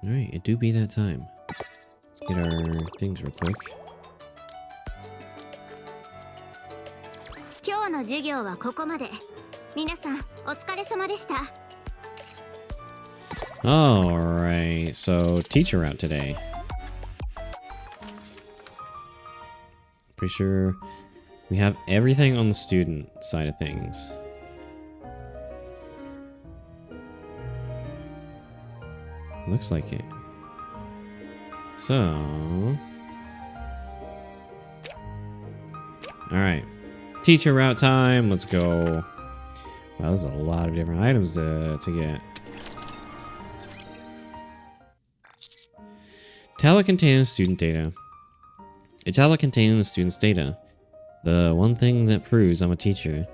Alright, it do be that time. Let's get our things real quick. 今日の授業はここまで。皆さん、お疲れ様でした。Alright, so teacher out today. Pretty sure we have everything on the student side of things. Looks like it. So... Alright. Teacher route time, let's go. Wow, there's a lot of different items to get. Tablet containing student data. A tablet containing the student's data. The one thing that proves I'm a teacher.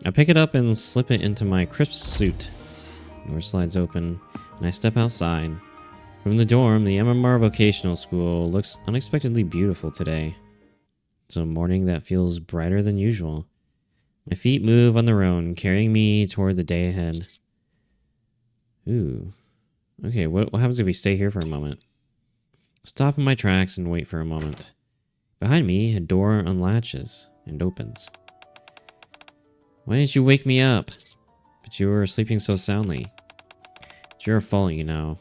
I pick it up and slip it into my crisp suit. The door slides open, and I step outside. From the dorm, the MMR Vocational School looks unexpectedly beautiful today. It's a morning that feels brighter than usual. My feet move on their own, carrying me toward the day ahead. Ooh. Okay, what happens if we stay here for a moment? Stop in my tracks and wait for a moment. Behind me, a door unlatches and opens. Why didn't you wake me up? But you were sleeping so soundly. It's your fault, you know.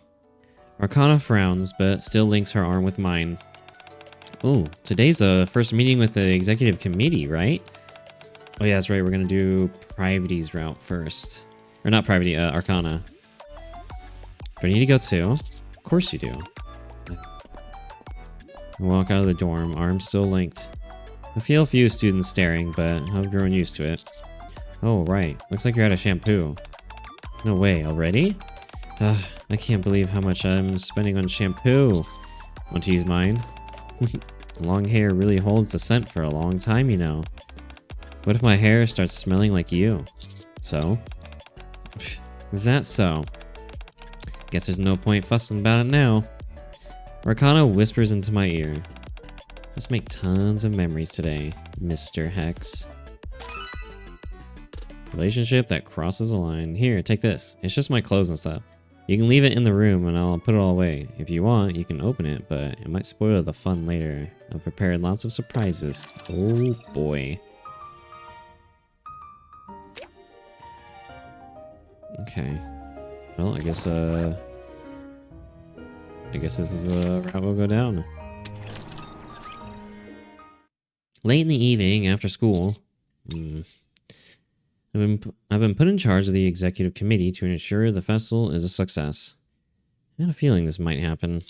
Arcana frowns, but still links her arm with mine. Oh, today's the first meeting with the executive committee, right? Oh yeah, that's right, we're gonna do Privity's route first. Or not Privity, Arcana. Do I need to go too? Of course you do. I walk out of the dorm, arms still linked. I feel a few students staring, but I've grown used to it. Oh, right. Looks like you're out of shampoo. No way, already? I can't believe how much I'm spending on shampoo. Want to use mine? Long hair really holds the scent for a long time, you know. What if my hair starts smelling like you? So? Is that so? Guess there's no point fussing about it now. Arcana whispers into my ear. Let's make tons of memories today, Mr. Hex. Relationship that crosses a line. Here, take this. It's just my clothes and stuff. You can leave it in the room and I'll put it all away. If you want, you can open it, but it might spoil the fun later. I've prepared lots of surprises. Oh boy. Okay. Well, I guess this is a route we'll go down. Late in the evening, after school, I've been put in charge of the executive committee to ensure the festival is a success. I had a feeling this might happen,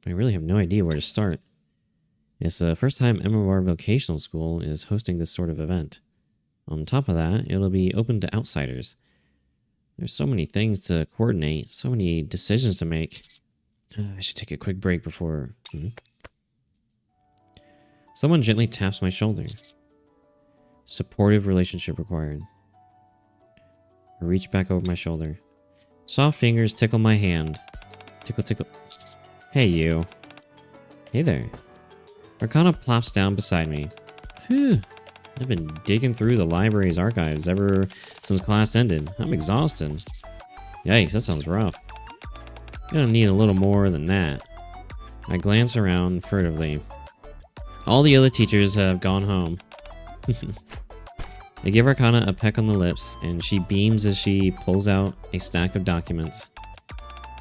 but I really have no idea where to start. It's the first time MMR Vocational School is hosting this sort of event. On top of that, it'll be open to outsiders. There's so many things to coordinate, so many decisions to make. I should take a quick break before... Someone gently taps my shoulder. Supportive relationship required. I reach back over my shoulder. Soft fingers tickle my hand. Tickle, tickle. Hey, you. Hey there. Arcana plops down beside me. Phew. I've been digging through the library's archives ever since class ended. I'm exhausted. Yikes, that sounds rough. Gonna need a little more than that. I glance around furtively. All the other teachers have gone home. I give Arcana a peck on the lips, and she beams as she pulls out a stack of documents.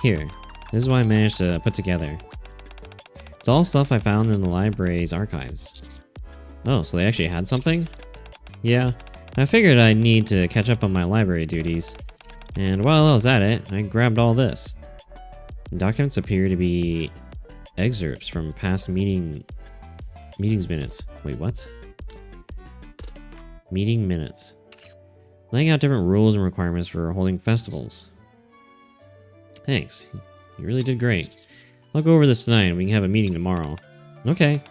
Here, this is what I managed to put together. It's all stuff I found in the library's archives. Oh, so they actually had something? Yeah, I figured I'd need to catch up on my library duties. And while I was at it, I grabbed all this. The documents appear to be excerpts from past meetings minutes. Wait, what? Meeting minutes. Laying out different rules and requirements for holding festivals. Thanks. You really did great. I'll go over this tonight and we can have a meeting tomorrow. Okay.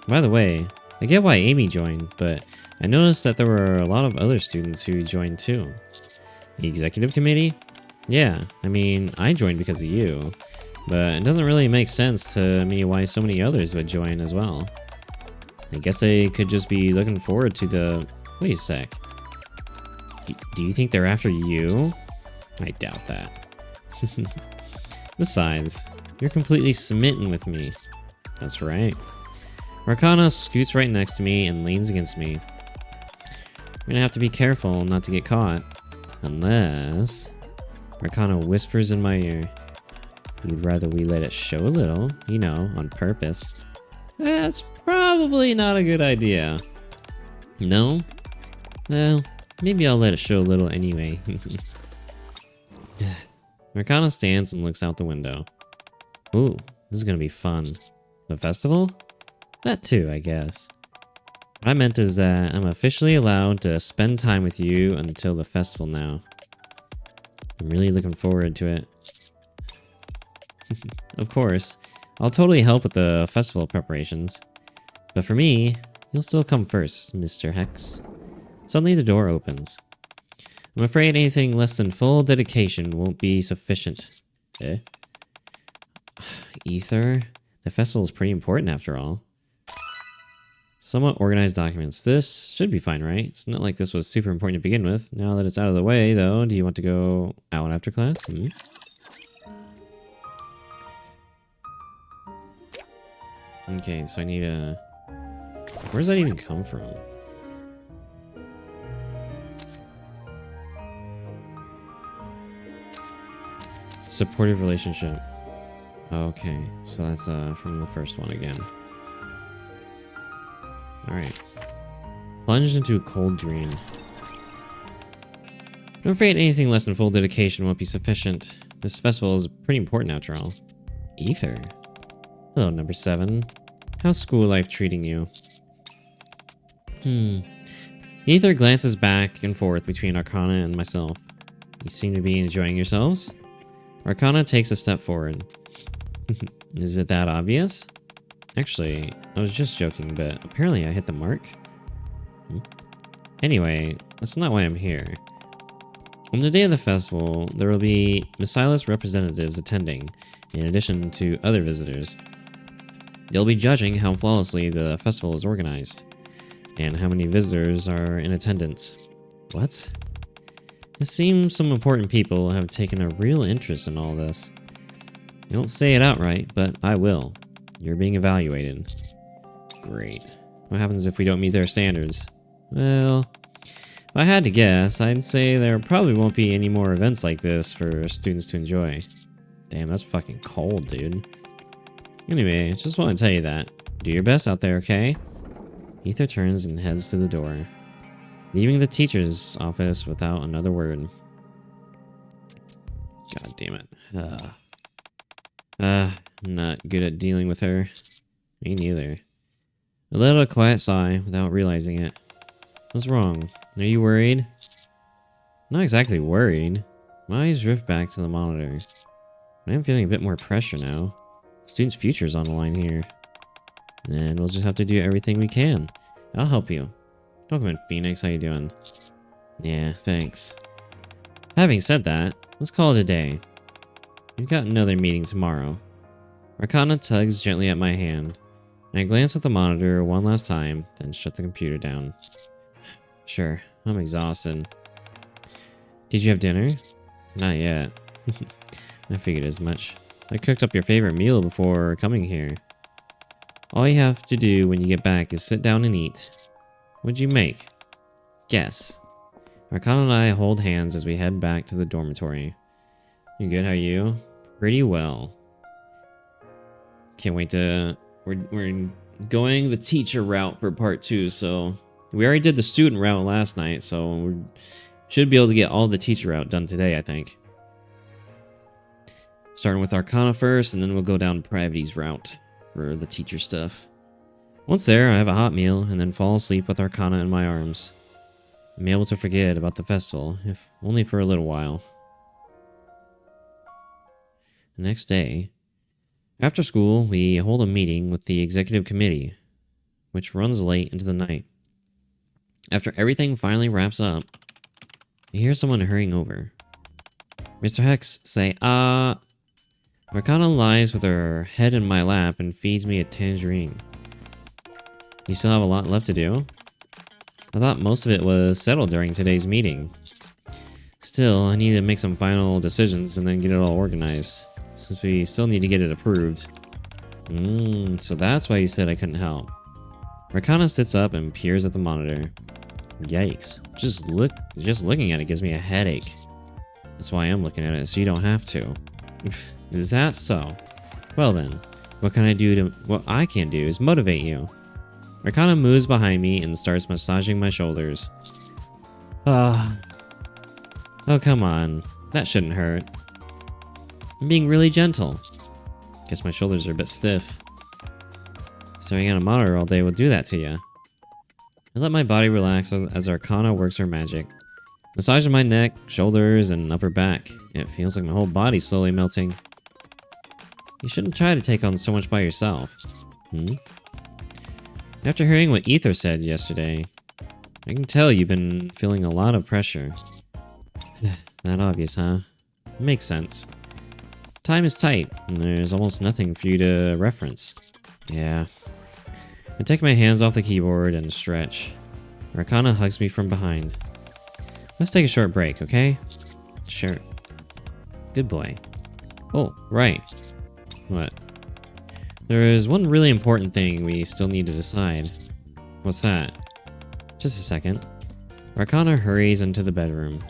By the way, I get why Amy joined, but I noticed that there were a lot of other students who joined too. The executive committee? Yeah, I mean, I joined because of you, but it doesn't really make sense to me why so many others would join as well. I guess they could just be looking forward to the... Wait a sec. Do you think they're after you? I doubt that. Besides, You're completely smitten with me. That's right. Arcana scoots right next to me and leans against me. I'm gonna have to be careful not to get caught. Unless... Arcana whispers in my ear. You'd rather we let it show a little, you know, on purpose. That's probably not a good idea. No? Well, maybe I'll let it show a little anyway. Arcana stands and looks out the window. Ooh, this is gonna be fun. The festival? That too, I guess. What I meant is that I'm officially allowed to spend time with you until the festival now. I'm really looking forward to it. Of course, I'll totally help with the festival preparations. But for me, you'll still come first, Mr. Hex. Suddenly the door opens. I'm afraid anything less than full dedication won't be sufficient. Eh? Ether? The festival is pretty important after all. Somewhat organized documents. This should be fine, right? It's not like this was super important to begin with. Now that it's out of the way, though, do you want to go out after class? Okay, so I need a... Where does that even come from? Supportive relationship. Okay, so that's from the first one again. Alright. Plunged into a cold dream. I'm afraid anything less than full dedication won't be sufficient. This festival is pretty important after all. Ether. Hello, number 7. How's school life treating you? Ether glances back and forth between Arcana and myself. You seem to be enjoying yourselves? Arcana takes a step forward. Is it that obvious? Actually, I was just joking, but apparently I hit the mark. Anyway, that's not why I'm here. On the day of the festival, there will be Messiah's representatives attending, in addition to other visitors. They'll be judging how flawlessly the festival is organized, and how many visitors are in attendance. What? It seems some important people have taken a real interest in all this. I don't say it outright, but I will. You're being evaluated. Great. What happens if we don't meet their standards? Well, if I had to guess, I'd say there probably won't be any more events like this for students to enjoy. Damn, that's fucking cold, dude. Anyway, just want to tell you that. Do your best out there, okay? Ether turns and heads to the door, leaving the teacher's office without another word. God damn it. I'm not good at dealing with her. Me neither. I let out a quiet sigh without realizing it. What's wrong? Are you worried? Not exactly worried. My eyes drift back to the monitor. I am feeling a bit more pressure now. The student's future's on the line here. And we'll just have to do everything we can. I'll help you. Welcome in, Phoenix. How you doing? Yeah, thanks. Having said that, let's call it a day. We've got another meeting tomorrow. Arcana tugs gently at my hand. I glance at the monitor one last time, then shut the computer down. Sure, I'm exhausted. Did you have dinner? Not yet. I figured as much. I cooked up your favorite meal before coming here. All you have to do when you get back is sit down and eat. What'd you make? Guess. Arcana and I hold hands as we head back to the dormitory. You good? How are you? Pretty well. Can't wait to... We're going the teacher route for part 2, so... We already did the student route last night, so we should be able to get all the teacher route done today, I think. Starting with Arcana first, and then we'll go down Pravity's route for the teacher stuff. Once there, I have a hot meal, and then fall asleep with Arcana in my arms. I'm able to forget about the festival, if only for a little while. The next day, after school, we hold a meeting with the executive committee, which runs late into the night. After everything finally wraps up, I hear someone hurrying over. Mr. Hex, say, Arcana lies with her head in my lap and feeds me a tangerine. You still have a lot left to do? I thought most of it was settled during today's meeting. Still, I need to make some final decisions and then get it all organized. since we still need to get it approved. So that's why you said I couldn't help. Arcana sits up and peers at the monitor. Yikes. Just looking at it gives me a headache. That's why I'm looking at it, so you don't have to. Is that so? Well then, what I can do is motivate you. Arcana moves behind me and starts massaging my shoulders. Oh, come on. That shouldn't hurt. I'm being really gentle. Guess my shoulders are a bit stiff. Staring at a monitor all day will do that to you. I let my body relax as Arcana works her magic. Massaging my neck, shoulders, and upper back. It feels like my whole body's slowly melting. You shouldn't try to take on so much by yourself. After hearing what Ether said yesterday, I can tell you've been feeling a lot of pressure. Not obvious, huh? Makes sense. Time is tight, and there's almost nothing for you to reference. Yeah. I take my hands off the keyboard and stretch. Arcana hugs me from behind. Let's take a short break, okay? Sure. Good boy. Oh, right. What? There is one really important thing we still need to decide. What's that? Just a second. Arcana hurries into the bedroom.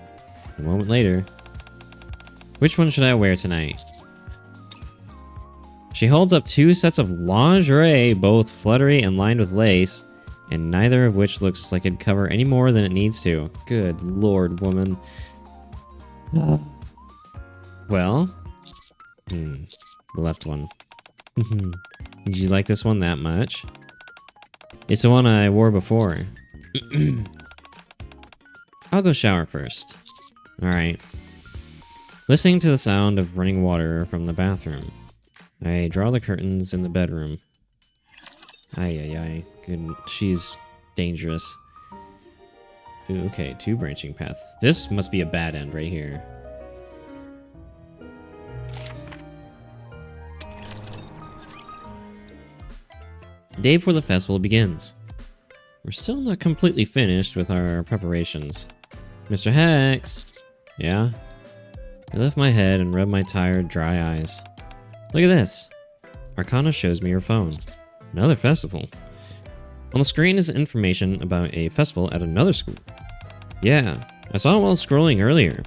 A moment later. Which one should I wear tonight? She holds up 2 sets of lingerie, both fluttery and lined with lace, and neither of which looks like it'd cover any more than it needs to. Good lord, woman. Well? The left one. Did you like this one that much? It's the one I wore before. I'll go shower first. Alright. Listening to the sound of running water from the bathroom, I draw the curtains in the bedroom. Ay. Good. She's dangerous. Ooh, okay, 2 branching paths. This must be a bad end right here. The day before the festival begins. We're still not completely finished with our preparations. Mr. Hex! Yeah? I lift my head and rub my tired, dry eyes. Look at this! Arcana shows me her phone. Another festival. On the screen is information about a festival at another school. Yeah, I saw it while scrolling earlier.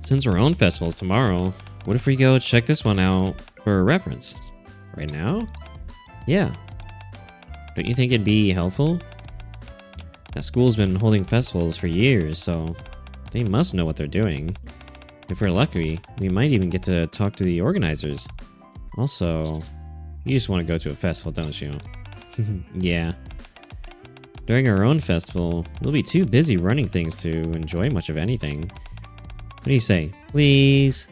Since our own festival's tomorrow, what if we go check this one out for a reference? Right now? Yeah. Don't you think it'd be helpful? That school's been holding festivals for years, so they must know what they're doing. If we're lucky, we might even get to talk to the organizers. Also, you just want to go to a festival, don't you? Yeah. During our own festival, we'll be too busy running things to enjoy much of anything. What do you say? Please?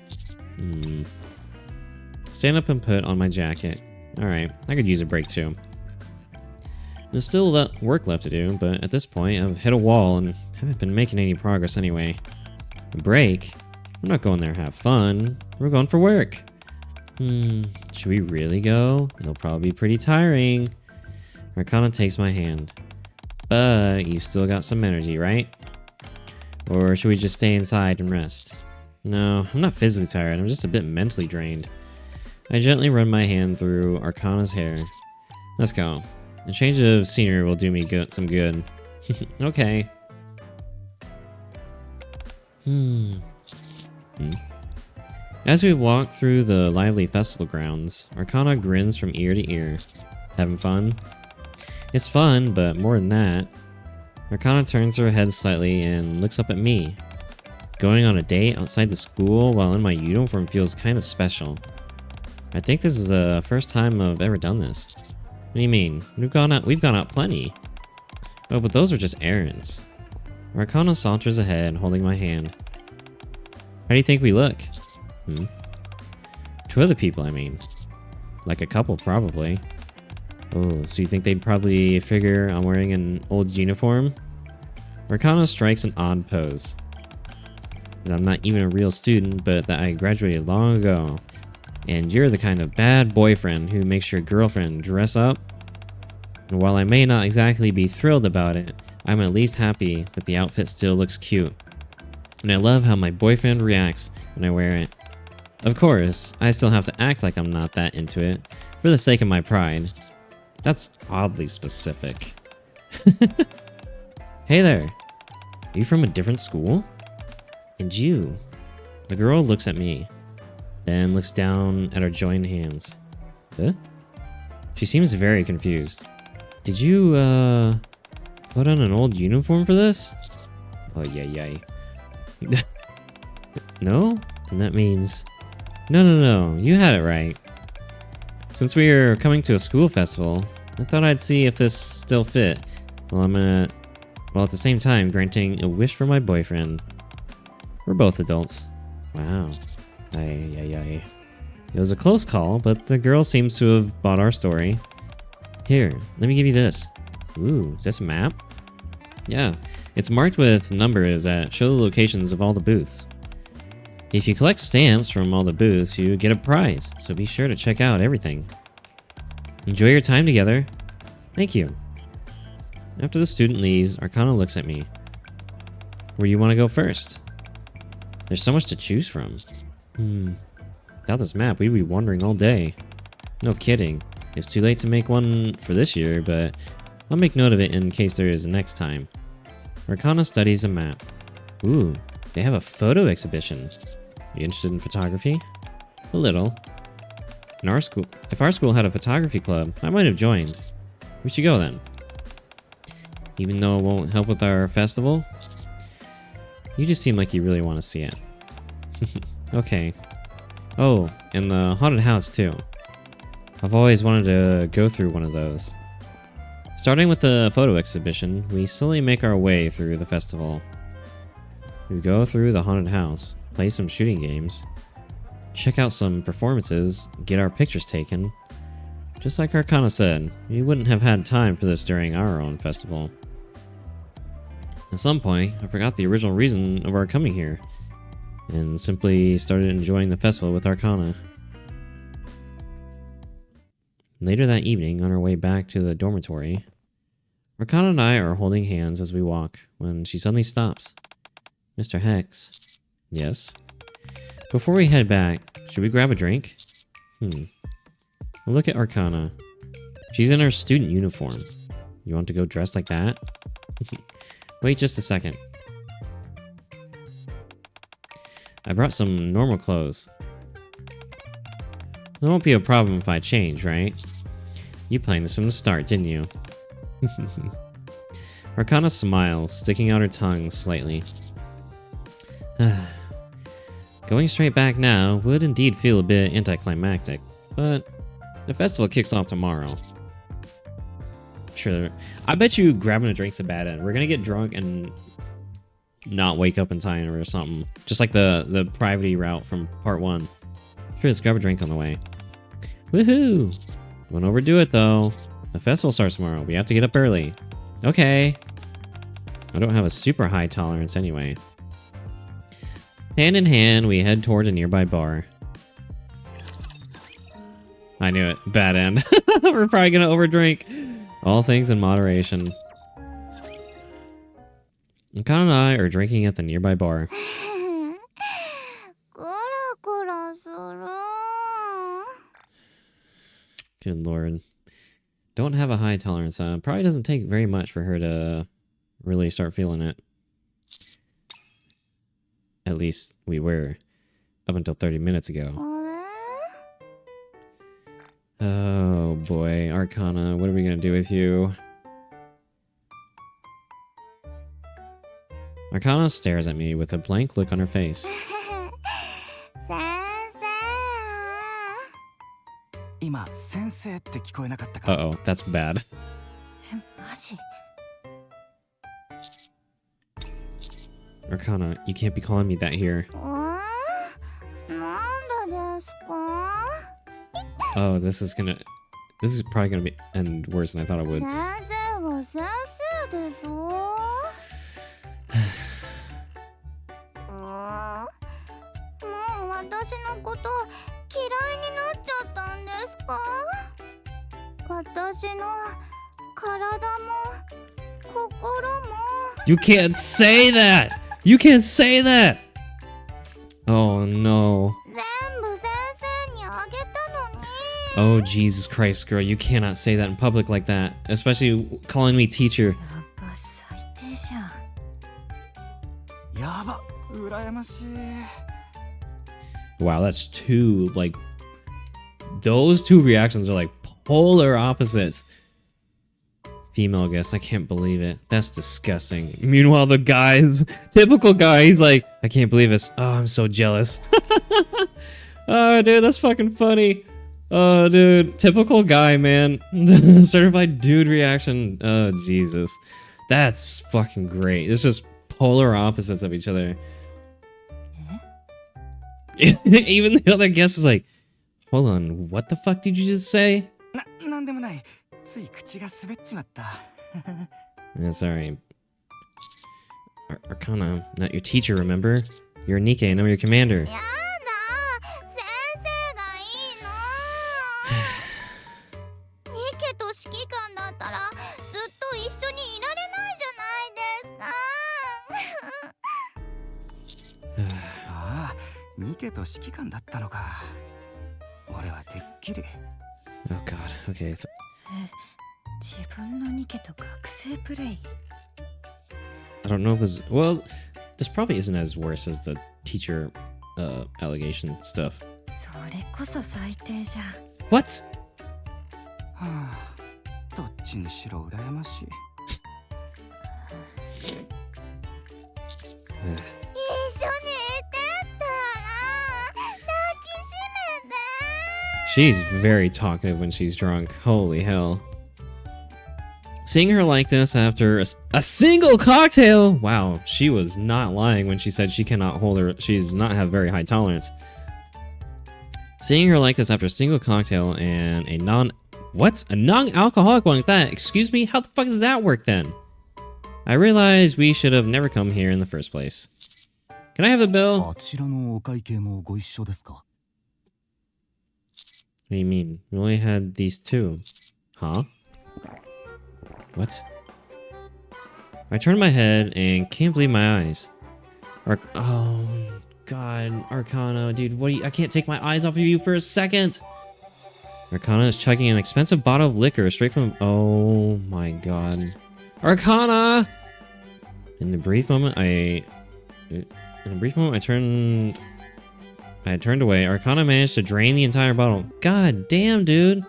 Stand up and put on my jacket. Alright, I could use a break too. There's still work left to do, but at this point I've hit a wall and haven't been making any progress anyway. A break? We're not going there to have fun. We're going for work. Should we really go? It'll probably be pretty tiring. Arcana takes my hand. But you've still got some energy, right? Or should we just stay inside and rest? No, I'm not physically tired. I'm just a bit mentally drained. I gently run my hand through Arcana's hair. Let's go. A change of scenery will do me some good. Okay. As we walk through the lively festival grounds, Arcana grins from ear to ear. Having fun? It's fun, but more than that. Arcana turns her head slightly and looks up at me. Going on a date outside the school while in my uniform feels kind of special. I think this is the first time I've ever done this. What do you mean? We've gone out plenty. Oh, but those are just errands. Arcana saunters ahead, holding my hand. How do you think we look? To other people, I mean. Like a couple, probably. Oh, so you think they'd probably figure I'm wearing an old uniform? Arcana strikes an odd pose. That I'm not even a real student, but that I graduated long ago. And you're the kind of bad boyfriend who makes your girlfriend dress up. And while I may not exactly be thrilled about it, I'm at least happy that the outfit still looks cute. And I love how my boyfriend reacts when I wear it. Of course, I still have to act like I'm not that into it, for the sake of my pride. That's oddly specific. Hey there. Are you from a different school? And you? The girl looks at me, then looks down at our joined hands. Huh? She seems very confused. Did you, put on an old uniform for this? Oh, yay. No? Then that means... No, you had it right. Since we are coming to a school festival, I thought I'd see if this still fit, while at the same time granting a wish for my boyfriend. We're both adults. Wow. Ay. It was a close call, but the girl seems to have bought our story. Here, let me give you this. Ooh, is this a map? Yeah, it's marked with numbers that show the locations of all the booths. If you collect stamps from all the booths, you get a prize, so be sure to check out everything. Enjoy your time together. Thank you. After the student leaves, Arcana looks at me. Where do you want to go first? There's so much to choose from. Without this map, we'd be wandering all day. No kidding. It's too late to make one for this year, but I'll make note of it in case there is a next time. Arcana studies a map. Ooh, they have a photo exhibition. You interested in photography? A little. If our school had a photography club, I might have joined. We should go then. Even though it won't help with our festival? You just seem like you really want to see it. Okay. Oh, and the haunted house too. I've always wanted to go through one of those. Starting with the photo exhibition, we slowly make our way through the festival. We go through the haunted house, play some shooting games, check out some performances, get our pictures taken. Just like Arcana said, we wouldn't have had time for this during our own festival. At some point, I forgot the original reason of our coming here, and simply started enjoying the festival with Arcana. Later that evening, on our way back to the dormitory, Arcana and I are holding hands as we walk, when she suddenly stops. Mr. Hex. Yes? Before we head back, should we grab a drink? Look at Arcana. She's in her student uniform. You want to go dressed like that? Wait just a second. I brought some normal clothes. There won't be a problem if I change, right? You planned this from the start, didn't you? Arcana smiles, sticking out her tongue slightly. Going straight back now would indeed feel a bit anticlimactic, but the festival kicks off tomorrow. Sure, I bet you grabbing a drink's a bad end. We're gonna get drunk and not wake up in time or something. Just like the private route from part 1. Sure, let's grab a drink on the way. Woohoo! Won't overdo it though. The festival starts tomorrow. We have to get up early. Okay. I don't have a super high tolerance anyway. Hand in hand, we head toward a nearby bar. I knew it. Bad end. We're probably gonna overdrink. All things in moderation. Akana and I are drinking at the nearby bar. Good lord. Don't have a high tolerance. Probably doesn't take very much for her to really start feeling it. At least we were. Up until 30 minutes ago. Oh boy, Arcana, what are we gonna do with you? Arcana stares at me with a blank look on her face. Uh-oh, that's bad. Arcana, you can't be calling me that here. Oh, this is probably gonna end worse than I thought it would. You can't say that! You can't say that! Oh no. Oh, Jesus Christ, girl. You cannot say that in public like that. Especially calling me teacher. やっぱ最低じゃん。やば、羨ましい。 Wow, that's two, like... Those two reactions are like polar opposites. Female guest, I can't believe it. That's disgusting. Meanwhile, the guys, typical guy, he's like, I can't believe this. Oh, I'm so jealous. Oh, dude, that's fucking funny. Oh, dude, typical guy, man. Certified dude reaction. Oh, Jesus. That's fucking great. It's just polar opposites of each other. Even the other guest is like, hold on, what the fuck did you just say? なんでもない。つい口が滑っちまった。 That's alright. Arcana, not your teacher, remember? You're Nikke and I'm your commander. やだ先生がいいのニケと指揮官だったらずっと一緒にいられないじゃないですか。ああ、ニケと指揮官だったのか。俺はてっきり。 Oh god, okay. 自分のニケと学生プレイ。 I don't know if this... Well, this probably isn't as worse as the teacher allegation stuff. それこそ最低じゃん。 What? はあ、どっちにしろ羨ましい。一緒にいてったら抱きしめて。 She's very talkative when she's drunk. Holy hell. Seeing her like this after a single cocktail. Wow, she was not lying when she said she cannot hold her. She does not have very high tolerance. Seeing her like this after a single cocktail and a non-alcoholic one like that. Excuse me, how the fuck does that work then? I realize we should have never come here in the first place. Can I have the bill? あちらのお会計もご一緒ですか? What do you mean? We only had these two. Huh? What? I turned my head and can't believe my eyes. Oh, God. Arcana, dude, what are you... I can't take my eyes off of you for a second. Arcana is chugging an expensive bottle of liquor straight from... Oh, my God. Arcana! In a brief moment, I turned away. Arcana managed to drain the entire bottle. God damn, dude.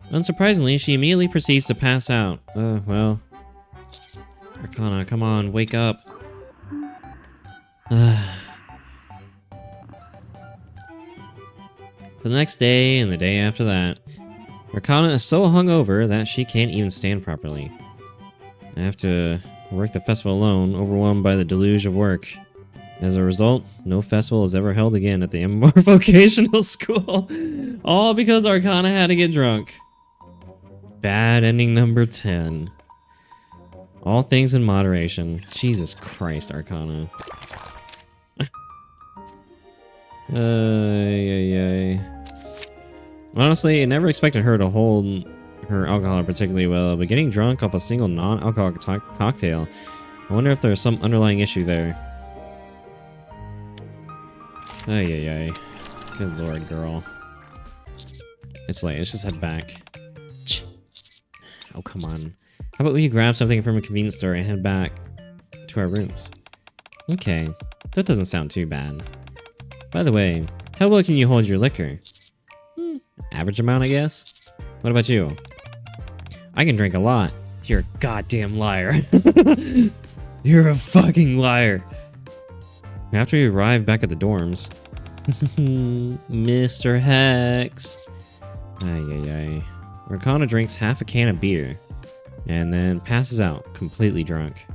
Unsurprisingly, she immediately proceeds to pass out. Well. Arcana, come on, wake up. For the next day and the day after that, Arcana is so hungover that she can't even stand properly. I have to work the festival alone, overwhelmed by the deluge of work. As a result, no festival is ever held again at the MMR Vocational School. All because Arcana had to get drunk. Bad ending number 10. All things in moderation. Jesus Christ, Arcana. Honestly, I never expected her to hold her alcohol particularly well, but getting drunk off a single non-alcoholic cocktail, I wonder if there's some underlying issue there. Good lord, girl. It's late, let's just head back. Oh, come on. How about we grab something from a convenience store and head back to our rooms? Okay, that doesn't sound too bad. By the way, how well can you hold your liquor? Average amount, I guess? What about you? I can drink a lot. You're a goddamn liar. You're a fucking liar. After we arrive back at the dorms. Mr. Hex. Arcana drinks half a can of beer. And then passes out, completely drunk.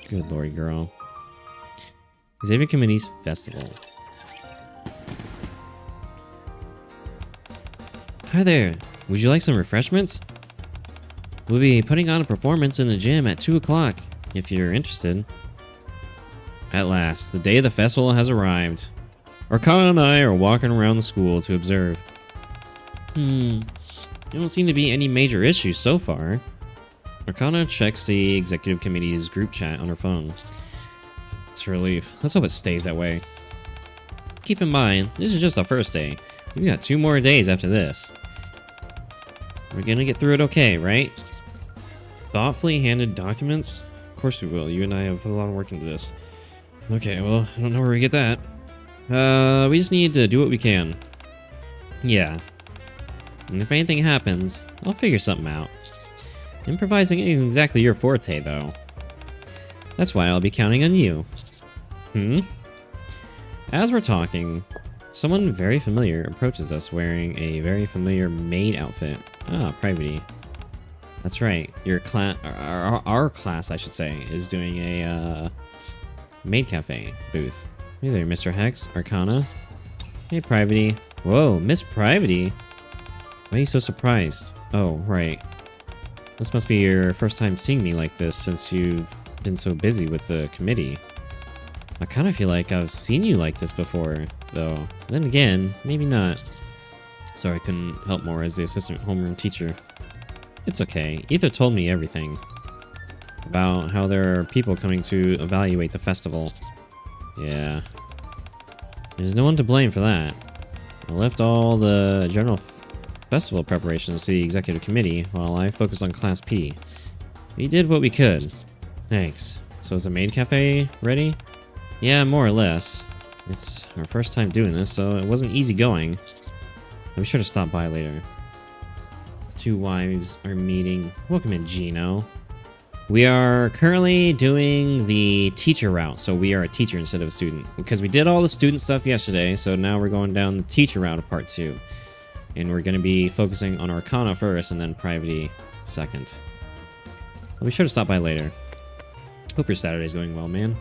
Good lord, girl. Xavier Committee's Festival. Hi there. Would you like some refreshments? We'll be putting on a performance in the gym at 2 o'clock, if you're interested. At last, the day of the festival has arrived. Arcana and I are walking around the school to observe. There don't seem to be any major issues so far. Arcana checks the executive committee's group chat on her phone. It's a relief. Let's hope it stays that way. Keep in mind, this is just the first day. We got 2 more days after this. We're gonna get through it okay, right? Thoughtfully handed documents? Of course we will. You and I have put a lot of work into this. Okay, well, I don't know where we get that. We just need to do what we can. Yeah. And if anything happens, I'll figure something out. Improvising isn't exactly your forte, though. That's why I'll be counting on you. As we're talking, someone very familiar approaches us wearing a very familiar maid outfit. Ah, Private. That's right. Your class, our class, I should say, is doing a maid cafe booth. Hey there, Mr. Hex, Arcana. Hey, Private. Whoa, Miss Private. Why are you so surprised? Oh, right. This must be your first time seeing me like this since you've been so busy with the committee. I kind of feel like I've seen you like this before, though. Then again, maybe not. Sorry I couldn't help more as the assistant homeroom teacher. It's okay. Ether told me everything. About how there are people coming to evaluate the festival. Yeah. There's no one to blame for that. I left all the general festival preparations to the executive committee while I focused on Class P. We did what we could. Thanks. So is the maid cafe ready? Yeah, more or less. It's our first time doing this, so it wasn't easy going. I'll be sure to stop by later. 2 wives are meeting. Welcome in, Gino. We are currently doing the teacher route, so we are a teacher instead of a student. Because we did all the student stuff yesterday, so now we're going down the teacher route of part 2. And we're going to be focusing on Arcana first, and then Private second. I'll be sure to stop by later. Hope your Saturday's going well, man.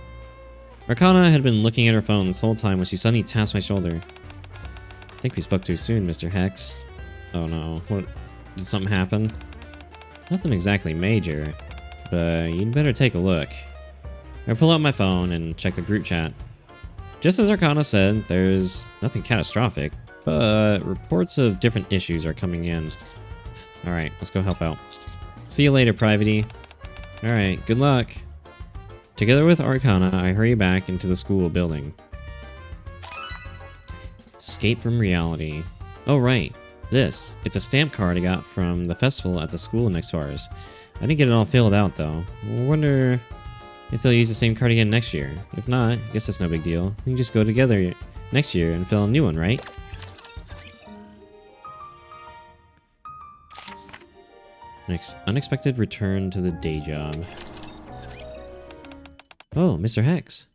Arcana had been looking at her phone this whole time when she suddenly taps my shoulder. I think we spoke too soon, Mr. Hex. Oh no, what? Did something happen? Nothing exactly major, but you'd better take a look. I pull out my phone and check the group chat. Just as Arcana said, there's nothing catastrophic, but reports of different issues are coming in. Alright, let's go help out. See you later, Private. Alright, good luck. Together with Arcana, I hurry back into the school building. Escape from reality. Oh right, this. It's a stamp card I got from the festival at the school next to ours. I didn't get it all filled out though. I wonder if they'll use the same card again next year. If not, I guess it's no big deal. We can just go together next year and fill a new one, right? Next, unexpected return to the day job. Oh, Mr. Hex.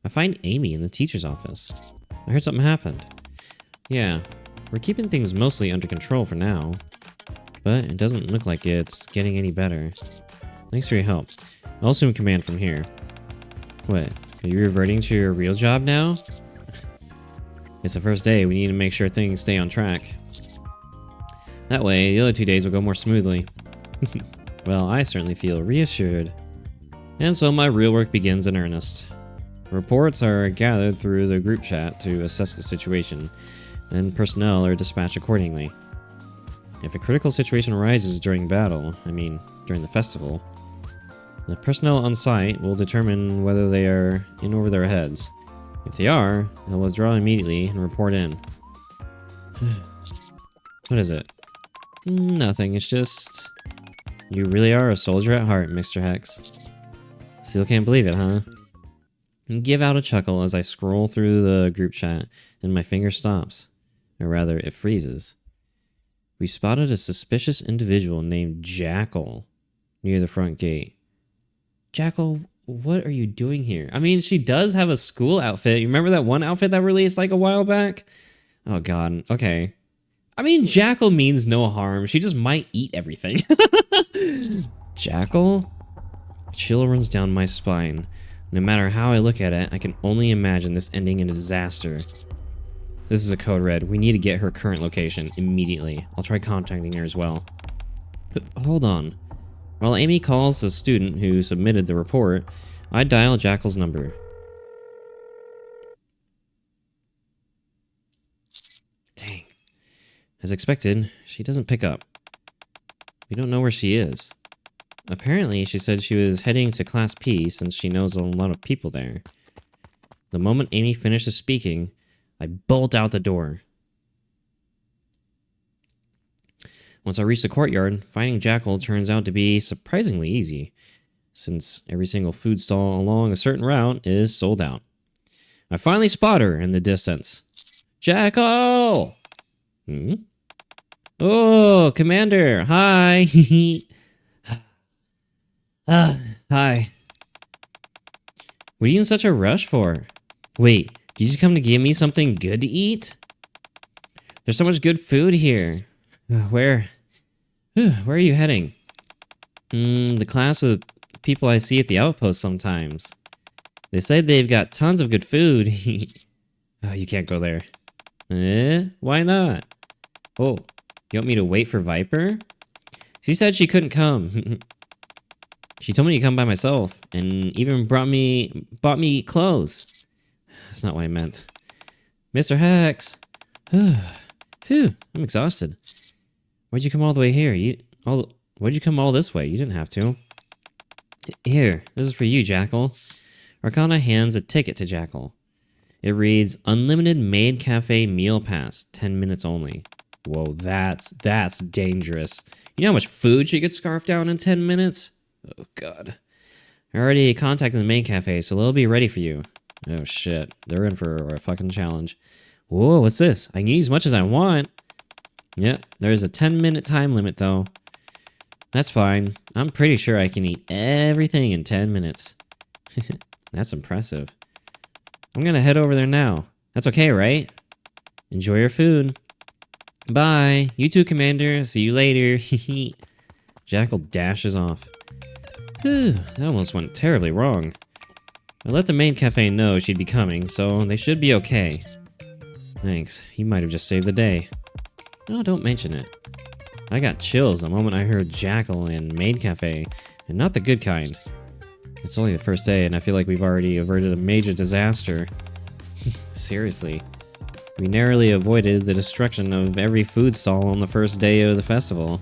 I find Amy in the teacher's office. I heard something happened. Yeah, we're keeping things mostly under control for now. But it doesn't look like it's getting any better. Thanks for your help. I'll assume command from here. What? Are you reverting to your real job now? It's the first day. We need to make sure things stay on track. That way, the other 2 days will go more smoothly. Well, I certainly feel reassured. And so my real work begins in earnest. Reports are gathered through the group chat to assess the situation, and personnel are dispatched accordingly. If a critical situation arises during battle, during the festival, the personnel on site will determine whether they are in over their heads. If they are, they'll withdraw immediately and report in. What is it? Nothing, it's just... You really are a soldier at heart, Mr. Hex. Still can't believe it, huh? Give out a chuckle as I scroll through the group chat, and my finger stops. Or rather, it freezes. We spotted a suspicious individual named Jackal near the front gate. Jackal, what are you doing here? I mean, she does have a school outfit. You remember that one outfit that released like a while back? Oh god, okay. I mean, Jackal means no harm. She just might eat everything. Jackal? Chill runs down my spine. No matter how I look at it, I can only imagine this ending in a disaster. This is a code red. We need to get her current location immediately. I'll try contacting her as well. But hold on. While Amy calls the student who submitted the report, I dial Jackal's number. Dang. As expected, she doesn't pick up. We don't know where she is. Apparently, she said she was heading to Class P since she knows a lot of people there. The moment Amy finishes speaking, I bolt out the door. Once I reach the courtyard, finding Jackal turns out to be surprisingly easy, since every single food stall along a certain route is sold out. I finally spot her in the distance. Jackal! Hmm? Oh, Commander! Hi! Hi. What are you in such a rush for? Wait, did you just come to give me something good to eat? There's so much good food here. Where are you heading? The class with people I see at the outpost sometimes. They said they've got tons of good food. Oh, you can't go there. Why not? Oh, you want me to wait for Viper? She said she couldn't come. She told me to come by myself, and even bought me clothes. That's not what I meant. Mr. Hex. Phew, I'm exhausted. Why'd you come all the way here? Why'd you come all this way? You didn't have to. Here, this is for you, Jackal. Arcana hands a ticket to Jackal. It reads, Unlimited Maid Cafe Meal Pass, 10 minutes only. Whoa, that's dangerous. You know how much food she could scarf down in 10 minutes? Oh, God. I already contacted the maid cafe, so they'll be ready for you. Oh, shit. They're in for a fucking challenge. Whoa, what's this? I can eat as much as I want. Yeah, there's a 10-minute time limit, though. That's fine. I'm pretty sure I can eat everything in 10 minutes. That's impressive. I'm gonna head over there now. That's okay, right? Enjoy your food. Bye. You too, Commander. See you later. Jackal dashes off. Whew, that almost went terribly wrong. I let the main cafe know she'd be coming, so they should be okay. Thanks. You might have just saved the day. No, don't mention it. I got chills the moment I heard Jackal and Maid Cafe, and not the good kind. It's only the first day, and I feel like we've already averted a major disaster. Seriously. We narrowly avoided the destruction of every food stall on the first day of the festival.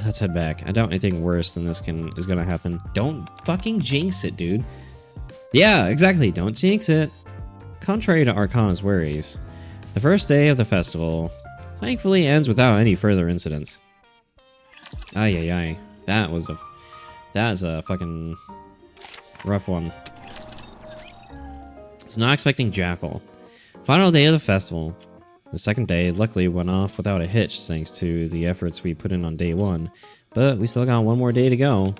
Let's head back. I doubt anything worse than this is gonna happen. Don't fucking jinx it, dude. Yeah, exactly. Don't jinx it. Contrary to Arcana's worries, the first day of the festival thankfully ends without any further incidents. Ay. That's a fucking rough one. I was not expecting Jackal. Final day of the festival. The second day luckily went off without a hitch thanks to the efforts we put in on day one, but we still got one more day to go.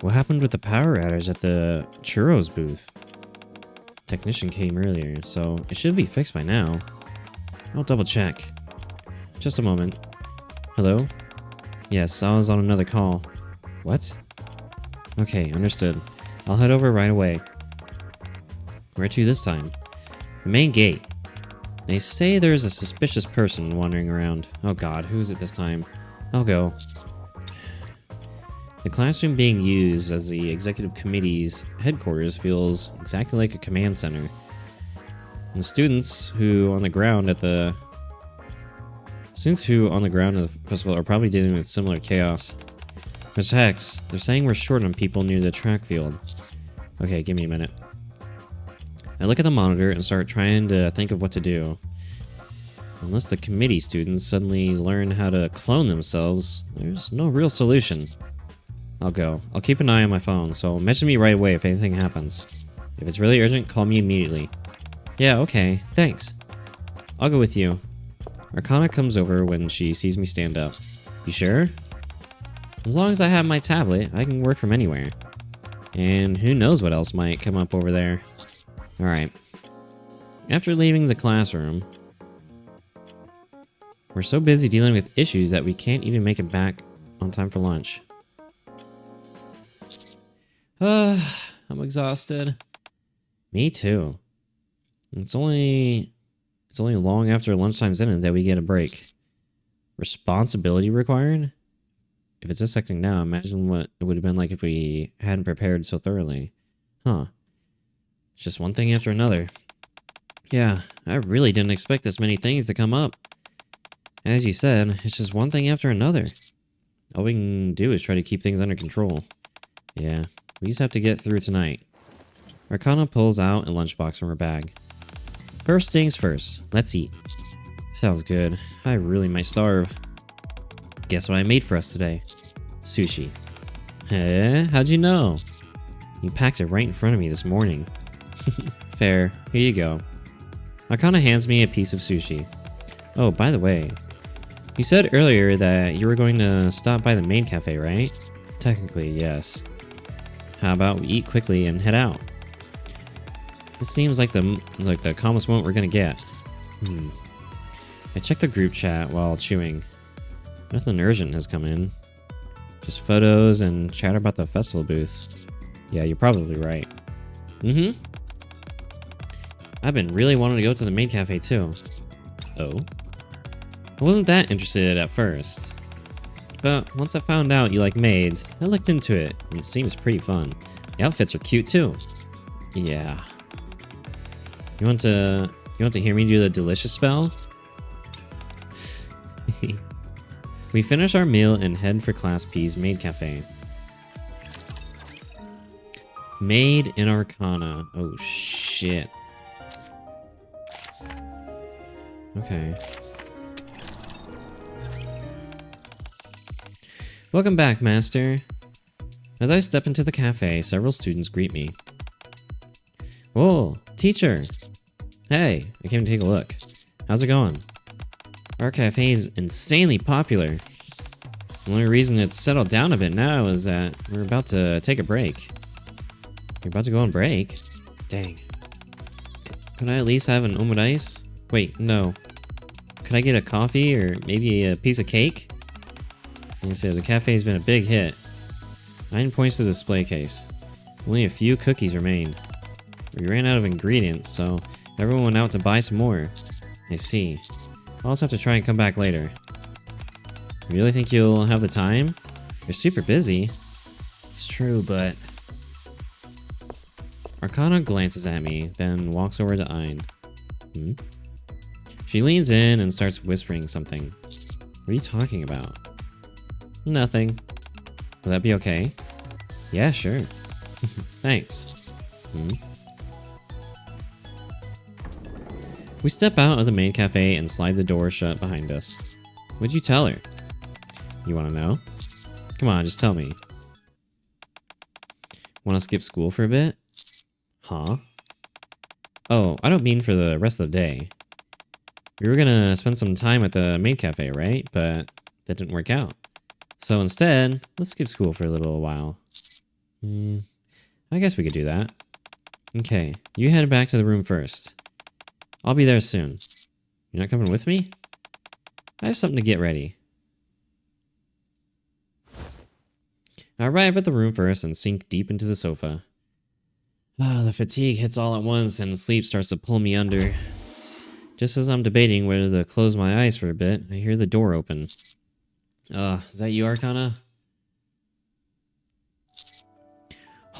What happened with the power outage at the churros booth? Technician came earlier, so it should be fixed by now. I'll double check. Just a moment. Hello? Yes, I was on another call. What? Okay, understood. I'll head over right away. Where to this time? The main gate. They say there's a suspicious person wandering around. Oh god, who is it this time? I'll go. The classroom being used as the executive committee's headquarters feels exactly like a command center. And the students who on the ground at the festival are probably dealing with similar chaos. Mr. Hex, they're saying we're short on people near the track field. Okay, give me a minute. I look at the monitor and start trying to think of what to do. Unless the committee students suddenly learn how to clone themselves, there's no real solution. I'll go. I'll keep an eye on my phone, so message me right away if anything happens. If it's really urgent, call me immediately. Yeah, okay. Thanks. I'll go with you. Arcana comes over when she sees me stand up. You sure? As long as I have my tablet, I can work from anywhere. And who knows what else might come up over there. Alright. After leaving the classroom, we're so busy dealing with issues that we can't even make it back on time for lunch. I'm exhausted. Me too. It's only long after lunchtime's ended that we get a break. Responsibility required? If it's this second now, imagine what it would have been like if we hadn't prepared so thoroughly. Huh. It's just one thing after another. Yeah, I really didn't expect this many things to come up. As you said, it's just one thing after another. All we can do is try to keep things under control. Yeah, we just have to get through tonight. Arcana pulls out a lunchbox from her bag. First things first, let's eat. Sounds good. I really might starve. Guess what I made for us today? Sushi. Huh? How'd you know? You packed it right in front of me this morning. Fair. Here you go. Akana hands me a piece of sushi. Oh, by the way, you said earlier that you were going to stop by the main cafe, right? Technically, yes. How about we eat quickly and head out? This seems like the calmest moment we're gonna get. I checked the group chat while chewing. Nothing urgent has come in. Just photos and chatter about the festival booths. Yeah, you're probably right. I've been really wanting to go to the maid cafe too. Oh? I wasn't that interested at first. But once I found out you like maids, I looked into it, and it seems pretty fun. The outfits are cute too. Yeah. You want to hear me do the delicious spell? We finish our meal and head for Class P's maid cafe. Maid in Arcana. Oh shit. Okay. Welcome back, Master. As I step into the cafe, several students greet me. Whoa, teacher! Hey, I came to take a look. How's it going? Our cafe is insanely popular. The only reason it's settled down a bit now is that we're about to take a break. You're about to go on break? Dang. Could I at least have an omurice? Wait, no. Could I get a coffee or maybe a piece of cake? Like I said, the cafe's been a big hit. 9 points to the display case. Only a few cookies remained. We ran out of ingredients, so everyone went out to buy some more. I see. I'll also have to try and come back later. You really think you'll have the time? You're super busy. It's true, but... Arcana glances at me, then walks over to Ein. She leans in and starts whispering something. What are you talking about? Nothing. Will that be okay? Yeah, sure. Thanks. We step out of the main cafe and slide the door shut behind us. What'd you tell her? You want to know? Come on, just tell me. Want to skip school for a bit? Huh? Oh, I don't mean for the rest of the day. We were gonna spend some time at the maid cafe, right? But that didn't work out. So instead, let's skip school for a little while. I guess we could do that. Okay, you head back to the room first. I'll be there soon. You're not coming with me? I have something to get ready. I arrive at the room first and sink deep into the sofa. The fatigue hits all at once and sleep starts to pull me under. Just as I'm debating whether to close my eyes for a bit, I hear the door open. Is that you, Arcana?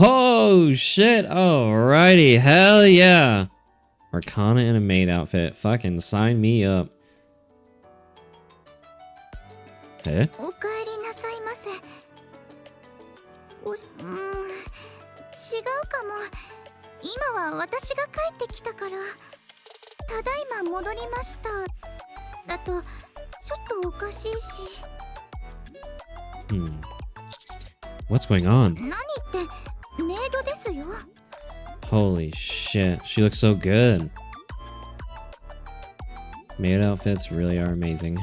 Oh, shit! Alrighty, hell yeah! Arcana in a maid outfit. Fucking sign me up. Eh? おかえりなさいませ。違うかも。今は私が帰ってきたから。ただいま戻りました。だとちょっとおかしいし。What's going on? 何ってメイドですよ。Holy shit, she looks so good. Maid outfits really are amazing.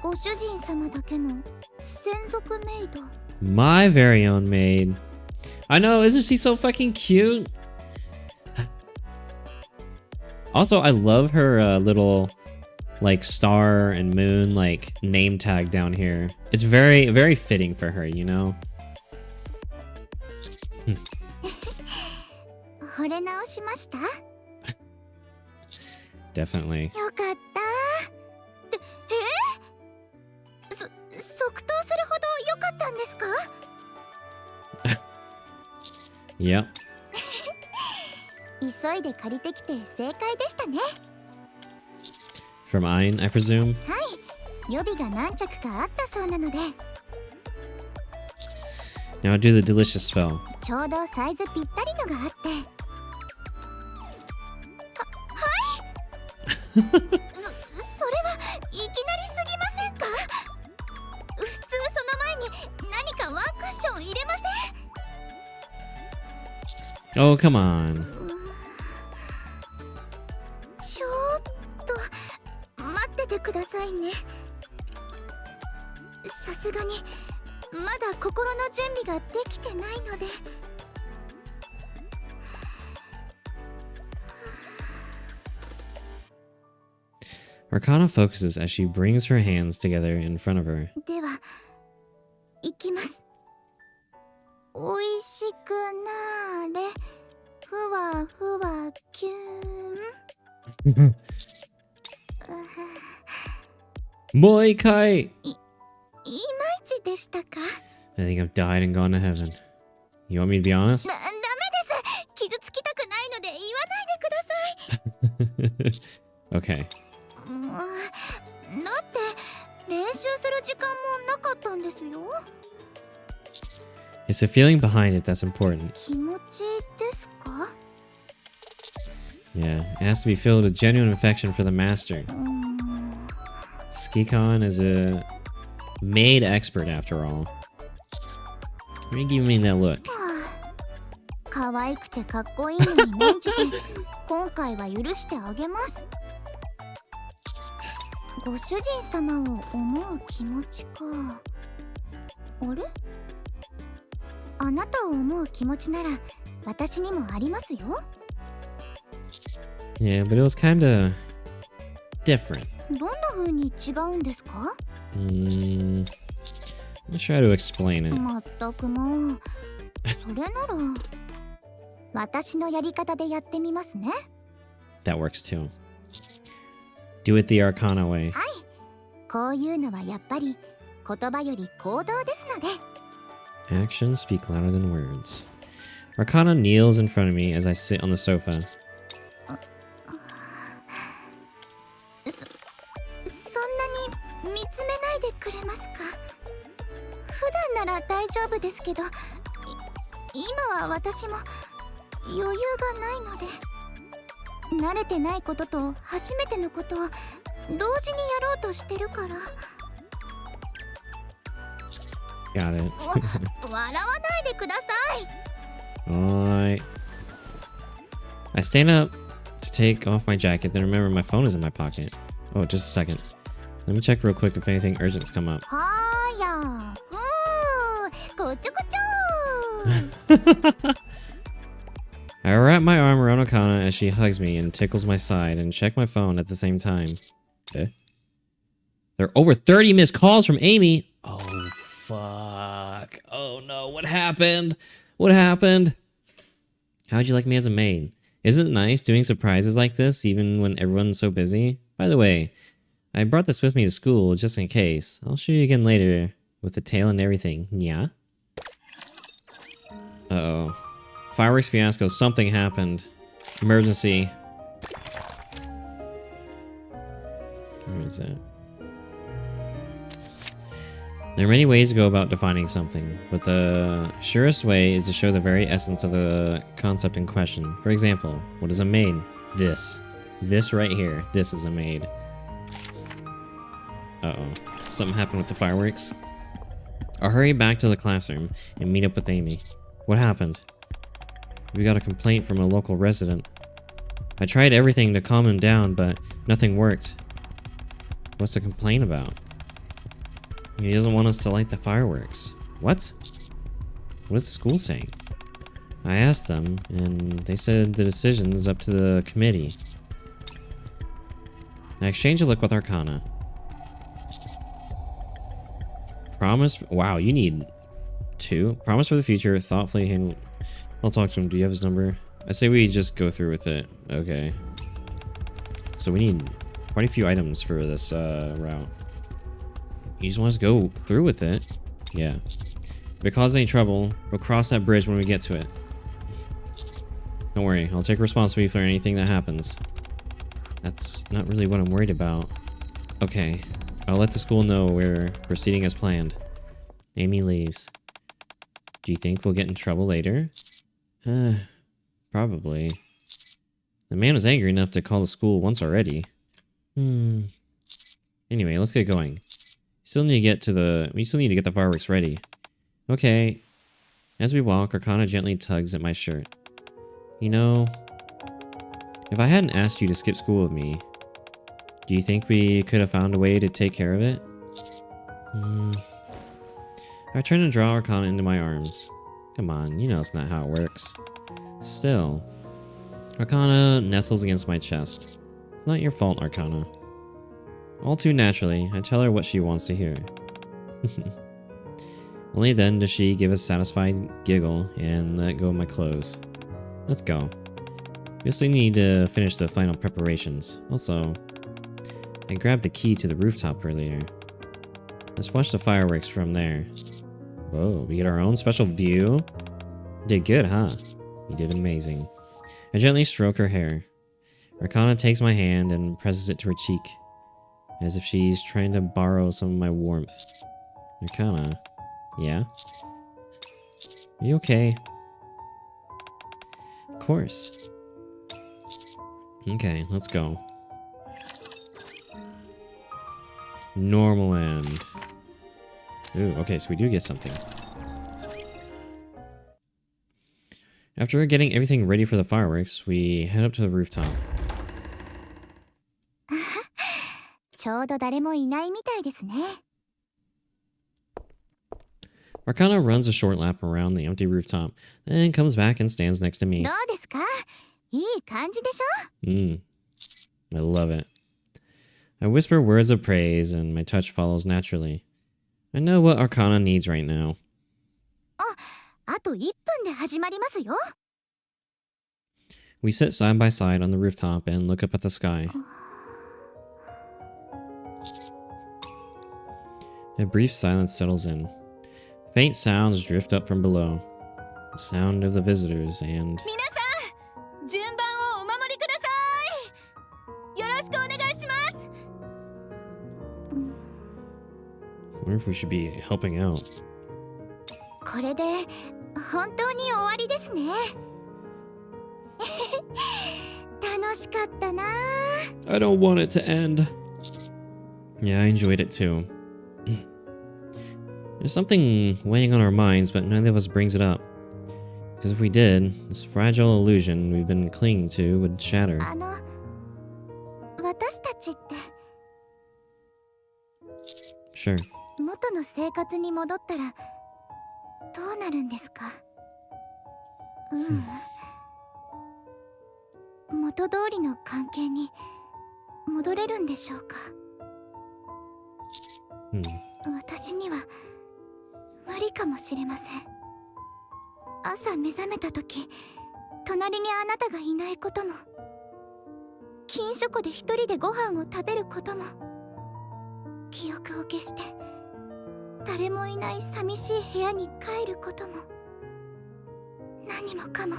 ご主人様だけの専属メイド。My very own maid. I know, isn't she so fucking cute? Also, I love her little like star and moon like name tag down here. It's very, very fitting for her, you know? 惚れ直しました？ Definitely. よかった。即答するほど良かったんですか？ Yep. 急いで借りてきて正解でしたね。 From Ein, I presume? はい、予備が何着かあったそうなので。 Now do the delicious spell. ちょうどサイズぴったりのがあって。はいそれはいきなりすぎませんか？ Oh, come on. ちょっと待っててくださいね。さすがにまだ心の準備ができてないので。Arcana focuses as she brings her hands together in front of her. では、いきます。おいしくなーれ、ふわふわキューン。もう一回! いまいちでしたか? I think I've died and gone to heaven. You want me to be honest? ダメです。傷つきたくないので言わないでください。Okay. だって練習する時間もなかったんですよ。It's the feeling behind it that's important. 気持ちですか? Yeah, it has to be filled with genuine affection for the master. Skikon is a maid expert after all. Why are you giving me that look? 可愛くてかっこいいのに免じて今回は許してあげます。ご主人様を思う気持ちか。あれ？あなたを思う気持ちなら私にもありますよ。Yeah, but it was kinda different. どんな風に違うんですか? Let's try to explain it. まったくもう、それなら私のやり方でやってみますね。That works too. Do it the Arcana way. はい、こういうのはやっぱり言葉より行動ですので。Actions speak louder than words. Arcana kneels in front of me as I sit on the sofa. そんなに見つめないでくれますか？普段なら大丈夫ですけど、今は私も余裕がないので。慣れてないことと初めてのことを同時にやろうとしてるから。Got it. 笑わないでください。Alright. I stand up to take off my jacket, then remember my phone is in my pocket. Oh, just a second. Let me check real quick if anything urgent's come up. はーやーこちょこちょ I wrap my arm around Okana as she hugs me and tickles my side and check my phone at the same time. Eh? There are over 30 missed calls from Amy. Oh, fuck. Oh, no. What happened? What happened? How'd you like me as a maid? Isn't it nice doing surprises like this even when everyone's so busy? By the way, I brought this with me to school just in case. I'll show you again later with the tail and everything. Yeah? Uh-oh. Fireworks fiasco. Something happened. Emergency. Where is that? There are many ways to go about defining something, but the surest way is to show the very essence of the concept in question. For example, what is a maid? This. This right here. This is a maid. Uh-oh. Something happened with the fireworks. I'll hurry back to the classroom and meet up with Amy. What happened? We got a complaint from a local resident. I tried everything to calm him down, but nothing worked. What's the complaint about? He doesn't want us to light the fireworks. What? What is the school saying? I asked them, and they said the decision is up to the committee. I exchanged a look with Arcana. Promise. Wow, you need 2. Promise for the future. Thoughtfully handle. I'll talk to him. Do you have his number? I say we just go through with it. Okay. So we need quite a few items for this route. You just want us to go through with it? Yeah. If it causes any trouble, we'll cross that bridge when we get to it. Don't worry, I'll take responsibility for anything that happens. That's not really what I'm worried about. Okay, I'll let the school know we're proceeding as planned. Amy leaves. Do you think we'll get in trouble later? Probably. The man was angry enough to call the school once already. Anyway, let's get going. We still need to get the fireworks ready. Okay. As we walk, Arcana gently tugs at my shirt. You know, if I hadn't asked you to skip school with me, do you think we could have found a way to take care of it? I try to draw Arcana into my arms. Come on, you know it's not how it works. Still, Arcana nestles against my chest. Not your fault, Arcana. All too naturally, I tell her what she wants to hear. Only then does she give a satisfied giggle and let go of my clothes. Let's go. We still need to finish the final preparations. Also, I grabbed the key to the rooftop earlier. Let's watch the fireworks from there. Whoa, we get our own special view? You did good, huh? You did amazing. I gently stroke her hair. Arcana takes my hand and presses it to her cheek, as if she's trying to borrow some of my warmth. Arcana, yeah? Are you okay? Of course. Okay, let's go. Normal end. Ooh, okay, so we do get something. After getting everything ready for the fireworks, we head up to the rooftop. ちょうど誰もいないみたいですね。Arcana runs a short lap around the empty rooftop, then comes back and stands next to me. どうですか？いい感じでしょ？ I love it. I whisper words of praise and my touch follows naturally. I know what Arcana needs right now. あと1分で始まりますよ。 We sit side by side on the rooftop and look up at the sky. A brief silence settles in. Faint sounds drift up from below. The sound of the visitors and... 皆さん、順番をお守りください。よろしくお願いします。 I wonder if we should be helping out. これで本当に終わりですね。楽しかったな。 I don't want it to end. Yeah, I enjoyed it too. There's something weighing on our minds, but neither of us brings it up. Because if we did, this fragile illusion we've been clinging to would shatter. 私たちって Sure. 元の生活に戻ったらどうなるんですか？元通りの関係に戻れるんでしょうか？私には無理かもしれません。朝目覚めた時、隣にあなたがいないことも、禁書庫で一人でご飯を食べることも、記憶を消して誰もいない寂しい部屋に帰ることも、何もかも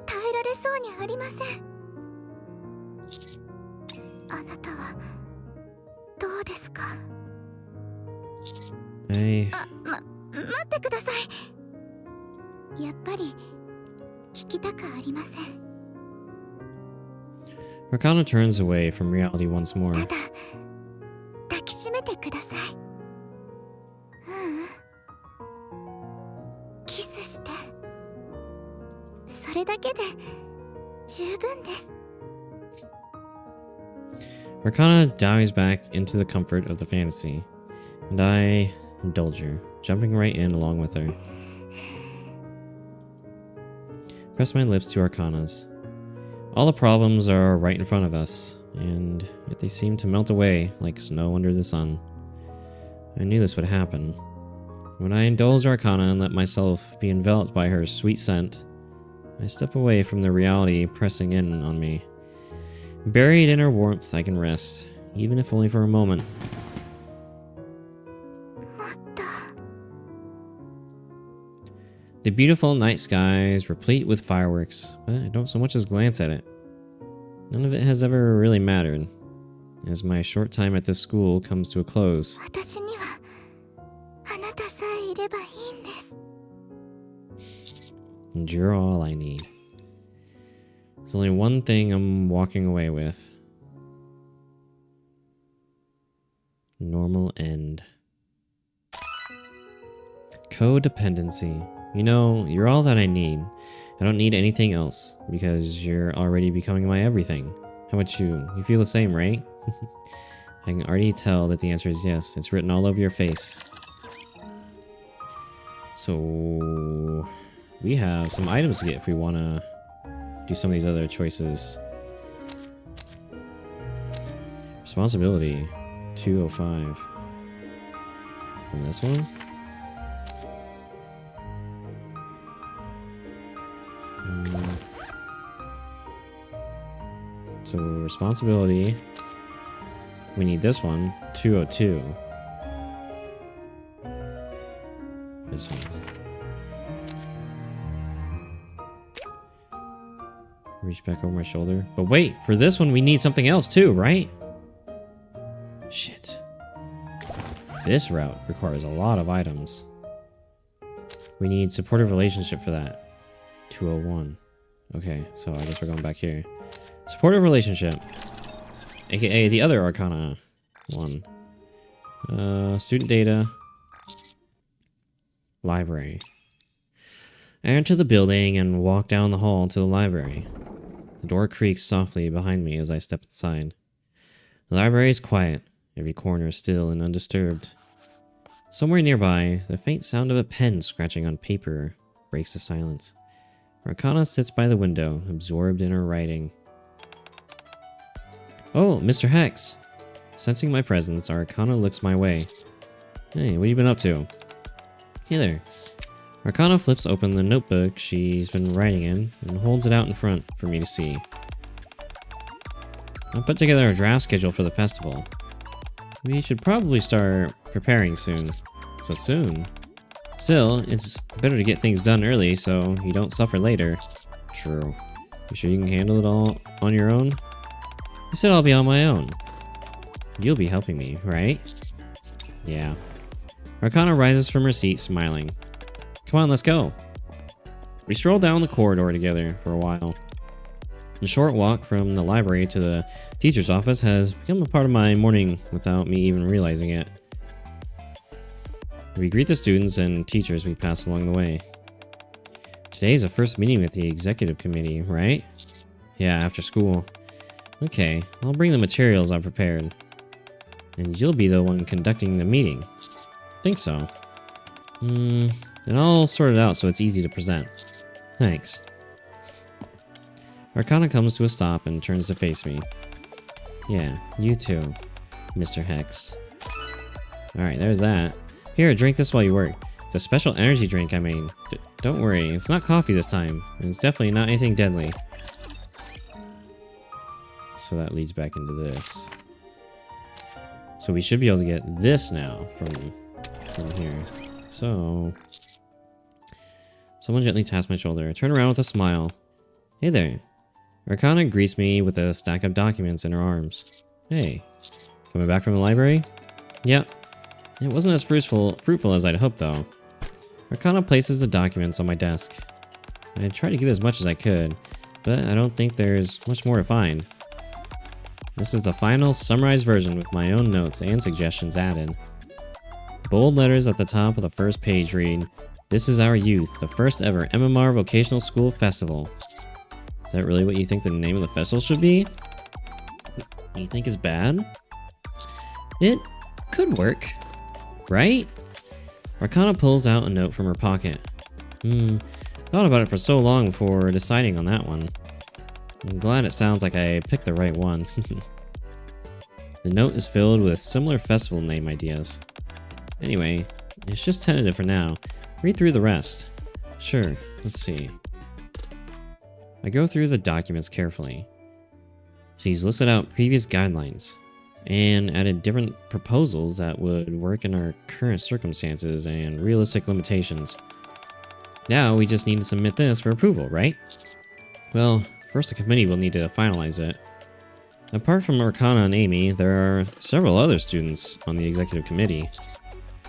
耐えられそうにありません。あなたはどうですか？待ってください。やっぱり聞きたくありません。Arcana turns away from reality once more. ただ抱きしめてください。キスして、それだけで十分です。 Arcana dives back into the comfort of the fantasy, and I indulge her, jumping right in along with her. Press my lips to Arcana's. All the problems are right in front of us, and yet they seem to melt away like snow under the sun. I knew this would happen. When I indulge Arcana and let myself be enveloped by her sweet scent, I step away from the reality pressing in on me. Buried in her warmth, I can rest, even if only for a moment. The beautiful night sky is replete with fireworks, but I don't so much as glance at it. None of it has ever really mattered, as my short time at this school comes to a close. 私にはあなたさえいればいいんです。 And you're all I need. There's only one thing I'm walking away with. Normal end. Codependency. You know, you're all that I need. I don't need anything else, because you're already becoming my everything. How about you? You feel the same, right? I can already tell that the answer is yes. It's written all over your face. So we have some items to get if we want to do some of these other choices. Responsibility 205 from this one. So responsibility, we need this one, 202. This one. Reach back over my shoulder. But wait, for this one we need something else too, right? Shit. This route requires a lot of items. We need supportive relationship for that. 201. Okay, so I guess we're going back here. Supportive relationship. AKA the other Arcana one. Student data. Library. I enter the building and walk down the hall to the library. The door creaks softly behind me as I step inside. The library is quiet. Every corner is still and undisturbed. Somewhere nearby, the faint sound of a pen scratching on paper breaks the silence. Arcana sits by the window, absorbed in her writing. Oh, Mr. Hex! Sensing my presence, Arcana looks my way. Hey, what have you been up to? Hey there. Arcana flips open the notebook she's been writing in and holds it out in front for me to see. I'll put together a draft schedule for the festival. We should probably start preparing soon. So soon? Still, it's better to get things done early so you don't suffer later. True. You sure you can handle it all on your own? You said I'll be on my own. You'll be helping me, right? Yeah. Arcana rises from her seat, smiling. Come on, let's go. We stroll down the corridor together for a while. The short walk from the library to the teacher's office has become a part of my morning without me even realizing it. We greet the students and teachers we pass along the way. Today's the first meeting with the executive committee, right? Yeah, after school. Okay, I'll bring the materials I prepared. And you'll be the one conducting the meeting. Think so. Then I'll sort it out so it's easy to present. Thanks. Arcana comes to a stop and turns to face me. Yeah, you too, Mr. Hex. Alright, there's that. Here, drink this while you work. It's a special energy drink I made. Don't worry, it's not coffee this time. And it's definitely not anything deadly. So that leads back into this. So we should be able to get this now from here. So... Someone gently taps my shoulder. I turn around with a smile. Hey there. Arcana greets me with a stack of documents in her arms. Hey. Coming back from the library? Yep. It wasn't as fruitful as I'd hoped, though. Arcana places the documents on my desk. I tried to get as much as I could, but I don't think there's much more to find. This is the final summarized version with my own notes and suggestions added. Bold letters at the top of the first page read, "This is our youth, the first ever MMR Vocational School Festival." Is that really what you think the name of the festival should be? You think is bad? It could work. Right? Arcana pulls out a note from her pocket. Thought about it for so long before deciding on that one. I'm glad it sounds like I picked the right one. The note is filled with similar festival name ideas. Anyway, it's just tentative for now. Read through the rest. Sure, let's see. I go through the documents carefully. She's listed out previous guidelines and added different proposals that would work in our current circumstances and realistic limitations. Now we just need to submit this for approval, right? Well, first the committee will need to finalize it. Apart from Arcana and Amy, there are several other students on the executive committee.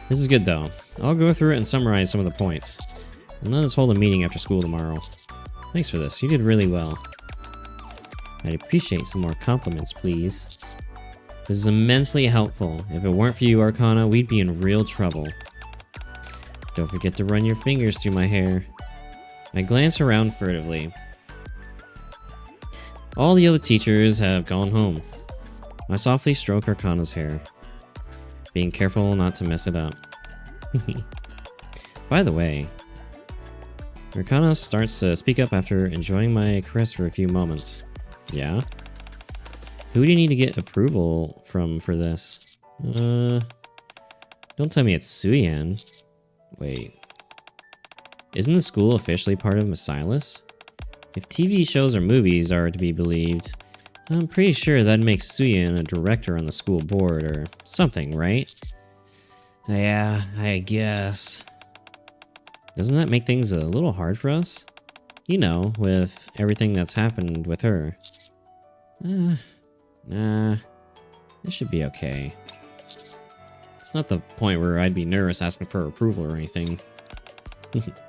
This is good though. I'll go through it and summarize some of the points. And let us hold a meeting after school tomorrow. Thanks for this, you did really well. I'd appreciate some more compliments, please. This is immensely helpful. If it weren't for you, Arcana, we'd be in real trouble. Don't forget to run your fingers through my hair. I glance around furtively. All the other teachers have gone home. I softly stroke Arcana's hair, being careful not to mess it up. By the way, Arcana starts to speak up after enjoying my caress for a few moments. Yeah? Who do you need to get approval from for this? Don't tell me it's Suyan. Wait. Isn't the school officially part of Mesilas? If TV shows or movies are to be believed, I'm pretty sure that makes Suyan a director on the school board or something, right? Yeah, I guess. Doesn't that make things a little hard for us? You know, with everything that's happened with her. Nah, it should be okay. It's not the point where I'd be nervous asking for approval or anything.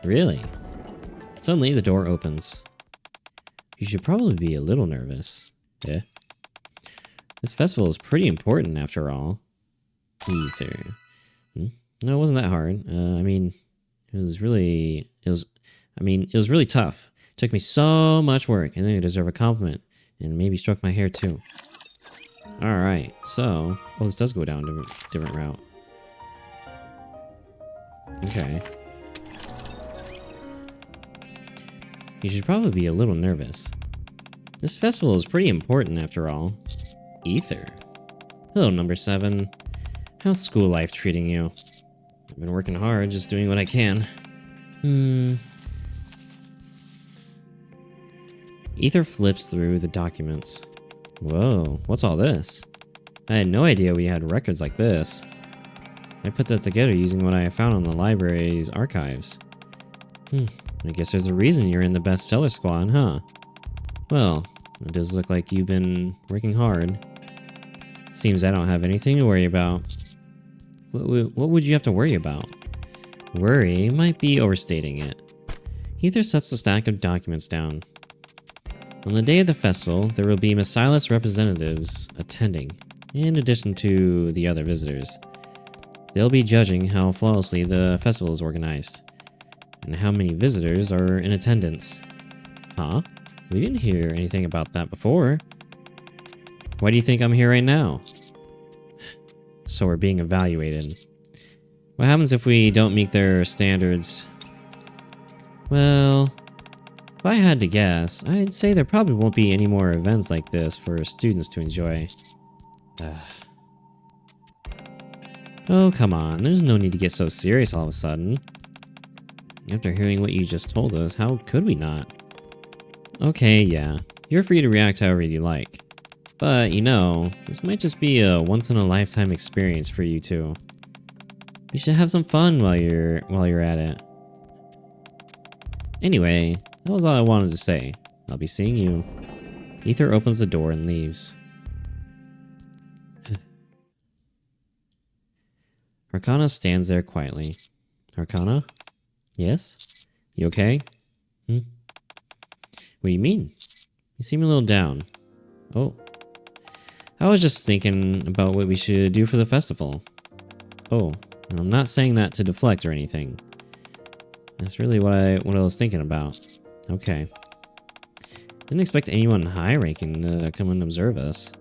Really? Suddenly the door opens. You should probably be a little nervous. Yeah. This festival is pretty important after all. Ether. No, it wasn't that hard. I mean, it was really tough. It took me so much work, and then you deserve a compliment. And maybe stroke my hair too. Alright, so... Well, this does go down a different route. Okay. You should probably be a little nervous. This festival is pretty important after all. Ether. Hello, number 7. How's school life treating you? I've been working hard, just doing what I can. Ether flips through the documents. Whoa, what's all this? I had no idea we had records like this. I put that together using what I found on the library's archives. I guess there's a reason you're in the bestseller squad, huh? Well, it does look like you've been working hard. Seems I don't have anything to worry about. What would you have to worry about? Worry might be overstating it. Ether sets the stack of documents down. On the day of the festival, there will be Mesilas representatives attending, in addition to the other visitors. They'll be judging how flawlessly the festival is organized, and how many visitors are in attendance. Huh? We didn't hear anything about that before. Why do you think I'm here right now? So we're being evaluated. What happens if we don't meet their standards? Well, if I had to guess, I'd say there probably won't be any more events like this for students to enjoy. Oh, come on. There's no need to get so serious all of a sudden. After hearing what you just told us, how could we not? Okay, yeah. You're free to react however you like. But, you know, this might just be a once-in-a-lifetime experience for you two. You should have some fun while you're at it. Anyway, that was all I wanted to say. I'll be seeing you. Ether opens the door and leaves. Arcana stands there quietly. Arcana? Yes? You okay? What do you mean? You seem a little down. Oh. I was just thinking about what we should do for the festival. Oh, and I'm not saying that to deflect or anything. That's really what I was thinking about. Okay. Didn't expect anyone high-ranking to come and observe us.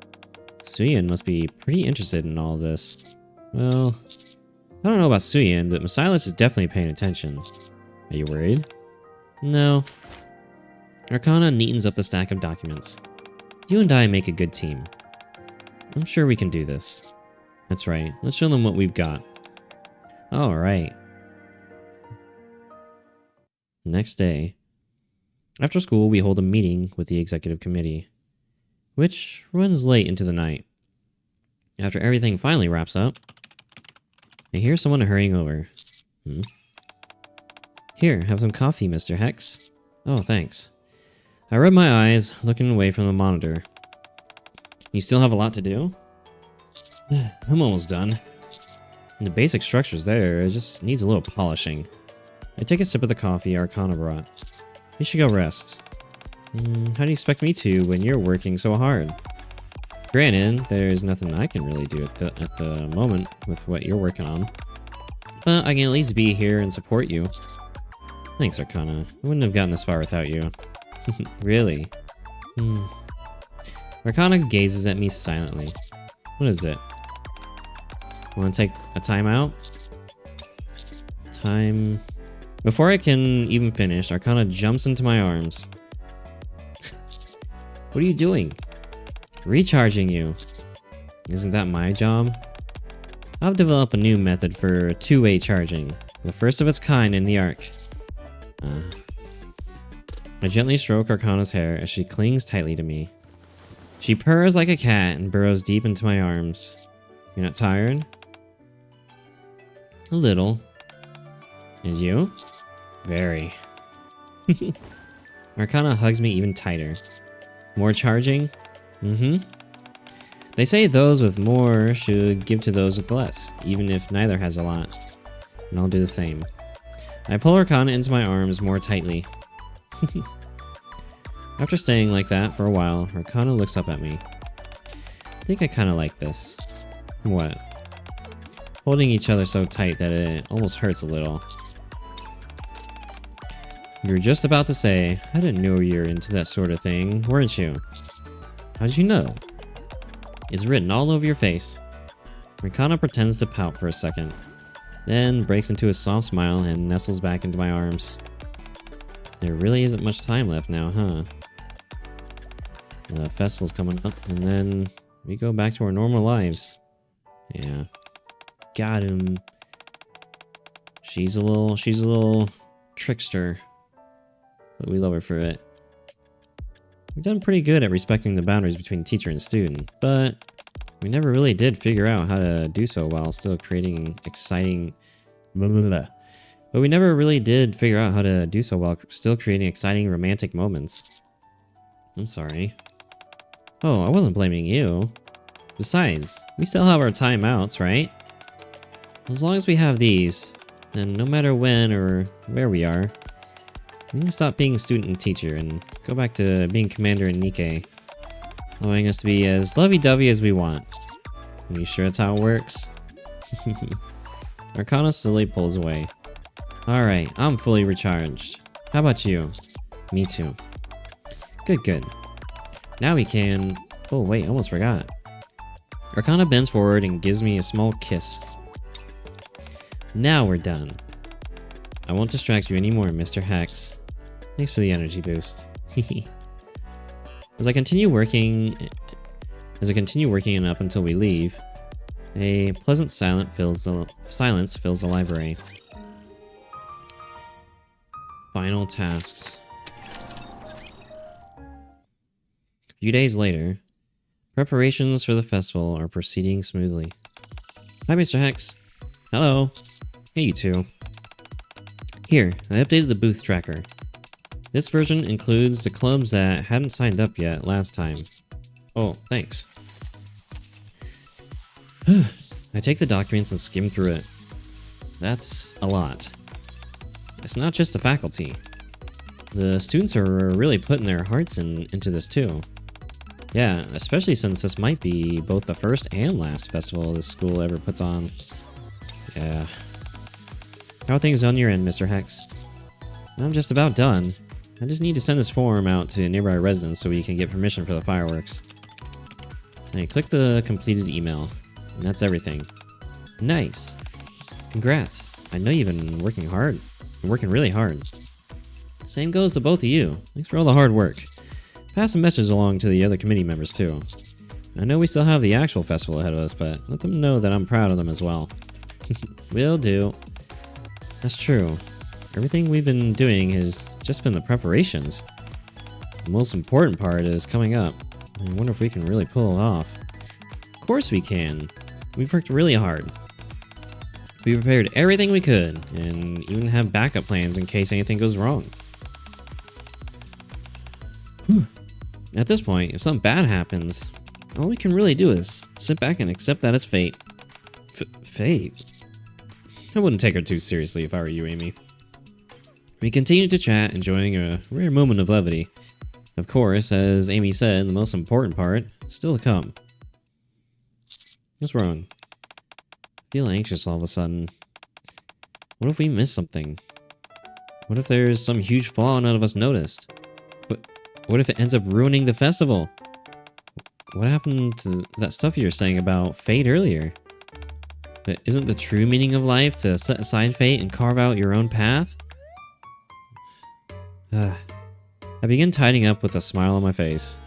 Suyan must be pretty interested in all this. Well, I don't know about Suyan, but Mesilas is definitely paying attention. Are you worried? No. Arcana neatens up the stack of documents. You and I make a good team. I'm sure we can do this. That's right. Let's show them what we've got. Alright. Next day. After school, we hold a meeting with the executive committee, which runs late into the night. After everything finally wraps up, I hear someone hurrying over. Here, have some coffee, Mr. Hex. Oh, thanks. I rub my eyes, looking away from the monitor. You still have a lot to do? I'm almost done. The basic structure's there, it just needs a little polishing. I take a sip of the coffee Arcana brought. You should go rest. How do you expect me to when you're working so hard? Granted, there's nothing I can really do at the moment with what you're working on. but I can at least be here and support you. Thanks, Arcana. I wouldn't have gotten this far without you. Really? Arcana gazes at me silently. What is it? Want to take a timeout? Time... Before I can even finish, Arcana jumps into my arms. What are you doing? Recharging you. Isn't that my job? I've developed a new method for two-way charging, the first of its kind in the Ark. I gently stroke Arcana's hair as she clings tightly to me. She purrs like a cat and burrows deep into my arms. You're not tired? A little. And you? Very. Arcana hugs me even tighter. More charging? They say those with more should give to those with less, even if neither has a lot. And I'll do the same. I pull Arcana into my arms more tightly. After staying like that for a while, Arcana looks up at me. I think I kinda like this. What? Holding each other so tight that it almost hurts a little. You were just about to say, I didn't know you were into that sort of thing, weren't you? How did you know? It's written all over your face. Arcana pretends to pout for a second, then breaks into a soft smile and nestles back into my arms. There really isn't much time left now, huh? The festival's coming up, and then we go back to our normal lives. Yeah. Got him. She's a little trickster, but we love her for it. We've done pretty good at respecting the boundaries between teacher and student, but we never really did figure out how to do so while still creating exciting... But we never really did figure out how to do so while still creating exciting romantic moments. I'm sorry. Oh, I wasn't blaming you. Besides, we still have our timeouts, right? As long as we have these, then no matter when or where we are, we can stop being student and teacher and go back to being commander and Nikke, allowing us to be as lovey-dovey as we want. Are you sure that's how it works? Arcana slowly pulls away. Alright, I'm fully recharged. How about you? Me too. Good. Now we can... Oh wait, almost forgot. Arcana bends forward and gives me a small kiss. Now we're done. I won't distract you anymore, Mr. Hex. Thanks for the energy boost. As I continue working and up until we leave, a pleasant silence fills the library. Final tasks. A few days later, preparations for the festival are proceeding smoothly. Hi, Mr. Hex. Hello. Hey, you two. Here, I updated the booth tracker. This version includes the clubs that hadn't signed up yet last time. Oh, thanks. I take the documents and skim through it. That's a lot. It's not just the faculty. The students are really putting their hearts into this too. Yeah, especially since this might be both the first and last festival this school ever puts on. Yeah. How are things on your end, Mr. Hex? I'm just about done. I just need to send this form out to nearby residents so we can get permission for the fireworks. Now you click the completed email, and that's everything. Nice. Congrats. I know you've been working hard. Been working really hard. Same goes to both of you. Thanks for all the hard work. Pass a message along to the other committee members too. I know we still have the actual festival ahead of us, but let them know that I'm proud of them as well. Will do. That's true. Everything we've been doing has just been the preparations. The most important part is coming up. I wonder if we can really pull it off. Of course we can. We've worked really hard. We prepared everything we could, and even have backup plans in case anything goes wrong. At this point, if something bad happens, all we can really do is sit back and accept that it's fate. Fate? I wouldn't take her too seriously if I were you, Amy. We continued to chat, enjoying a rare moment of levity. Of course, as Amy said, the most important part is still to come. What's wrong? I feel anxious all of a sudden. What if we missed something? What if there's some huge flaw none of us noticed? But what if it ends up ruining the festival? What happened to that stuff you were saying about fate earlier? But isn't the true meaning of life to set aside fate and carve out your own path? I begin tidying up with a smile on my face.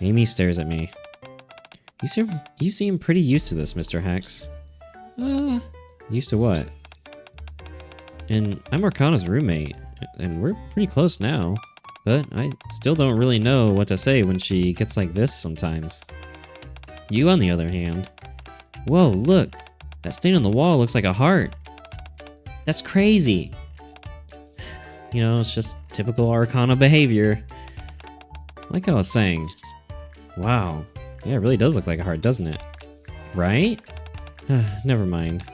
Amy stares at me. You seem pretty used to this, Mr. Hex. Used to what? And I'm Arcana's roommate, and we're pretty close now. But I still don't really know what to say when she gets like this sometimes. You, on the other hand. Whoa, look! That stain on the wall looks like a heart. That's crazy. You know, it's just typical Arcana behavior. Like I was saying. Wow. Yeah, it really does look like a heart, doesn't it? Right? Never mind.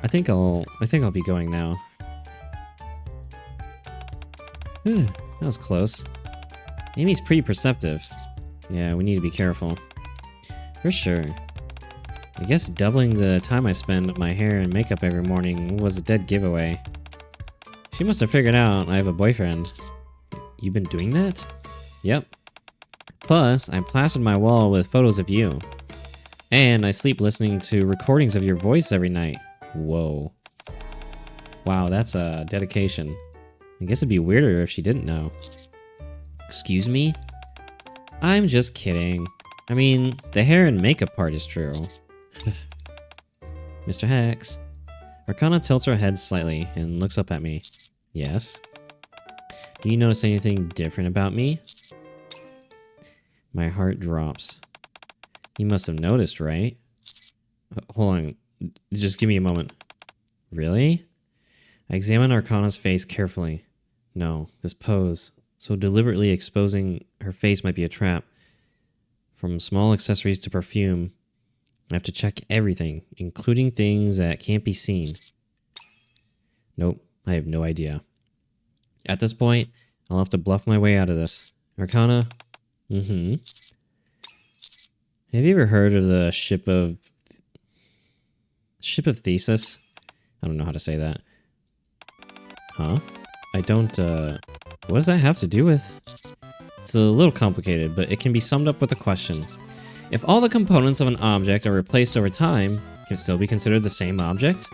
I think I'll be going now. That was close. Amy's pretty perceptive. Yeah, we need to be careful. For sure. I guess doubling the time I spend on my hair and makeup every morning was a dead giveaway. She must have figured out I have a boyfriend. You've been doing that? Yep. Plus, I plastered my wall with photos of you. And I sleep listening to recordings of your voice every night. Whoa. Wow, that's a dedication. I guess it'd be weirder if she didn't know. Excuse me? I'm just kidding. I mean, the hair and makeup part is true. Mr. Hex. Arcana tilts her head slightly and looks up at me. Yes? Do you notice anything different about me? My heart drops. You must have noticed, right? Hold on. Just give me a moment. Really? I examine Arcana's face carefully. No, this pose, so deliberately exposing her face, might be a trap. From small accessories to perfume, I have to check everything, including things that can't be seen. Nope, I have no idea. At this point, I'll have to bluff my way out of this. Arcana? Mm-hmm. Have you ever heard of the ship of Thesis? I don't know how to say that. Huh? I don't, what does that have to do with? It's a little complicated, but it can be summed up with a question. If all the components of an object are replaced over time, can it still be considered the same object?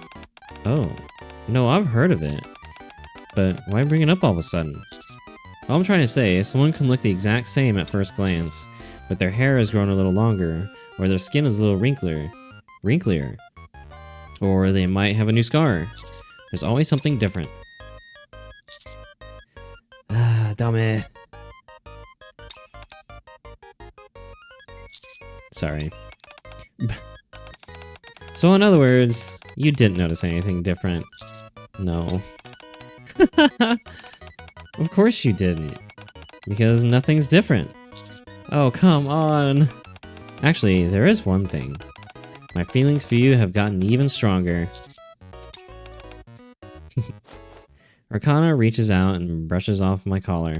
Oh. No, I've heard of it. But why bring it up all of a sudden? All I'm trying to say is someone can look the exact same at first glance, but their hair has grown a little longer, or their skin is a little wrinklier. Or they might have a new scar. There's always something different. Ah, dame. Sorry. So in other words, you didn't notice anything different. No. Of course you didn't. Because nothing's different. Oh, come on. Actually, there is one thing. My feelings for you have gotten even stronger. Arcana reaches out and brushes off my collar.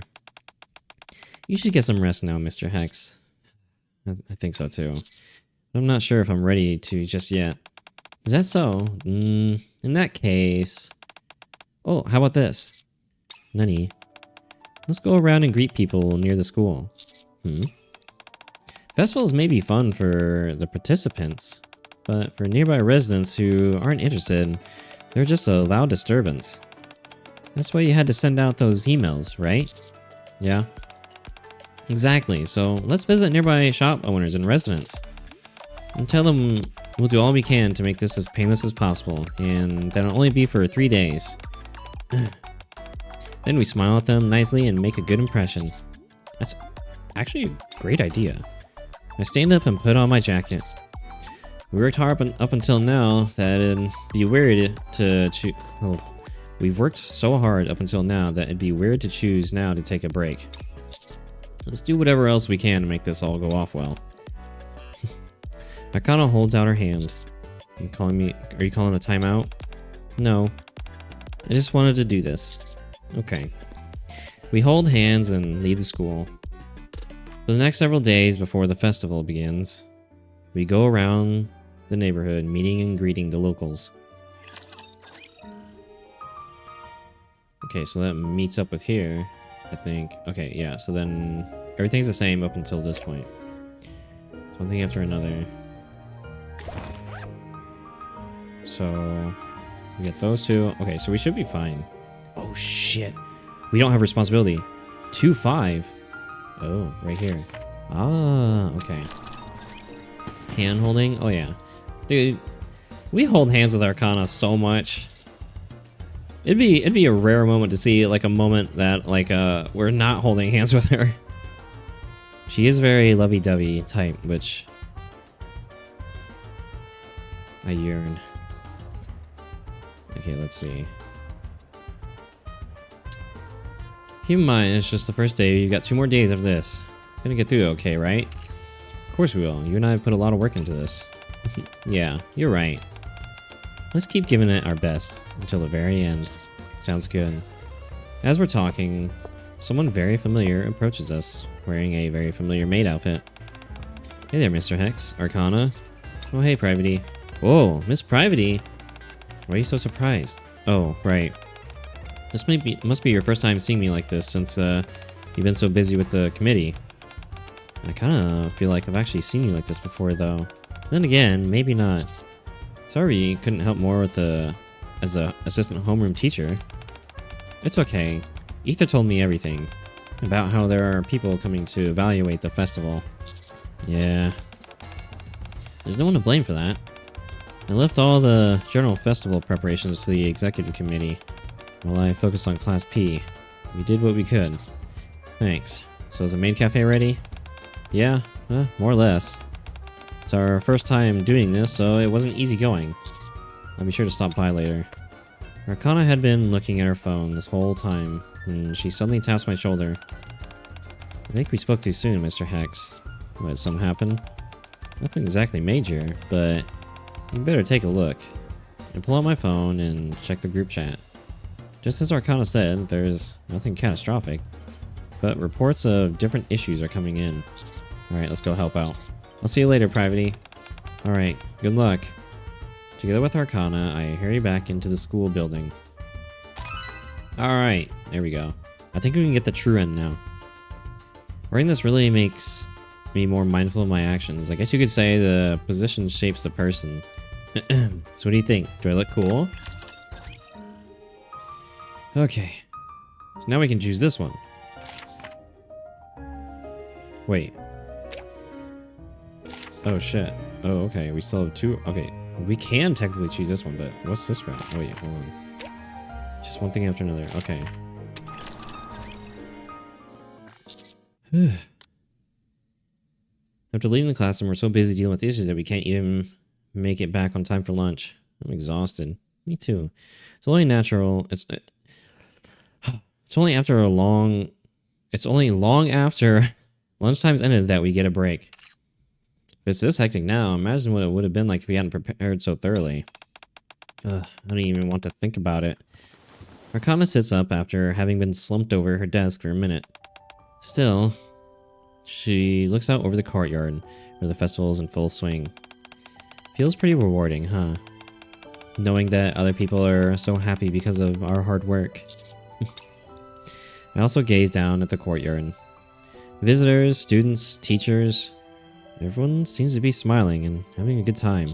You should get some rest now, Mr. Hex. I think so too. But I'm not sure if I'm ready to just yet. Is that so? In that case... Oh, how about this? Nani? Let's go around and greet people near the school. Festivals may be fun for the participants, but for nearby residents who aren't interested, they're just a loud disturbance. That's why you had to send out those emails, right? Yeah. Exactly, so let's visit nearby shop owners and residents. And tell them we'll do all we can to make this as painless as possible, and that'll only be for 3 days. Then we smile at them nicely and make a good impression. That's actually a great idea. I stand up and put on my jacket. We worked hard up until now that it'd be weird to choose. Oh, we've worked so hard up until now that it'd be weird to choose now to take a break. Let's do whatever else we can to make this all go off well. Arcana holds out her hand. Are you calling a timeout? No. I just wanted to do this. Okay. We hold hands and leave the school. For the next several days before the festival begins, we go around the neighborhood meeting and greeting the locals. Okay, so that meets up with here, I think. Okay, yeah, so then everything's the same up until this point. It's one thing after another. So we get those two. Okay, so we should be fine. Oh shit. We don't have responsibility. 2-5. Oh, right here. Ah, okay. Hand holding. Oh yeah. Dude, we hold hands with Arcana so much. It'd be a rare moment to see like a moment that like we're not holding hands with her. She is very lovey-dovey type, which I yearn. Okay, let's see. Keep in mind, it's just the first day. You've got 2 more days of this. Gonna get through it okay, right? Of course we will. You and I have put a lot of work into this. Yeah, you're right. Let's keep giving it our best until the very end. Sounds good. As we're talking, someone very familiar approaches us, wearing a very familiar maid outfit. Hey there, Mr. Hex. Arcana. Oh, hey, Privity. Whoa, Miss Privity. Why are you so surprised? Oh, right. This must be your first time seeing me like this since you've been so busy with the committee. I kind of feel like I've actually seen you like this before, though. Then again, maybe not. Sorry you couldn't help more with as a assistant homeroom teacher. It's okay. Ether told me everything about how there are people coming to evaluate the festival. Yeah. There's no one to blame for that. I left all the general festival preparations to the executive committee while I focused on Class P. We did what we could. Thanks. So is the maid cafe ready? Yeah, more or less. It's our first time doing this, so it wasn't easy going. I'll be sure to stop by later. Arcana had been looking at her phone this whole time, and she suddenly taps my shoulder. I think we spoke too soon, Mr. Hex. What, something happened? Nothing exactly major, but you better take a look. I pull out my phone and check the group chat. Just as Arcana said, there's nothing catastrophic, but reports of different issues are coming in. Alright, let's go help out. I'll see you later, Privity. Alright, good luck. Together with Arcana, I hurry back into the school building. Alright, there we go. I think we can get the true end now. Wearing this really makes me more mindful of my actions. I guess you could say the position shapes the person. So what do you think? Do I look cool? Okay. So now we can choose this one. Wait. Oh shit. Oh, okay. We still have 2. Okay. We can technically choose this one, but what's this route? Oh, yeah. Hold on. Just one thing after another. Okay. After leaving the classroom, we're so busy dealing with issues that we can't even make it back on time for lunch. I'm exhausted. Me too. It's only natural. It's only after a long... It's only long after lunchtime's ended that we get a break. If it's this hectic now, imagine what it would have been like if we hadn't prepared so thoroughly. Ugh, I don't even want to think about it. Arcana sits up after having been slumped over her desk for a minute. Still, she looks out over the courtyard where the festival is in full swing. Feels pretty rewarding, huh? Knowing that other people are so happy because of our hard work. I also gaze down at the courtyard. Visitors, students, teachers, everyone seems to be smiling and having a good time.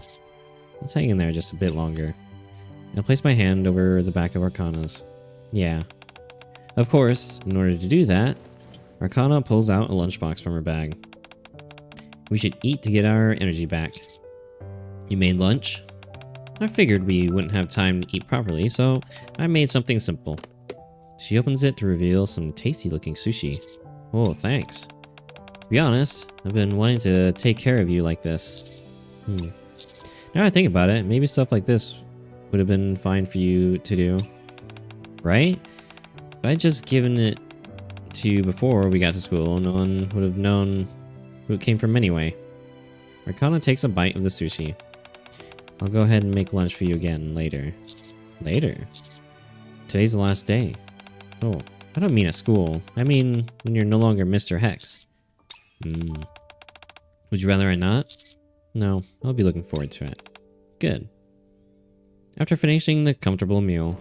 Let's hang in there just a bit longer. I place my hand over the back of Arcana's. Yeah. Of course, in order to do that, Arcana pulls out a lunchbox from her bag. We should eat to get our energy back. You made lunch? I figured we wouldn't have time to eat properly, so I made something simple. She opens it to reveal some tasty looking sushi. Oh, thanks. To be honest, I've been wanting to take care of you like this. Now I think about it, maybe stuff like this would have been fine for you to do. Right? If I'd just given it to you before we got to school, no one would have known who it came from anyway. Arcana takes a bite of the sushi. I'll go ahead and make lunch for you again later. Later? Today's the last day. Oh, I don't mean at school. I mean when you're no longer Mr. Hex. Would you rather I not? No, I'll be looking forward to it. Good. After finishing the comfortable meal,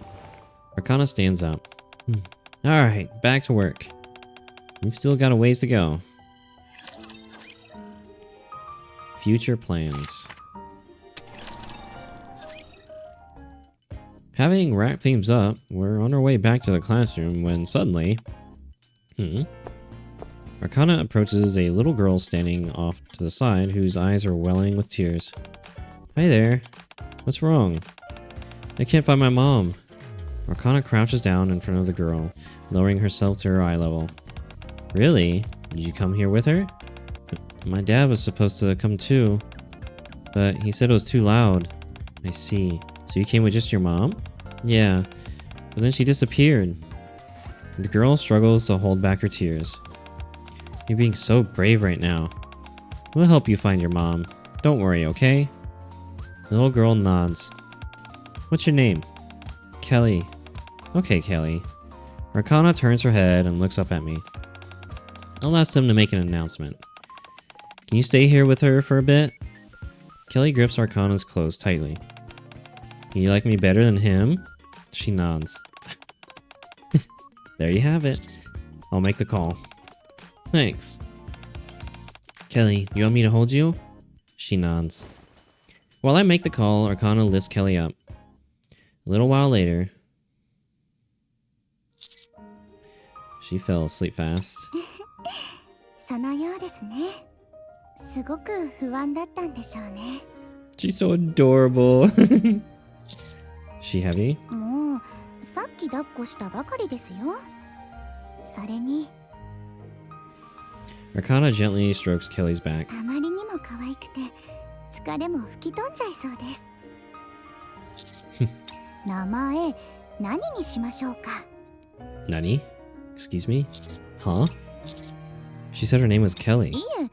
Arcana stands up. Alright, back to work. We've still got a ways to go. Future plans. Having wrapped things up, we're on our way back to the classroom when suddenly... Arcana approaches a little girl standing off to the side whose eyes are welling with tears. Hi there. What's wrong? I can't find my mom. Arcana crouches down in front of the girl, lowering herself to her eye level. Really? Did you come here with her? My dad was supposed to come too, but he said it was too loud. I see. So you came with just your mom? Yeah, but then she disappeared. The girl struggles to hold back her tears. You're being so brave right now. We'll help you find your mom. Don't worry, okay? The little girl nods. What's your name? Kelly. Okay, Kelly. Arcana turns her head and looks up at me. I'll ask them to make an announcement. Can you stay here with her for a bit? Kelly grips Arcana's clothes tightly. You like me better than him? She nods. There you have it. I'll make the call. Thanks. Kelly, you want me to hold you? She nods. While I make the call, Arcana lifts Kelly up. A little while later, she fell asleep fast. そのようですね。すごく不安だったんでしょうね。She's so adorable. She heavy? もうさっき抱っこしたばかりですよ。それに Arcana gently strokes Kelly's back. あまりにも可愛くて疲れも吹き飛んじゃいそうです。名前何にしましょうか。 Nani? Excuse me? Huh? She said her name was Kelly. いえ、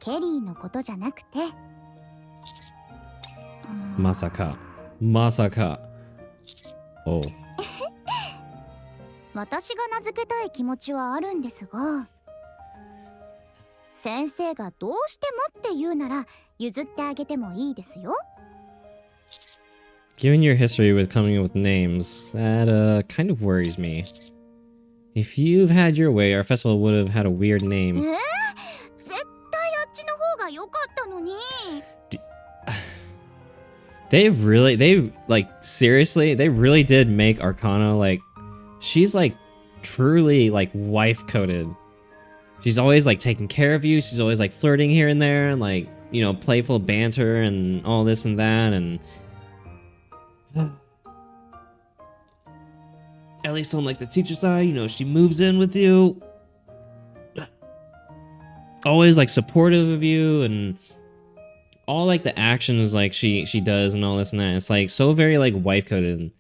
ケリーのことじゃなくて。Masaka. Masaka. Oh. 私が名付けたい気持ちはあるんですが、先生がどうしてもって言うなら譲ってあげてもいいですよ。Given your history with coming up with names, that kind of worries me. If you've had your way, our festival would have had a weird name. 絶対あっちの方が良かったのに。Seriously, they really did make Arcana, like, she's, like, truly, like, wife-coded. She's always, like, taking care of you, she's always, like, flirting here and there, and, like, you know, playful banter and all this and that, and... At least on, like, the teacher side, you know, she moves in with you. Always, like, supportive of you, and... all like the actions like she does and all this and that. It's like so very like wife coded.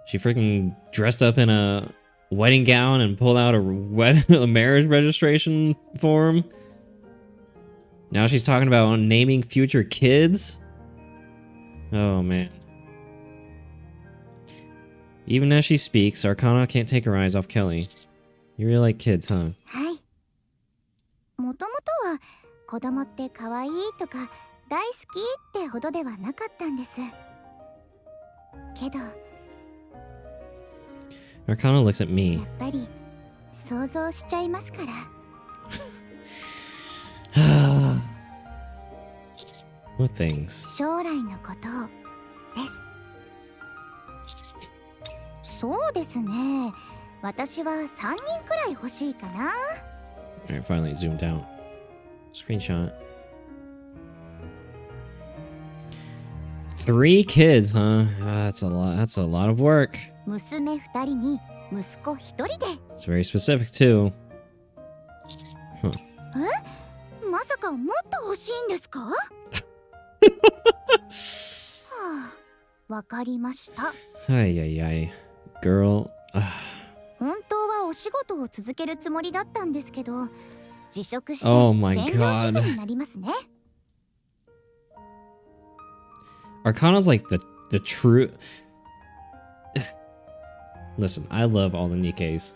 She freaking dressed up in a wedding gown and pulled out a marriage registration form. Now she's talking about naming future kids. Oh man. Even as she speaks, Arcana can't take her eyes off Kelly. You really like kids, huh? はい。もともとは子供って可愛いとか大好きってほどではなかったんです。けど、Arcana looks at me. やっぱり想像しちゃいますから。What things? 将来のことをです。そうですね。私は3人くらい欲しいかな。Alright, finally zoomed out. Screenshot. 3 kids, huh? That's a lot. That's a lot of work. 娘2人に息子1人で。It's very specific too. Huh. まさかもっと欲しいんですか？はあ、わかりました。Ay, ay, ay. Girl. 本当はお仕事を続けるつもりだったんですけど、辞職して Oh my 専業主 god. 婦になりますね。Arcana's like the true... Listen, I love all the Nikkes.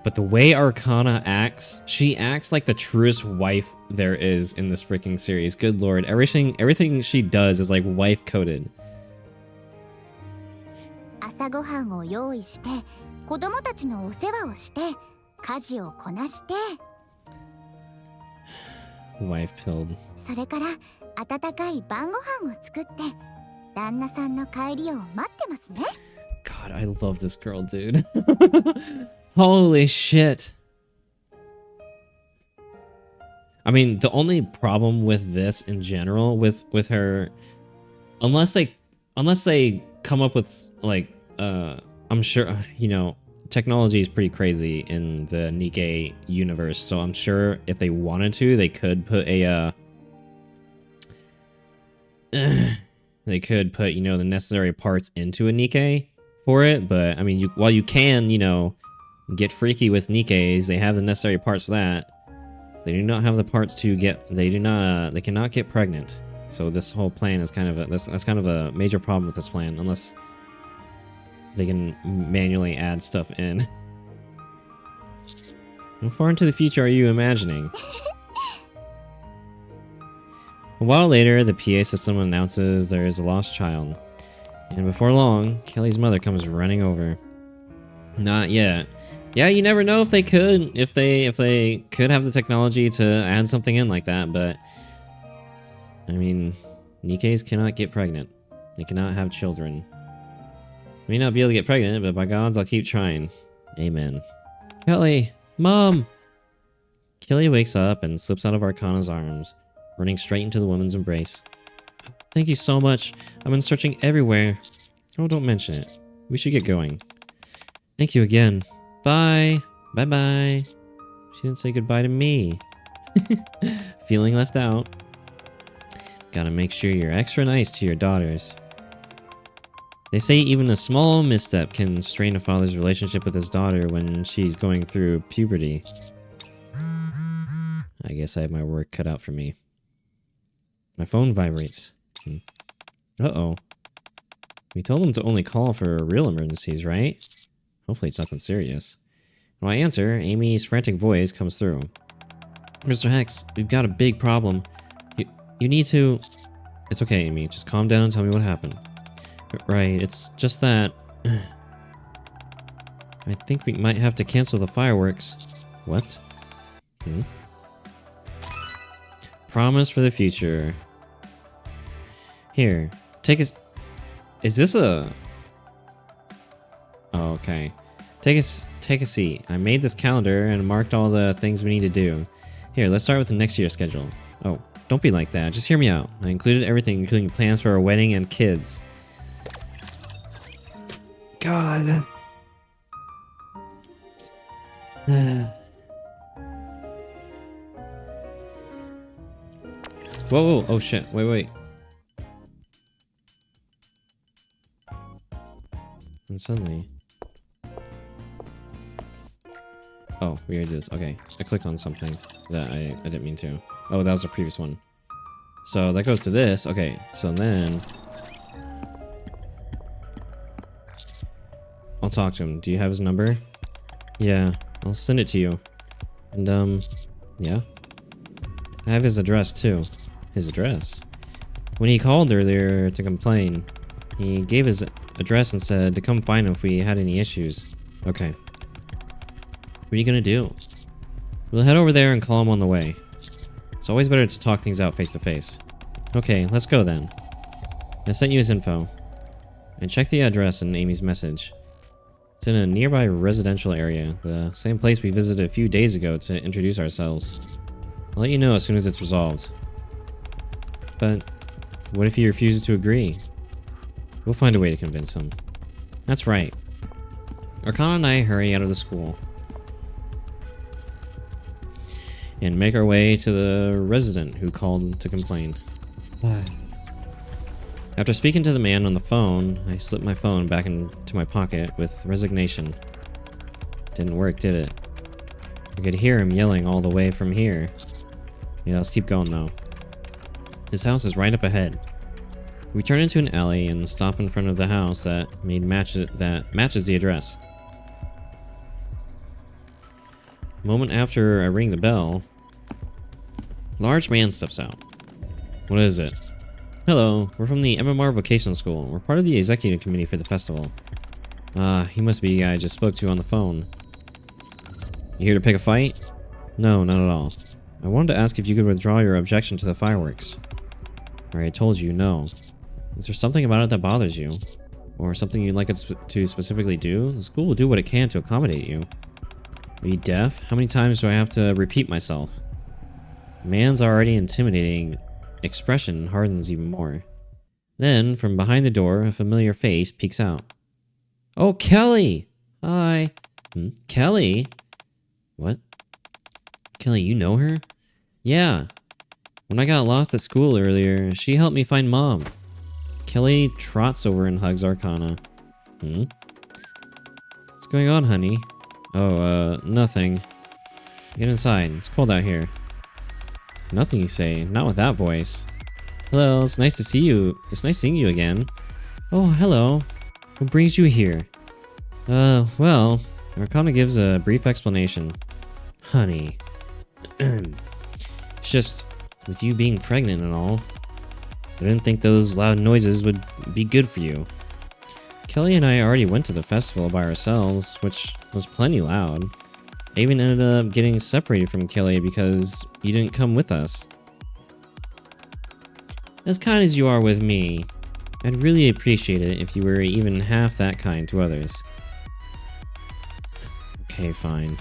But the way Arcana acts, she acts like the truest wife there is in this freaking series. Good lord. Everything she does is like wife-coded. 朝ごはんを用意して子供たちのお世話をして家事をこなして Wife pilled. それから温かい晩ご飯を作って旦那さんの帰りを待ってますね。 God, I love this girl, dude. Holy shit. I mean, the only problem with this in general with her, unless they come up with like I'm sure, you know, technology is pretty crazy in the Nikke universe, so I'm sure if they wanted to, they could put a they could put, you know, the necessary parts into a Nikke for it. But I mean, while you can, you know, get freaky with Nikkes, they have the necessary parts for that. They do not have the parts to get. They cannot get pregnant. So this whole plan is kind of that's kind of a major problem with this plan, unless they can manually add stuff in. How far into the future are you imagining? A while later, the PA system announces there is a lost child. And before long, Kelly's mother comes running over. Not yet. Yeah, you never know if they could, if they could have the technology to add something in like that, but I mean, Nikkes cannot get pregnant. They cannot have children. May not be able to get pregnant, but by gods, I'll keep trying. Amen. Kelly! Mom! Kelly wakes up and slips out of Arcana's arms, running straight into the woman's embrace. Thank you so much. I've been searching everywhere. Oh, don't mention it. We should get going. Thank you again. Bye. Bye-bye. She didn't say goodbye to me. Feeling left out. Gotta make sure you're extra nice to your daughters. They say even a small misstep can strain a father's relationship with his daughter when she's going through puberty. I guess I have my work cut out for me. My phone vibrates. Uh-oh. We told them to only call for real emergencies, right? Hopefully it's nothing serious. When I answer, Amy's frantic voice comes through. Mr. Hex, we've got a big problem. You need to... It's okay, Amy. Just calm down and tell me what happened. Right, it's just that... I think we might have to cancel the fireworks. What? Promise for the future. Here, take a... Is this a... Oh, okay. Take a seat. I made this calendar and marked all the things we need to do. Here, let's start with the next year's schedule. Oh, don't be like that. Just hear me out. I included everything, including plans for our wedding and kids. God. Whoa, oh shit. Wait. And suddenly... Oh, we already did this. Okay, I clicked on something that I didn't mean to. Oh, that was the previous one. So that goes to this. Okay, so then... I'll talk to him. Do you have his number? Yeah, I'll send it to you. And, yeah. I have his address, too. His address? When he called earlier to complain, he gave his address and said to come find him if we had any issues. Okay. What are you gonna do? We'll head over there and call him on the way. It's always better to talk things out face to face. Okay, let's go then. I sent you his info. And check the address in Amy's message. It's in a nearby residential area, the same place we visited a few days ago to introduce ourselves. I'll let you know as soon as it's resolved. But what if he refuses to agree? We'll find a way to convince him. That's right. Arcana and I hurry out of the school and make our way to the resident who called to complain. After speaking to the man on the phone, I slipped my phone back into my pocket with resignation. Didn't work, did it? I could hear him yelling all the way from here. Yeah, let's keep going though. His house is right up ahead. We turn into an alley and stop in front of the house that matches the address. A moment after I ring the bell, a large man steps out. What is it? Hello, we're from the MMR Vocational School. We're part of the executive committee for the festival. Ah, he must be the guy I just spoke to on the phone. You here to pick a fight? No, not at all. I wanted to ask if you could withdraw your objection to the fireworks. I already told you, no. Is there something about it that bothers you? Or something you'd like it to specifically do? The school will do what it can to accommodate you. Are you deaf? How many times do I have to repeat myself? Man's already intimidating expression hardens even more. Then, from behind the door, a familiar face peeks out. Oh, Kelly! Hi. Kelly? What? Kelly, you know her? Yeah. When I got lost at school earlier, she helped me find Mom. Kelly trots over and hugs Arcana. What's going on, honey? Oh, nothing. Get inside. It's cold out here. Nothing, you say. Not with that voice. Hello, it's nice to see you. It's nice seeing you again. Oh, hello. What brings you here? Well, Arcana gives a brief explanation. Honey. It's just, with you being pregnant and all, I didn't think those loud noises would be good for you. Kelly and I already went to the festival by ourselves, which was plenty loud. I even ended up getting separated from Kelly because you didn't come with us. As kind as you are with me, I'd really appreciate it if you were even half that kind to others. Okay, fine.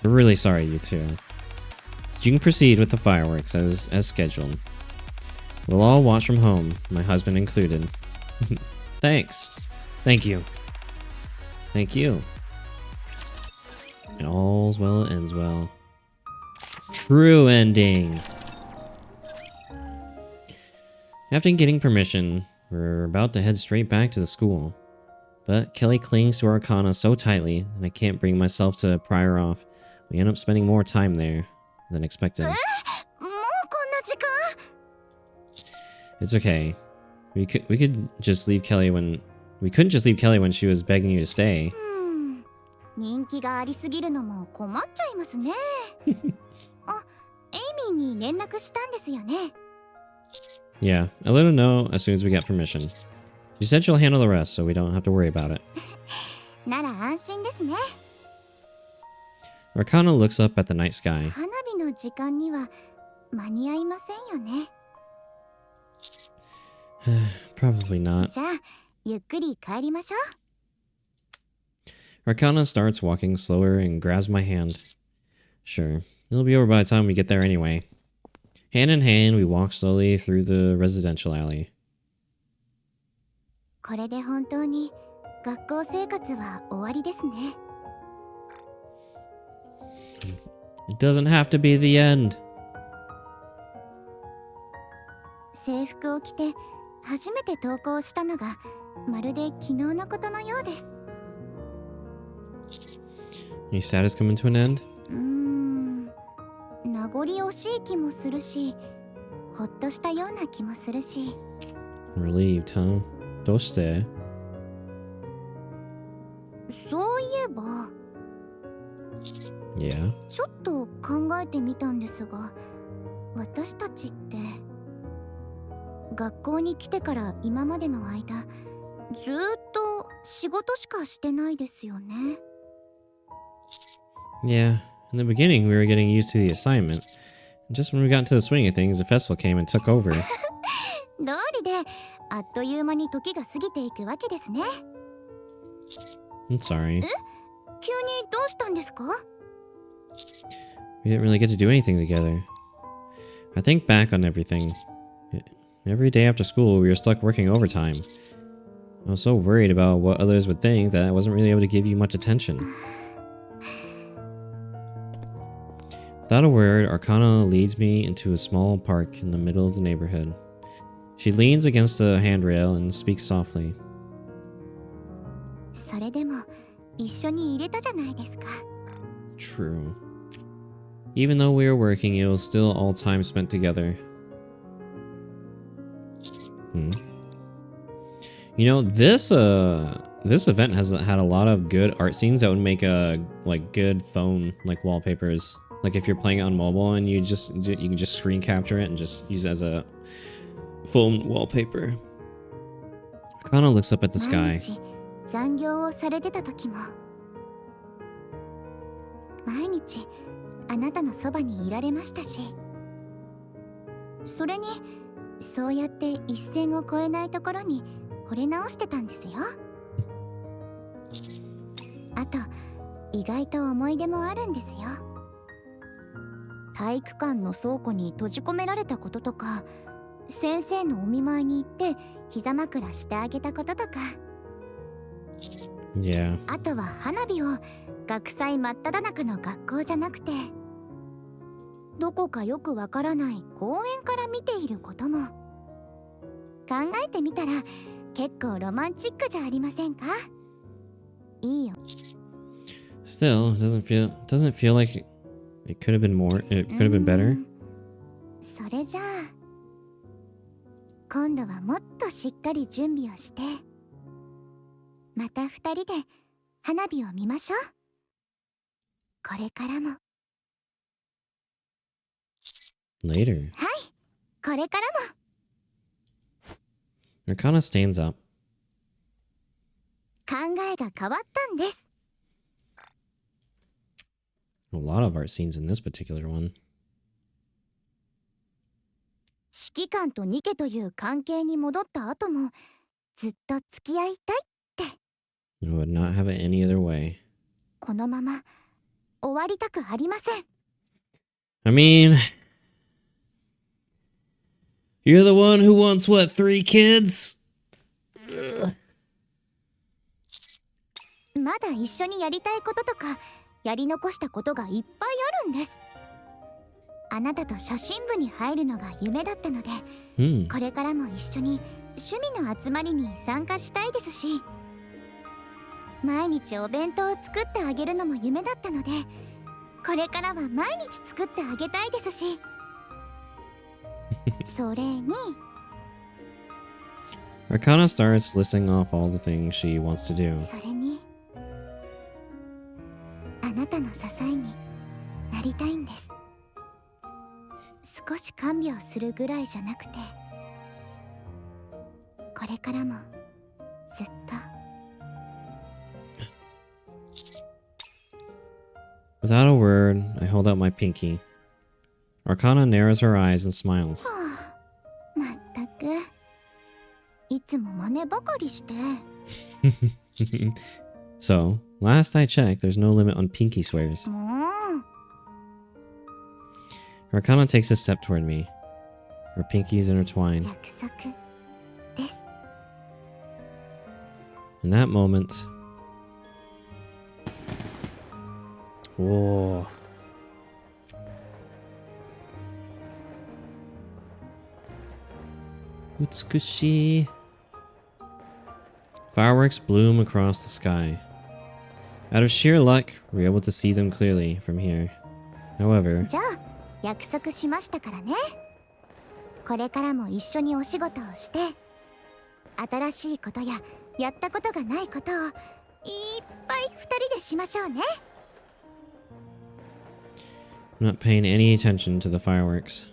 We're really sorry, you two. You can proceed with the fireworks as scheduled. We'll all watch from home, my husband included. Thanks. Thank you. Thank you. And all's well that ends well. True ending. After getting permission, we're about to head straight back to the school. But Kelly clings to Arcana so tightly that I can't bring myself to pry her off. We end up spending more time there than expected. It's okay. We could just leave Kelly when we couldn't just leave Kelly when she was begging you to stay. 人気がありすぎるのも困っちゃいますね。あ、エイミーに連絡したんですよね。Yeah, I let her know as soon as we get permission. She said she'll handle the rest, so we don't have to worry about it. なら安心ですね。Arcana looks up at the night sky. 花火の時間には間に合いませんよね。Probably not. じゃあゆっくり帰りましょう。Arcana starts walking slower and grabs my hand. Sure, it'll be over by the time we get there anyway. Hand in hand, we walk slowly through the residential alley. これで本当に学校生活は終わりですね。It doesn't have to be the end. 制服を着て初めて登校したのがまるで昨日のことのようです。Are you sad it's coming to an end? 名残惜しい気もするし、ほっとしたような気もするし。Relieved, huh? どうして？そういえば、Yeah. ちょっと考えてみたんですが、私たちって学校に来てから今までの間、ずーっと仕事しかしてないですよね。Yeah. In the beginning, we were getting used to the assignment. Just when we got into the swing of things, the festival came and took over. 通りであっという間に時が過ぎていくわけですね。I'm sorry. 急にどうしたんですか？ We didn't really get to do anything together. I think back on everything. Every day after school, we were stuck working overtime. I was so worried about what others would think that I wasn't really able to give you much attention. Without a word, Arcana leads me into a small park in the middle of the neighborhood. She leans against the handrail and speaks softly. それでも一緒に入れたじゃないですか。True. Even though we were working, it was still all time spent together. You know, this event has had a lot of good art scenes that would make like good phone like wallpapers. Like if you're playing it on mobile and you can just screen capture it and just use it as a phone wallpaper. Akana looks up at the sky. 毎日残業をされてた時も毎日あなたのそばにいられましたし、それにそうやって一線を越えないところに惚れ直してたんですよ。あと意外と思い出もあるんですよ。体育館の倉庫に閉じ込められたこととか、先生のお見舞いに行って膝枕してあげたこととか、Yeah. あとは花火を学祭真っ只中の学校じゃなくて、どこかよくわからない公園から見ていることも考えてみたら結構ロマンチックじゃありませんか？いいよ。 Still, doesn't feel like it could have been more. It could have been better. それじゃあ今度はもっとしっかり準備をして、また二人で花火を見ましょう。これからも。 Later. はい、これからも。 Arcana stands up. 考えが変わったんです。 A lot of art scenes in this particular one. 指揮官とニケという関係に戻った後もずっと付き合いたいって。 I would not have it any other way. このまま終わりたくありません。 I mean, you're the one who wants what, 3 kids? まだ一緒にやりたいこととかやり残したことがいっぱいあるんです。あなたと写真部に入るのが夢だったので、これからも一緒に趣味の集まりに参加したいですし、毎日お弁当を作ってあげるのも夢だったので、これからは毎日作ってあげたいですし、それに Arcana starts listing off all the things she wants to do. それにあなたの支えになりたいんです。少し看病するぐらいじゃなくて、これからもずっと。 Without a word, I hold out my pinky. Arcana narrows her eyes and smiles. はあ、まったくいつも真似ばかりして。 So, last I checked, there's no limit on pinky swears. もう Arcana takes a step toward me. Our pinkies intertwine. 約束です。 In that moment... Whoa. Utsukushi. Fireworks bloom across the sky. Out of sheer luck, we're able to see them clearly from here. However, じゃあ約束しましたからね。これからも一緒にお仕事をして、新しいことややったことがないことをいっぱい二人でしましょうね。 I'm not paying any attention to the fireworks.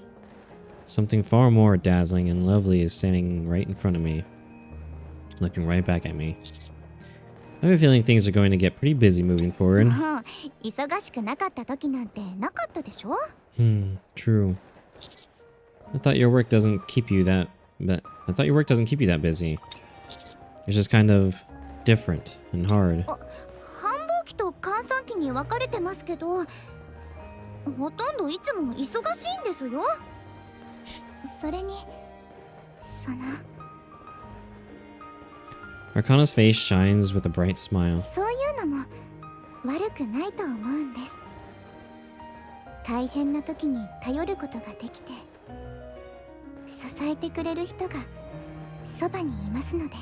Something far more dazzling and lovely is standing right in front of me, looking right back at me. I have a feeling things are going to get pretty busy moving forward. もう忙しくなかった時なんてなかったでしょ。 True. I thought your work doesn't keep you that busy. It's just kind of different and hard. 繁忙期と閑散期に分かれてますけど、ほとんどいつも忙しいんですよ。それにその Arcana's face shines with a bright smile. そういうのも悪くないと思うんです。大変な時に頼ることができて、支えてくれる人がそばにいますので。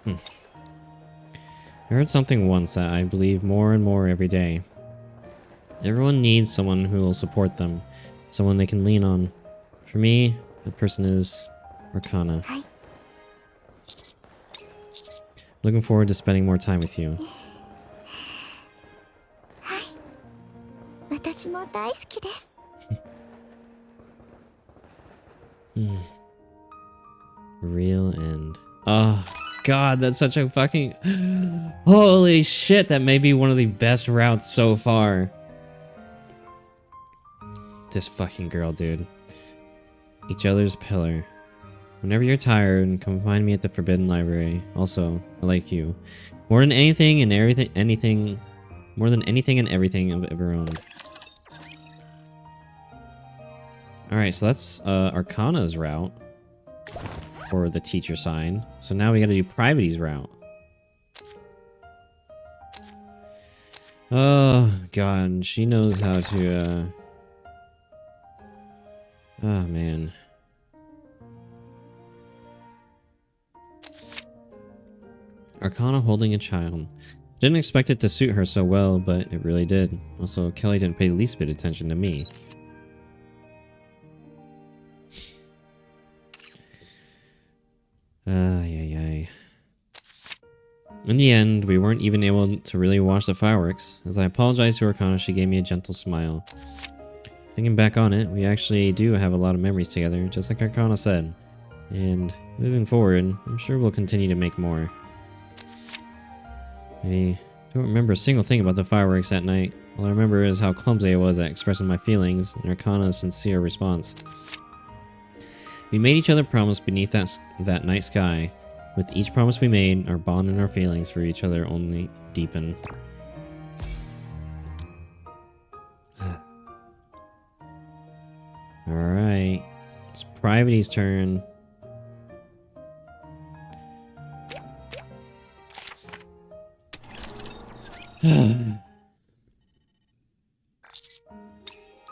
I heard something once that I believe more and more every day. Everyone needs someone who will support them, someone they can lean on. For me, that person is Arcana. はい、 Looking forward to spending more time with you. はい、私も大好きです。 Real end. Ah, god, that's such a fucking... Holy shit, that may be one of the best routes so far. This fucking girl, dude. Each other's pillar. Whenever you're tired, come find me at the Forbidden Library. Also, I like you. More than anything and everything, more than anything and everything I've ever owned. Alright, so that's Arcana's route. For the teacher sign. So now we gotta do Privity's route. Oh, God. She knows how to, oh, man. Arcana holding a child. Didn't expect it to suit her so well, but it really did. Also, Kelly didn't pay the least bit of attention to me. Ay. In the end, we weren't even able to really watch the fireworks. As I apologized to Arcana, she gave me a gentle smile. Thinking back on it, we actually do have a lot of memories together, just like Arcana said. And moving forward, I'm sure we'll continue to make more. I don't remember a single thing about the fireworks that night. All I remember is how clumsy I was at expressing my feelings and Arcana's sincere response. We made each other promise beneath that night sky. With each promise we made, our bond and our feelings for each other only deepened. Alright. It's Privity's turn.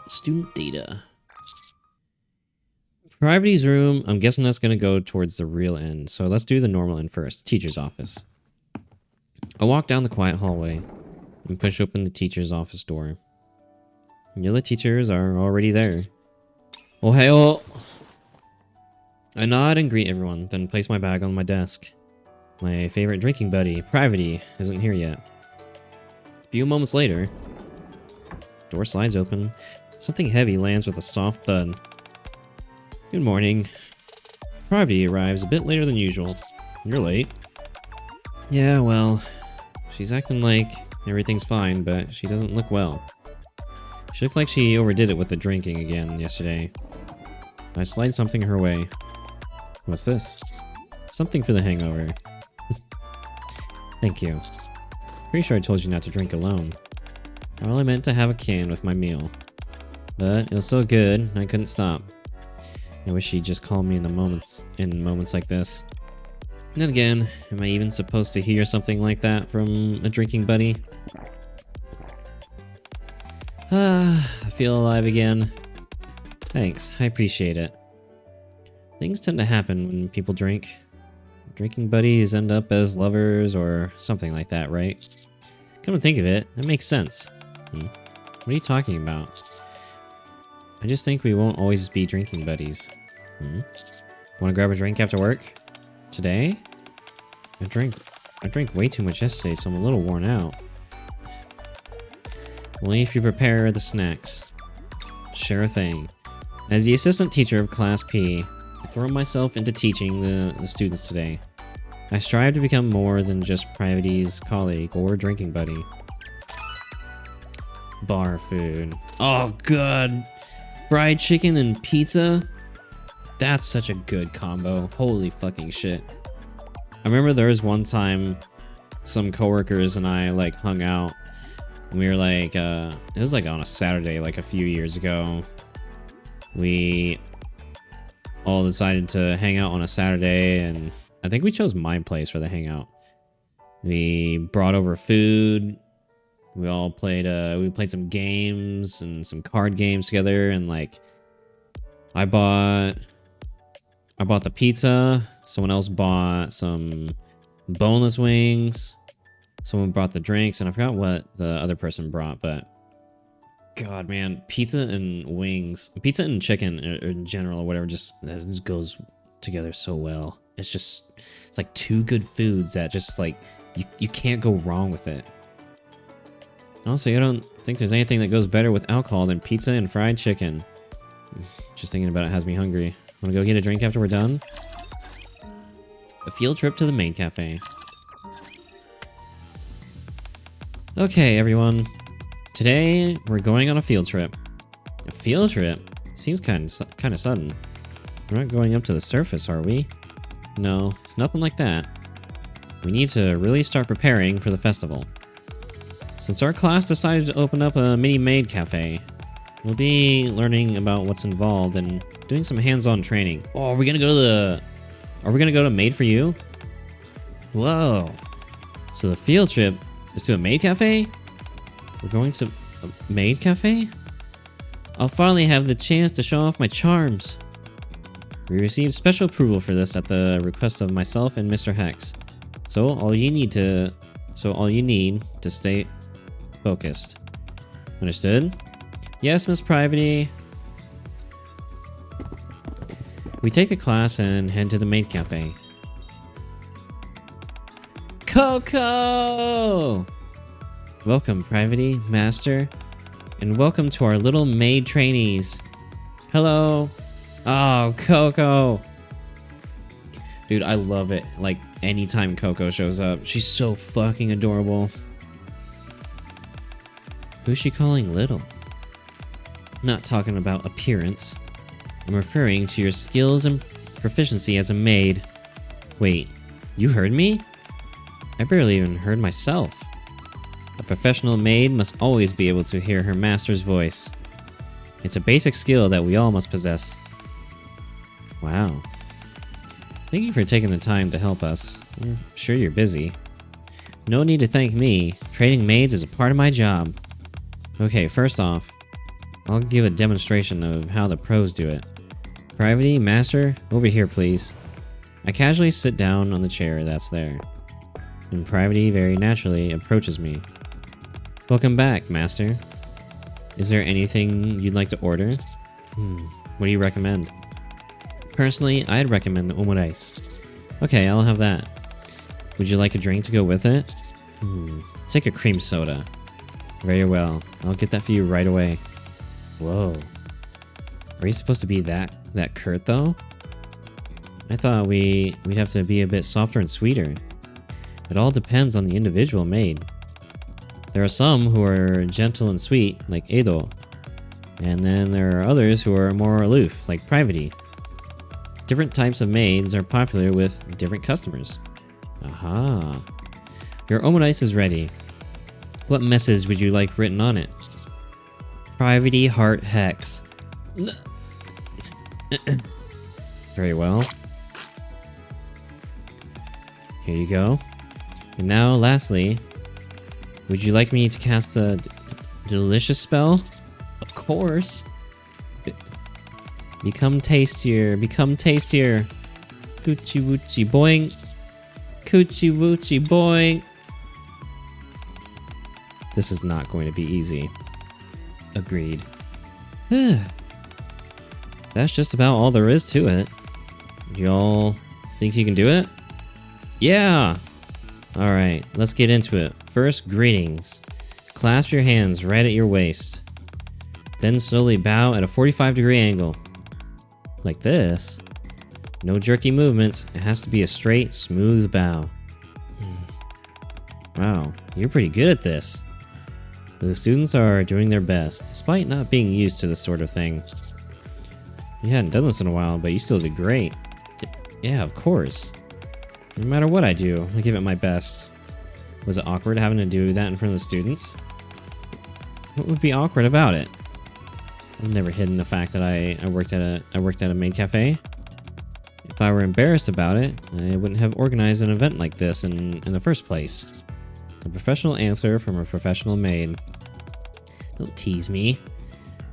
Student data. Privity's room, I'm guessing that's going to go towards the real end. So let's do the normal end first. Teacher's office. I walk down the quiet hallway and push open the teacher's office door. The other teachers are already there. Ohio! I nod and greet everyone, then place my bag on my desk. My favorite drinking buddy, Privity, isn't here yet. A few moments later, door slides open. Something heavy lands with a soft thud. Good morning. Privity arrives a bit later than usual. You're late. Yeah, well, she's acting like everything's fine, but she doesn't look well. She looks like she overdid it with the drinking again yesterday. I slide something her way. What's this? Something for the hangover. Thank you. Pretty sure I told you not to drink alone. Well, I meant to have a can with my meal. But it was so good, I couldn't stop. I wish she'd just call me in moments like this. And then again, am I even supposed to hear something like that from a drinking buddy? I feel alive again. Thanks, I appreciate it. Things tend to happen when people drink. Drinking buddies end up as lovers or something like that, right? Come to think of it, that makes sense. What are you talking about? I just think we won't always be drinking buddies. Want to grab a drink after work? Today? I drank way too much yesterday, so I'm a little worn out. Only if you prepare the snacks. Sure thing. As the assistant teacher of Class P, I throw myself into teaching the students today. I strive to become more than just Privity's colleague or drinking buddy. Bar food. Oh, God. Fried chicken and pizza? That's such a good combo. Holy fucking shit. I remember there was one time some coworkers and I like hung out. And we were like, it was like on a Saturday like a few years ago. We all decided to hang out on a Saturday and I think we chose my place for the hangout. We brought over food. We all played some games and some card games together and like I bought the pizza, someone else bought some boneless wings, someone brought the drinks, and I forgot what the other person brought, but God, man, pizza and wings, pizza and chicken in general or whatever just goes together so well. It's like two good foods that just like you can't go wrong with it. Also, I don't think there's anything that goes better with alcohol than pizza and fried chicken. Just thinking about it has me hungry. Wanna go get a drink after we're done? A field trip to the maid cafe. Okay, everyone. Today, we're going on a field trip. A field trip? Seems kind of sudden. We're not going up to the surface, are we? No, it's nothing like that. We need to really start preparing for the festival. Since our class decided to open up a mini maid cafe, we'll be learning about what's involved and doing some hands-on training. Oh, are we gonna go to Maid for You? Whoa. So the field trip is to a maid cafe? We're going to a maid cafe? I'll finally have the chance to show off my charms. We received special approval for this at the request of myself and Mr. Hex. So all you need to stay focused. Understood? Yes, Miss Privity. We take the class and head to the maid cafe. Coco! Welcome, Privity, Master, and welcome to our little maid trainees. Hello. Oh, Coco. Dude, I love it. Like, anytime Coco shows up, she's so fucking adorable. Who's she calling little? Not talking about appearance. I'm referring to your skills and proficiency as a maid. Wait, you heard me? I barely even heard myself. A professional maid must always be able to hear her master's voice. It's a basic skill that we all must possess. Wow. Thank you for taking the time to help us. I'm sure you're busy. No need to thank me. Training maids is a part of my job. Okay, first off, I'll give a demonstration of how the pros do it. Privity, Master, over here please. I casually sit down on the chair that's there. And Privity very naturally approaches me. Welcome back, Master. Is there anything you'd like to order? What do you recommend? Personally, I'd recommend the omurice. Okay, I'll have that. Would you like a drink to go with it? Take a cream soda. Very well. I'll get that for you right away. Whoa. Are you supposed to be that curt though? I thought we'd have to be a bit softer and sweeter. It all depends on the individual maid. There are some who are gentle and sweet, like Edo. And then there are others who are more aloof, like Privity. Different types of maids are popular with different customers. Aha. Your omurice is ready. What message would you like written on it? Privity Heart Hex. Very well. Here you go. And now, lastly, would you like me to cast a delicious spell? Of course. Become tastier. Become tastier. Coochie woochie boing. Coochie woochie boing. This is not going to be easy. Agreed. That's just about all there is to it. Y'all think you can do it? Yeah! Alright, let's get into it. First, greetings. Clasp your hands right at your waist. Then slowly bow at a 45-degree angle. Like this. No jerky movements. It has to be a straight, smooth bow. Wow, you're pretty good at this. The students are doing their best, despite not being used to this sort of thing. You hadn't done this in a while, but you still did great. Yeah, of course. No matter what I do, I give it my best. Was it awkward having to do that in front of the students? What would be awkward about it? I've never hidden the fact that I worked at a maid cafe. If I were embarrassed about it, I wouldn't have organized an event like this in the first place. A professional answer from a professional maid. Don't tease me.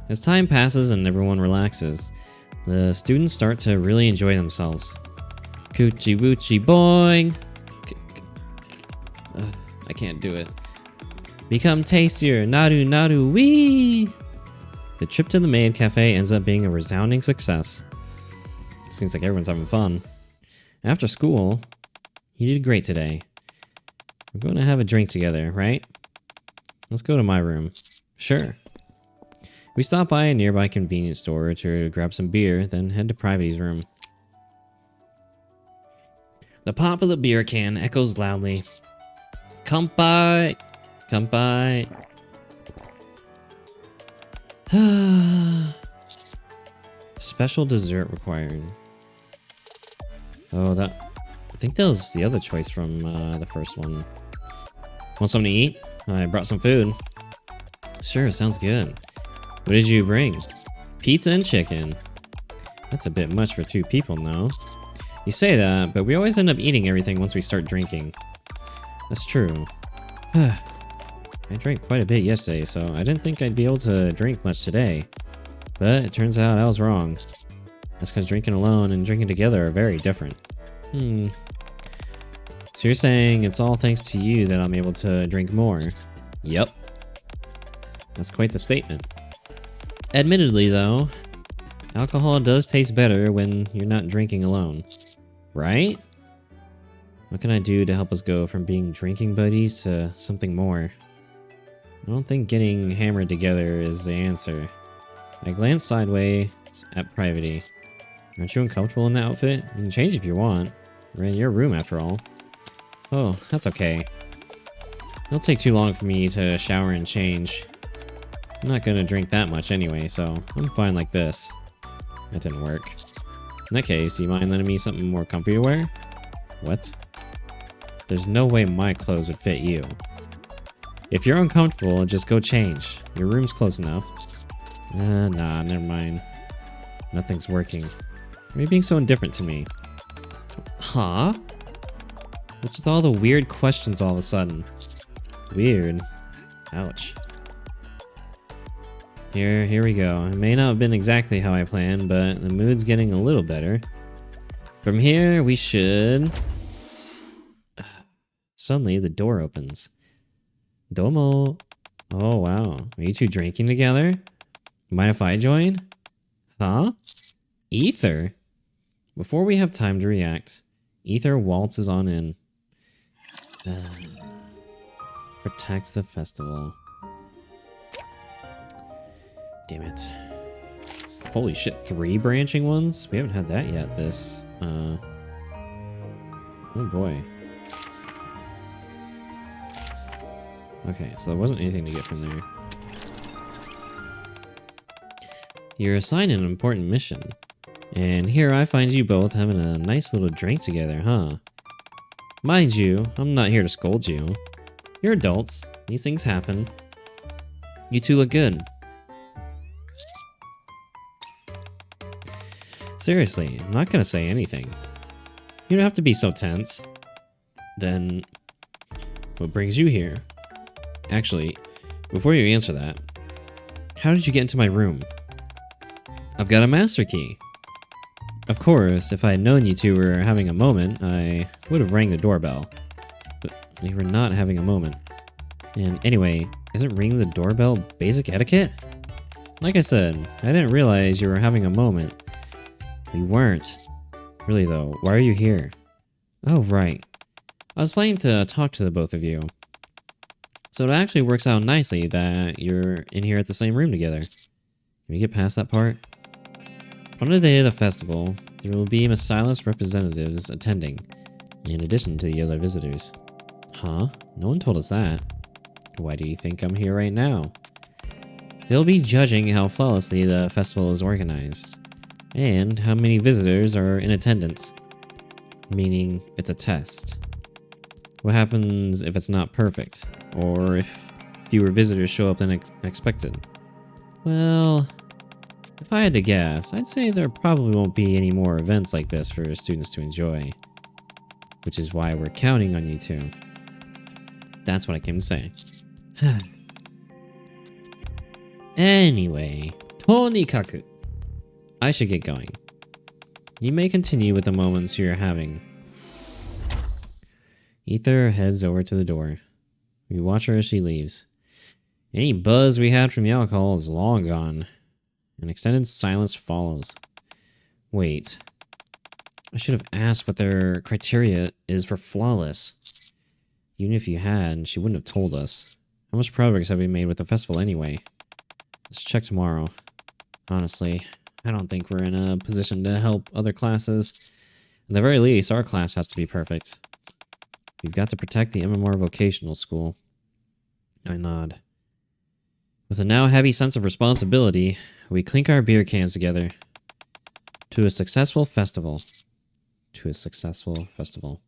As time passes and everyone relaxes, the students start to really enjoy themselves. Coochie woochie boing! I can't do it. Become tastier! Naru naru wee! The trip to the maid cafe ends up being a resounding success. It seems like everyone's having fun. After school, you did great today. We're going to have a drink together, right? Let's go to my room. Sure. We stop by a nearby convenience store to grab some beer, then head to Privity's room. The pop of the beer can echoes loudly. Kampai! Kampai! Special dessert required. Oh, I think that was the other choice from the first one. Want something to eat? I brought some food. Sure, sounds good. What did you bring? Pizza and chicken. That's a bit much for 2 people, no? You say that, but we always end up eating everything once we start drinking. That's true. I drank quite a bit yesterday, so I didn't think I'd be able to drink much today. But it turns out I was wrong. That's because drinking alone and drinking together are very different. So you're saying it's all thanks to you that I'm able to drink more? Yep. That's quite the statement. Admittedly, though, alcohol does taste better when you're not drinking alone. Right? What can I do to help us go from being drinking buddies to something more? I don't think getting hammered together is the answer. I glance sideways at Privity. Aren't you uncomfortable in that outfit? You can change if you want. We're in your room after all. Oh, that's okay. It'll take too long for me to shower and change. I'm not gonna drink that much anyway, so I'm fine like this. That didn't work. In that case, do you mind lending me something more comfy to wear? What? There's no way my clothes would fit you. If you're uncomfortable, just go change. Your room's close enough. Nah, never mind. Nothing's working. Why are you being so indifferent to me? Huh? What's with all the weird questions all of a sudden? Weird. Ouch. Here we go. It may not have been exactly how I planned, but the mood's getting a little better. From here, we should... Suddenly, the door opens. Domo. Oh, wow. Are you two drinking together? Mind if I join? Huh? Ether? Before we have time to react, Ether waltzes on in. Protect the festival. Damn it. Holy shit, 3 branching ones? We haven't had that yet, this. Oh boy. Okay, so there wasn't anything to get from there. You're assigned an important mission. And here I find you both having a nice little drink together, huh? Mind you, I'm not here to scold you. You're adults. These things happen. You two look good. Seriously, I'm not gonna say anything. You don't have to be so tense. Then, what brings you here? Actually, before you answer that, how did you get into my room? I've got a master key. Of course, if I had known you two were having a moment, I would have rang the doorbell. But we were not having a moment. And anyway, isn't ringing the doorbell basic etiquette? Like I said, I didn't realize you were having a moment. We weren't. Really though, why are you here? Oh, right. I was planning to talk to the both of you. So it actually works out nicely that you're in here at the same room together. Can we get past that part? On the day of the festival, there will be Masilas representatives attending, in addition to the other visitors. Huh? No one told us that. Why do you think I'm here right now? They'll be judging how flawlessly the festival is organized, and how many visitors are in attendance. Meaning, it's a test. What happens if it's not perfect, or if fewer visitors show up than expected? Well, if I had to guess, I'd say there probably won't be any more events like this for students to enjoy. Which is why we're counting on you two. That's what I came to say. Anyway, tonikaku. I should get going. You may continue with the moments you're having. Ether heads over to the door. We watch her as she leaves. Any buzz we had from the alcohol is long gone. An extended silence follows. Wait. I should have asked what their criteria is for flawless. Even if you had, she wouldn't have told us. How much progress have we made with the festival anyway? Let's check tomorrow. Honestly, I don't think we're in a position to help other classes. At the very least, our class has to be perfect. We've got to protect the MMR vocational school. I nod. With a now heavy sense of responsibility, we clink our beer cans together. To a successful festival. To a successful festival.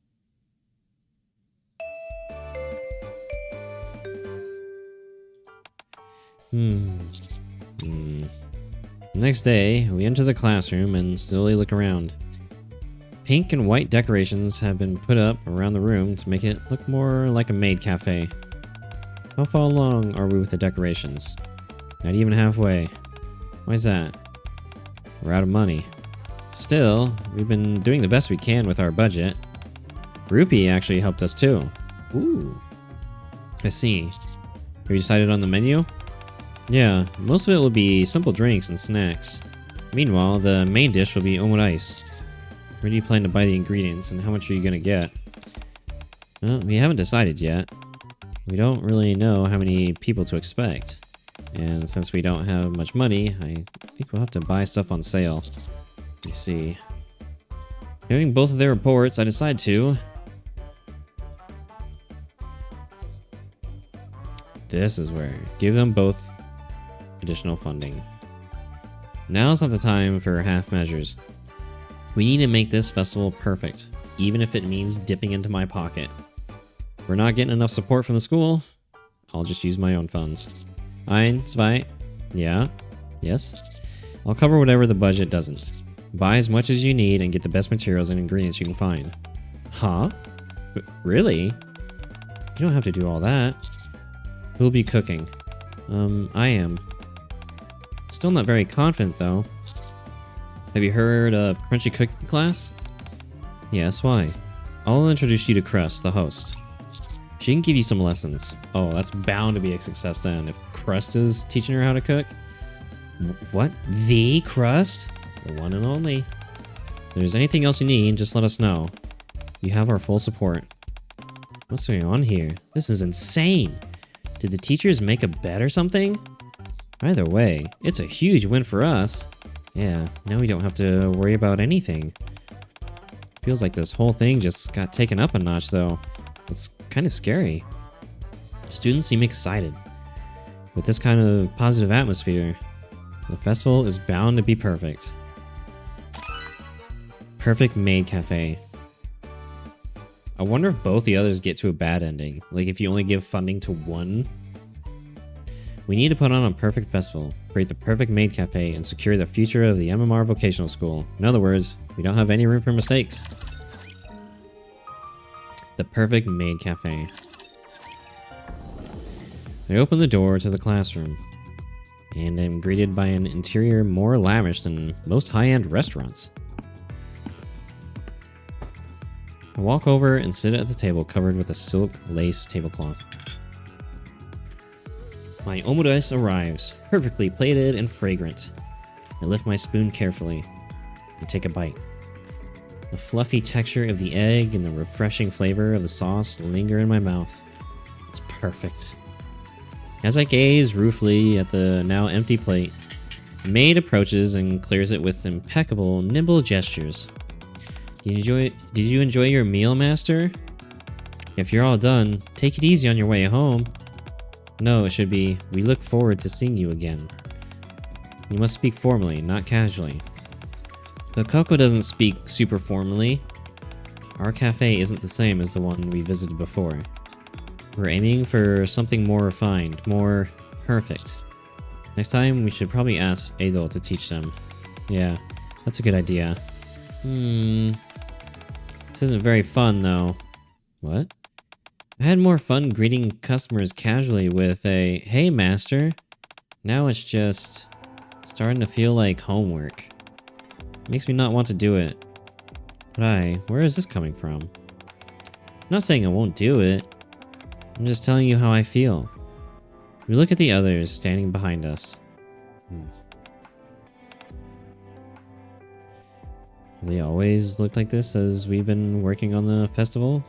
Next day, we enter the classroom and slowly look around. Pink and white decorations have been put up around the room to make it look more like a maid cafe. How far along are we with the decorations? Not even halfway. Why's that? We're out of money. Still, we've been doing the best we can with our budget. Rupee actually helped us too. Ooh. I see. Have you decided on the menu? Yeah, most of it will be simple drinks and snacks. Meanwhile, the main dish will be omurice. Where do you plan to buy the ingredients and how much are you gonna get? Well, we haven't decided yet. We don't really know how many people to expect. And since we don't have much money, I think we'll have to buy stuff on sale. Let me see. Hearing both of their reports, I decide to... This is where. Give them both additional funding. Now's not the time for half measures. We need to make this festival perfect, even if it means dipping into my pocket. If we're not getting enough support from the school, I'll just use my own funds. Ein, zwei. Yeah. Yes. I'll cover whatever the budget doesn't. Buy as much as you need and get the best materials and ingredients you can find. Huh? Really? You don't have to do all that. Who'll be cooking? I am. Still not very confident, though. Have you heard of Crunchy Cooking Class? Yes, why? I'll introduce you to Crust, the host. She can give you some lessons. Oh, that's bound to be a success then, if Crust is teaching her how to cook. What? The Crust? The one and only. If there's anything else you need, just let us know. You have our full support. What's going on here? This is insane. Did the teachers make a bet or something? Either way, it's a huge win for us. Yeah, now we don't have to worry about anything. Feels like this whole thing just got taken up a notch though. It's kind of scary. Students seem excited. With this kind of positive atmosphere, the festival is bound to be perfect. Perfect Maid Cafe. I wonder if both the others get to a bad ending. Like if you only give funding to one. We need to put on a perfect festival, create the perfect maid cafe, and secure the future of the MMR vocational school. In other words, we don't have any room for mistakes. The perfect maid cafe. I open the door to the classroom, and am greeted by an interior more lavish than most high-end restaurants. I walk over and sit at the table covered with a silk lace tablecloth. My omurice arrives, perfectly plated and fragrant. I lift my spoon carefully and take a bite. The fluffy texture of the egg and the refreshing flavor of the sauce linger in my mouth. It's perfect. As I gaze ruefully at the now empty plate, the maid approaches and clears it with impeccable, nimble gestures. Did you enjoy your meal, master? If you're all done, take it easy on your way home. No, it should be, we look forward to seeing you again. You must speak formally, not casually. But Coco doesn't speak super formally. Our cafe isn't the same as the one we visited before. We're aiming for something more refined, more perfect. Next time, we should probably ask Edo to teach them. Yeah, that's a good idea. This isn't very fun, though. What? I had more fun greeting customers casually with a, "Hey, master." Now it's just starting to feel like homework. Makes me not want to do it. But where is this coming from? I'm not saying I won't do it. I'm just telling you how I feel. We look at the others standing behind us. Have they always looked like this as we've been working on the festival?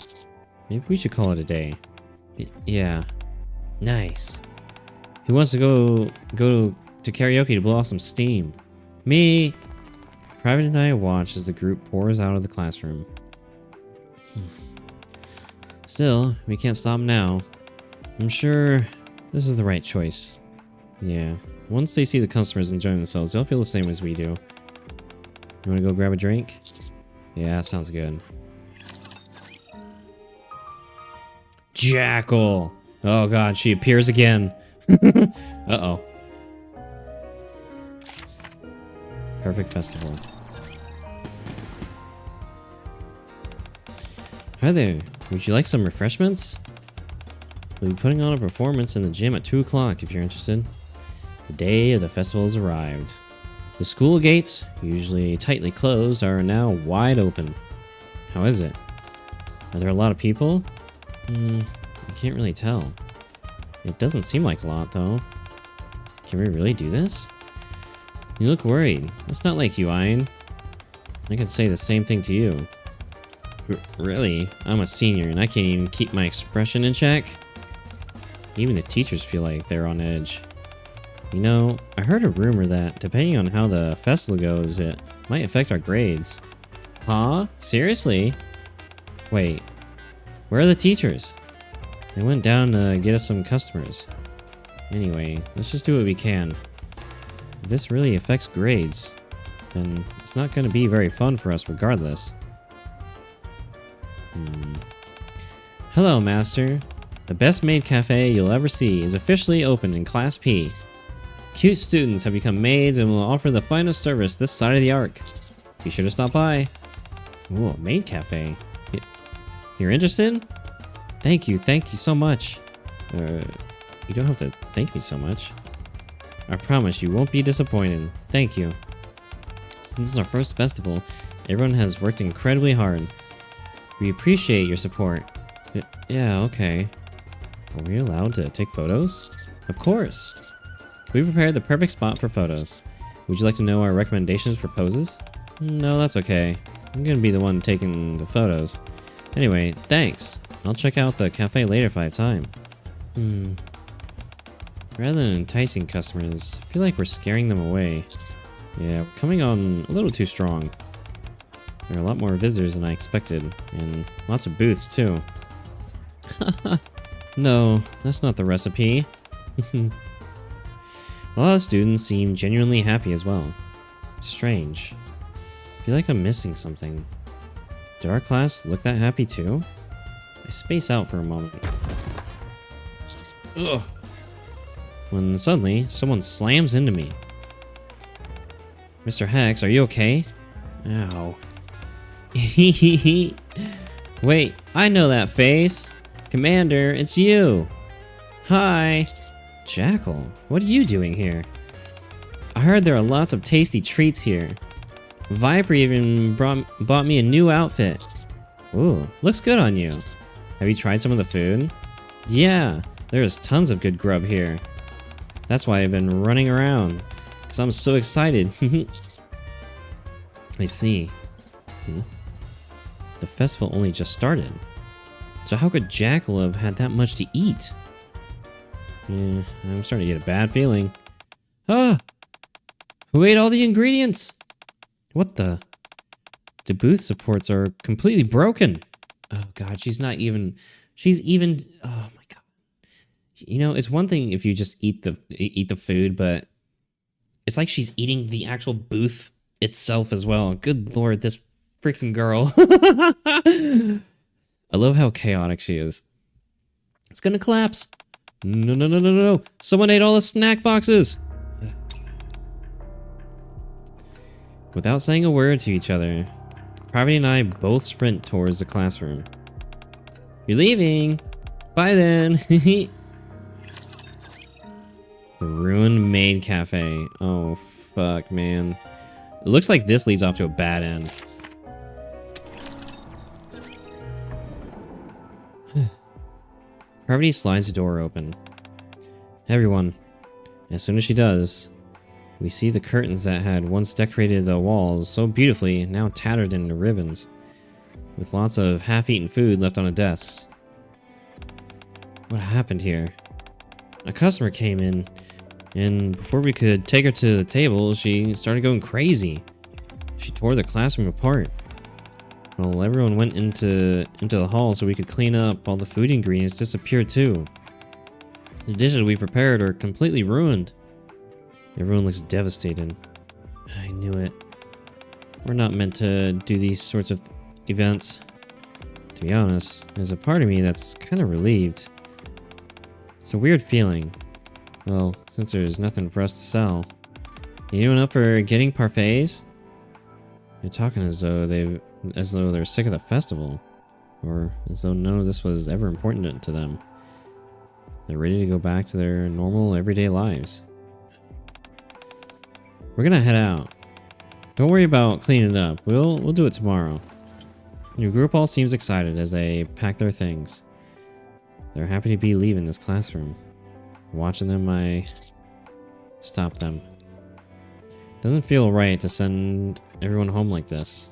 Maybe we should call it a day. Yeah. Nice. Who wants to go to karaoke to blow off some steam? Me! Private and I watch as the group pours out of the classroom. Still, we can't stop now. I'm sure this is the right choice. Yeah, once they see the customers enjoying themselves, they'll feel the same as we do. You wanna go grab a drink? Yeah, that sounds good. Jackal! Oh god, she appears again. Uh-oh. Perfect festival. Hi there. Would you like some refreshments? We'll be putting on a performance in the gym at 2 o'clock if you're interested. The day of the festival has arrived. The school gates, usually tightly closed, are now wide open. How is it? Are there a lot of people? I can't really tell. It doesn't seem like a lot, though. Can we really do this? You look worried. It's not like you, Ian. I could say the same thing to you. Really? I'm a senior and I can't even keep my expression in check? Even the teachers feel like they're on edge. You know, I heard a rumor that depending on how the festival goes, it might affect our grades. Huh? Seriously? Wait, where are the teachers? They went down to get us some customers. Anyway, let's just do what we can. If this really affects grades, then it's not going to be very fun for us regardless. Hello, Master. The best maid cafe you'll ever see is officially open in Class P. Cute students have become maids and will offer the finest service this side of the arc. Be sure to stop by. Ooh, a maid cafe. You're interested? Thank you so much. You don't have to thank me so much. I promise you won't be disappointed. Thank you. Since this is our first festival, everyone has worked incredibly hard. We appreciate your support. Yeah, okay. Are we allowed to take photos? Of course. We prepared the perfect spot for photos. Would you like to know our recommendations for poses? No, that's okay. I'm gonna be the one taking the photos. Anyway, thanks. I'll check out the cafe later if I have time. Rather than enticing customers, I feel like we're scaring them away. Yeah, we're coming on a little too strong. There are a lot more visitors than I expected, and lots of booths too. No, that's not the recipe. A lot of students seem genuinely happy as well. Strange. I feel like I'm missing something. Did our class look that happy too? I space out for a moment. Ugh. When suddenly, someone slams into me. Mr. Hex, are you okay? Ow. Wait, I know that face. Commander, it's you. Hi. Jackal, what are you doing here? I heard there are lots of tasty treats here. Viper even bought me a new outfit. Ooh, looks good on you. Have you tried some of the food? Yeah, there's tons of good grub here. That's why I've been running around, because I'm so excited. I see. The festival only just started. So how could Jackal have had that much to eat? Yeah, I'm starting to get a bad feeling. Ah! Who ate all the ingredients? What the? The booth supports are completely broken. Oh god, she's even, oh my god. You know, it's one thing if you just eat the food, but it's like she's eating the actual booth itself as well. Good lord, this freaking girl. I love how chaotic she is. It's gonna collapse. No. Someone ate all the snack boxes. Without saying a word to each other, Pravity and I both sprint towards the classroom. You're leaving. Bye then. The ruined maid cafe. Oh, fuck, man. It looks like this leads off to a bad end. Pravity slides the door open. Everyone. As soon as she does, we see the curtains that had once decorated the walls so beautifully, now tattered into ribbons, with lots of half-eaten food left on the desks. What happened here? A customer came in, and before we could take her to the table, she started going crazy. She tore the classroom apart. Well, everyone went into the hall so we could clean up. All the food ingredients disappeared too. The dishes we prepared are completely ruined. Everyone looks devastated. I knew it. We're not meant to do these sorts of events. To be honest, there's a part of me that's kind of relieved. It's a weird feeling. Well, since there's nothing for us to sell. Anyone up for getting parfaits? You're talking as though they're sick of the festival. Or as though none of this was ever important to them. They're ready to go back to their normal, everyday lives. We're gonna head out. Don't worry about cleaning it up. We'll do it tomorrow. Your group all seems excited as they pack their things. They're happy to be leaving this classroom. Watching them, I stop them. Doesn't feel right to send everyone home like this.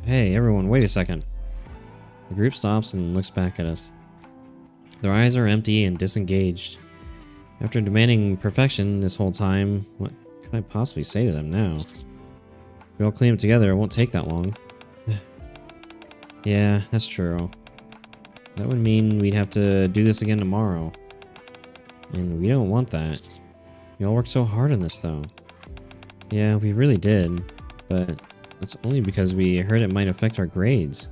Hey, everyone, wait a second. The group stops and looks back at us. Their eyes are empty and disengaged. After demanding perfection this whole time, what could I possibly say to them now? If we all clean up together, it won't take that long. Yeah, that's true. That would mean we'd have to do this again tomorrow. And we don't want that. We all worked so hard on this though. Yeah, we really did. But that's only because we heard it might affect our grades.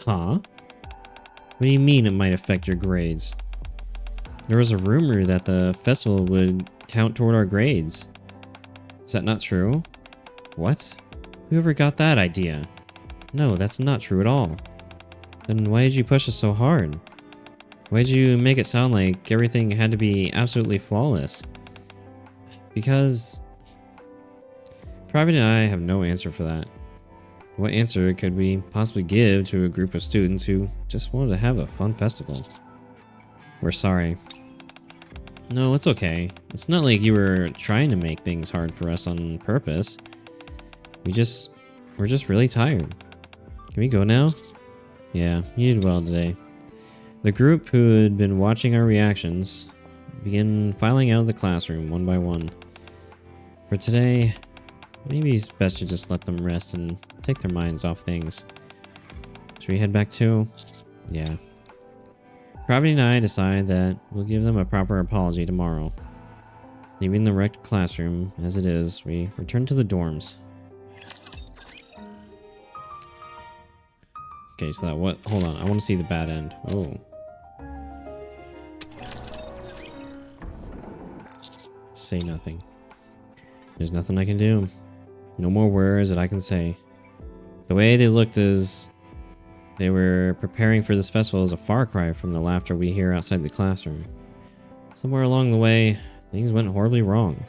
Huh? What do you mean it might affect your grades? There was a rumor that the festival would count toward our grades. Is that not true? What? Whoever got that idea? No, that's not true at all. Then why did you push us so hard? Why did you make it sound like everything had to be absolutely flawless? Because Private and I have no answer for that. What answer could we possibly give to a group of students who just wanted to have a fun festival? We're sorry. No, it's okay. It's not like you were trying to make things hard for us on purpose. We're just really tired. Can we go now? Yeah, you did well today. The group who had been watching our reactions began filing out of the classroom one by one. For today, maybe it's best to just let them rest and take their minds off things. Should we head back too? Yeah. Gravity and I decide that we'll give them a proper apology tomorrow. Leaving the wrecked classroom as it is, we return to the dorms. Okay, so that what? Hold on, I want to see the bad end. Oh. Say nothing. There's nothing I can do. No more words that I can say. The way they looked as they were preparing for this festival is a far cry from the laughter we hear outside the classroom. Somewhere along the way, things went horribly wrong.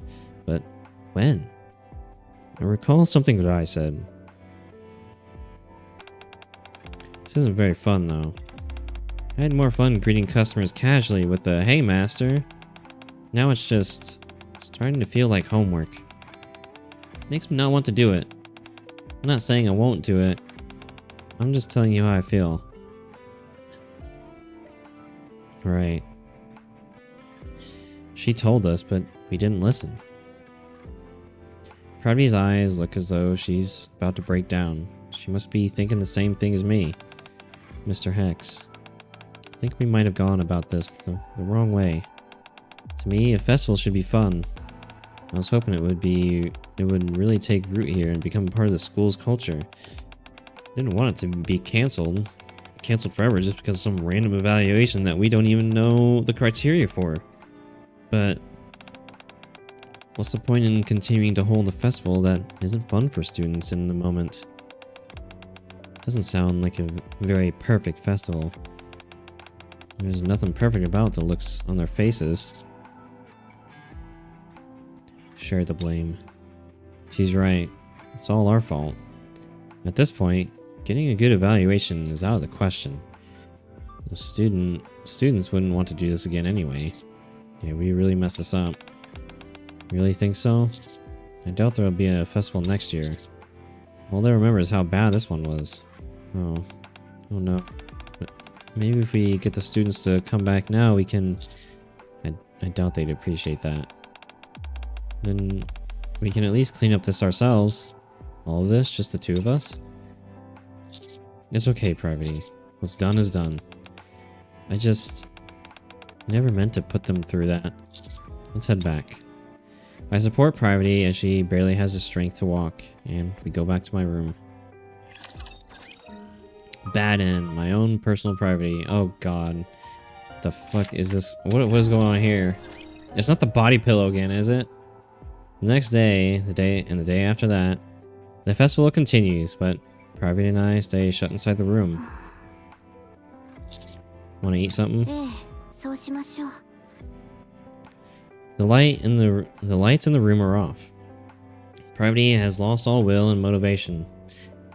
But when? I recall something that I said. This isn't very fun, though. I had more fun greeting customers casually with a "Hey, master." Now it's just starting to feel like homework. Makes me not want to do it. I'm not saying I won't do it. I'm just telling you how I feel. Right. She told us, but we didn't listen. Pravi's eyes look as though she's about to break down. She must be thinking the same thing as me. Mr. Hex. I think we might have gone about this the wrong way. To me, a festival should be fun. I was hoping it would really take root here and become part of the school's culture. Didn't want it to be canceled forever just because of some random evaluation that we don't even know the criteria for. But what's the point in continuing to hold a festival that isn't fun for students in the moment? Doesn't sound like a very perfect festival. There's nothing perfect about the looks on their faces. Share the blame. She's right. It's all our fault. At this point, getting a good evaluation is out of the question. The students wouldn't want to do this again anyway. Yeah, we really messed this up. Really think so? I doubt there'll be a festival next year. All they remember is how bad this one was. Oh no. But maybe if we get the students to come back now, we can... I doubt they'd appreciate that. Then we can at least clean up this ourselves. All of this? Just the two of us? It's okay, Privity. What's done is done. I never meant to put them through that. Let's head back. I support Privity as she barely has the strength to walk, and we go back to my room. Bad end. My own personal Privity. Oh god. What the fuck is this? What is going on here? It's not the body pillow again, is it? The next day, the day after that, the festival continues, but Private and I stay shut inside the room. Want to eat something? そうしましょう。 The lights in the room are off. Private has lost all will and motivation.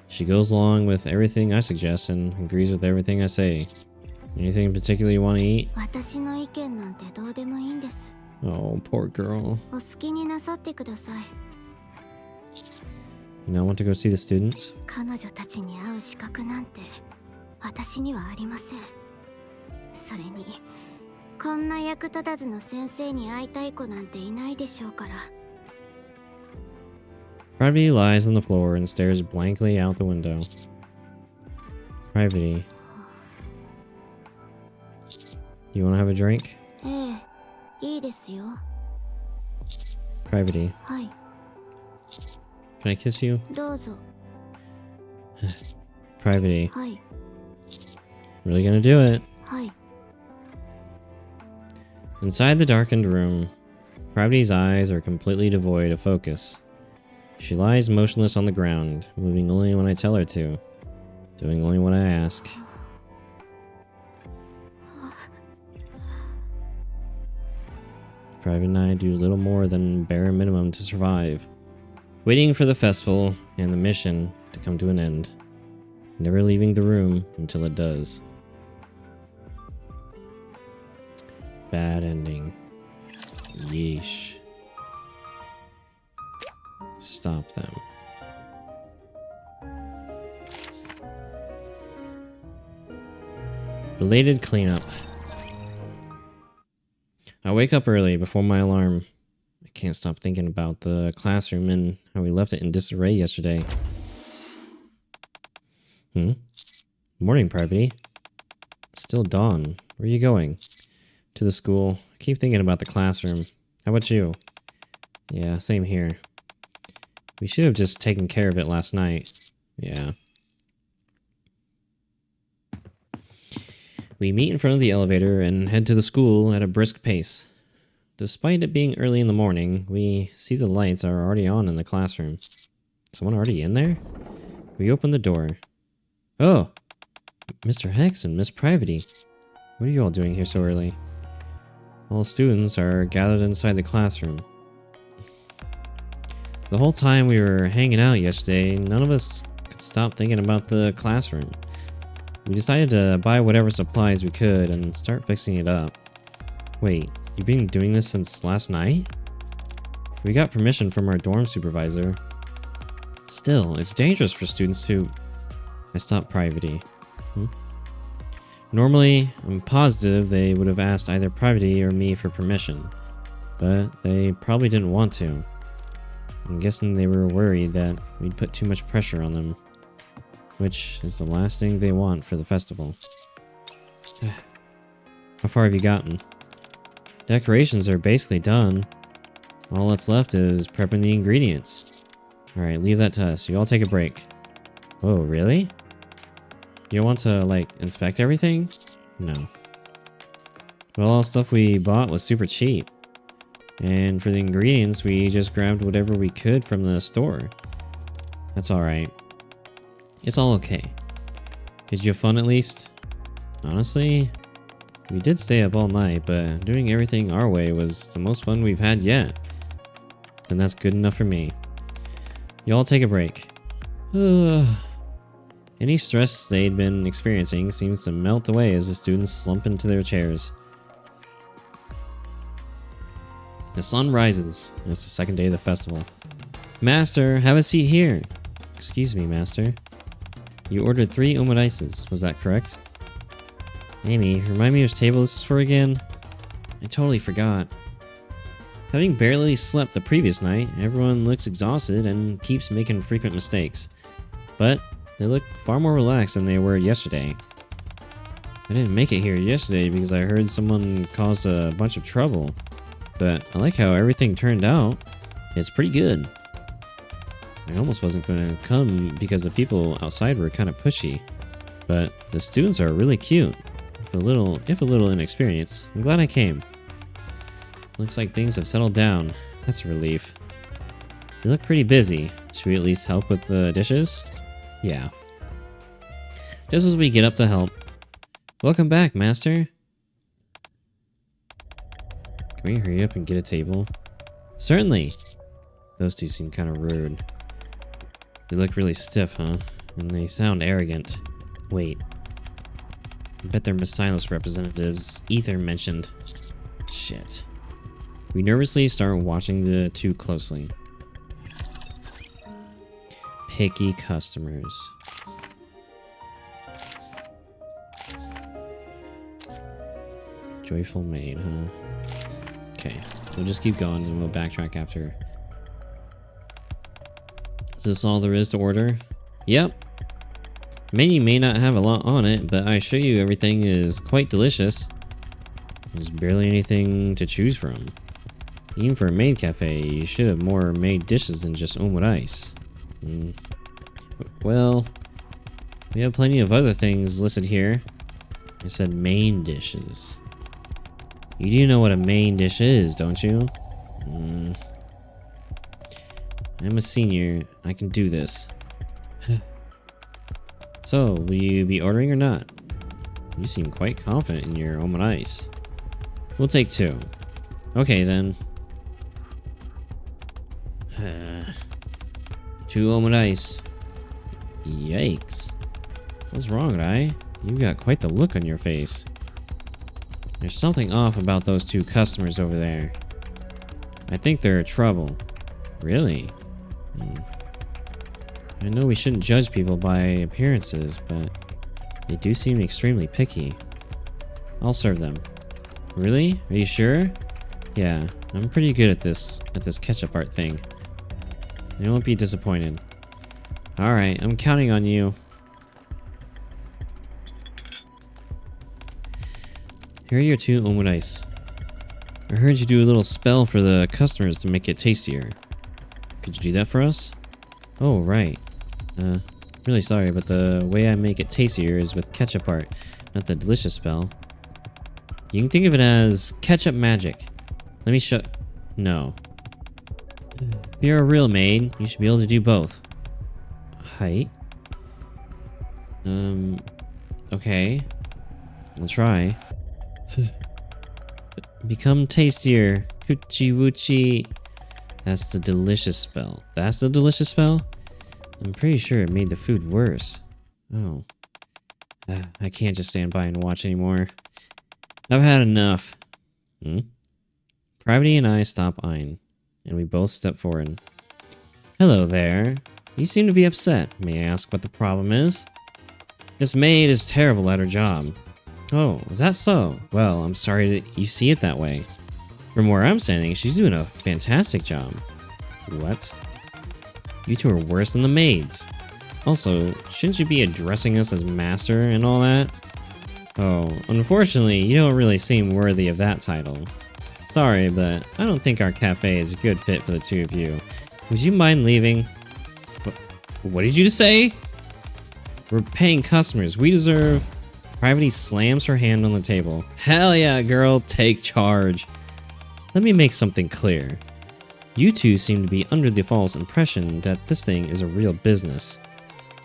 She goes along with everything I suggest and agrees with everything I say. Anything in particular you want to eat? 私の意見なんてどうでもいいんです。 Oh, poor girl. お好きになさってください。 You not want to go see the students? 彼女たちに会う資格なんて私にはありません。それにこんな役立たずの先生に会いたい子なんていないでしょうから。 Private lies on the floor and stares blankly out the window. Private. You want to have a drink? ええ、いいですよ。 Private. はい、 Can I kiss you? どうぞ。 Private. はい、 Really gonna do it? はい。 Inside the darkened room, Private's eyes are completely devoid of focus. She lies motionless on the ground, moving only when I tell her to, doing only what I ask. Private and I do little more than bare minimum to survive, waiting for the festival and the mission to come to an end, never leaving the room until it does. Bad ending. Yeesh. Stop them. Belated cleanup. I wake up early before my alarm. I can't stop thinking about the classroom and how we left it in disarray yesterday. Morning, Private. Still dawn. Where are you going? To the school. I keep thinking about the classroom. How about you? Yeah, same here. We should have just taken care of it last night. Yeah. We meet in front of the elevator and head to the school at a brisk pace. Despite it being early in the morning, we see the lights are already on in the classroom. Someone already in there? We open the door. Oh! Mr. Hex and Miss Privity. What are you all doing here so early? All students are gathered inside the classroom. The whole time we were hanging out yesterday, none of us could stop thinking about the classroom. We decided to buy whatever supplies we could and start fixing it up. Wait, you've been doing this since last night? We got permission from our dorm supervisor. Still, it's dangerous for students to... I stopped Privity. Normally, I'm positive they would have asked either Privity or me for permission, but they probably didn't want to. I'm guessing they were worried that we'd put too much pressure on them, which is the last thing they want for the festival. How far have you gotten? Decorations are basically done. All that's left is prepping the ingredients. Alright, leave that to us. You all take a break. Oh, really? You don't want to, like, inspect everything? No. Well, all the stuff we bought was super cheap. And for the ingredients, we just grabbed whatever we could from the store. That's alright. It's all okay. Did you have fun at least? Honestly, we did stay up all night, but doing everything our way was the most fun we've had yet. Then that's good enough for me. You all take a break. Any stress they'd been experiencing seems to melt away as the students slump into their chairs. The sun rises, and it's the second day of the festival. Master, have a seat here. Excuse me, Master. You ordered 3 omurices, was that correct? Amy, remind me which table this is for again? I totally forgot. Having barely slept the previous night, everyone looks exhausted and keeps making frequent mistakes. But they look far more relaxed than they were yesterday. I didn't make it here yesterday because I heard someone caused a bunch of trouble. But I like how everything turned out. It's pretty good. I almost wasn't going to come because the people outside were kind of pushy. But the students are really cute. If a little inexperienced. I'm glad I came. Looks like things have settled down. That's a relief. You look pretty busy. Should we at least help with the dishes? Yeah. Just as we get up to help. Welcome back, Master. Can we hurry up and get a table? Certainly. Those two seem kind of rude. They look really stiff, huh? And they sound arrogant. Wait. I bet they're Miss Silas representatives Ether mentioned. Shit. We nervously start watching the two closely. Picky customers. Joyful maid, huh? Okay, we'll just keep going and we'll backtrack after. Is this all there is to order? Yep. Menu may not have a lot on it, but I assure you everything is quite delicious. There's barely anything to choose from. Even for a maid cafe, you should have more made dishes than just omurice. Well, we have plenty of other things listed here. I said main dishes. You do know what a main dish is, don't you? I'm a senior. I can do this. So, will you be ordering or not? You seem quite confident in your omurice. We'll take 2. Okay, then. 2 omurice. Yikes. What's wrong, Rai? You've got quite the look on your face. There's something off about those 2 customers over there. I think they're trouble. Really? I know we shouldn't judge people by appearances, but they do seem extremely picky. I'll serve them. Really? Are you sure? Yeah, I'm pretty good at this ketchup art thing. You won't be disappointed. Alright, I'm counting on you. Here are your 2 omurice. I heard you do a little spell for the customers to make it tastier. Could you do that for us? Oh, right. Really sorry, but the way I make it tastier is with ketchup art, not the delicious spell. You can think of it as ketchup magic. Let me show... No. If you're a real maid, you should be able to do both. Height? Okay. I'll try. Become tastier. Kuchi wuchi. That's the delicious spell. That's the delicious spell? I'm pretty sure it made the food worse. Oh. I can't just stand by and watch anymore. I've had enough. Pravity and I stop eyeing, and we both step forward. Hello there. You seem to be upset. May I ask what the problem is? This maid is terrible at her job. Oh, is that so? Well, I'm sorry that you see it that way. From where I'm standing, she's doing a fantastic job. What? You two are worse than the maids. Also, shouldn't you be addressing us as master and all that? Oh, unfortunately, you don't really seem worthy of that title. Sorry, but I don't think our cafe is a good fit for the 2 of you. Would you mind leaving? What did you just say? We're paying customers. We deserve... Pravity slams her hand on the table. Hell yeah, girl, take charge. Let me make something clear. You two seem to be under the false impression that this thing is a real business.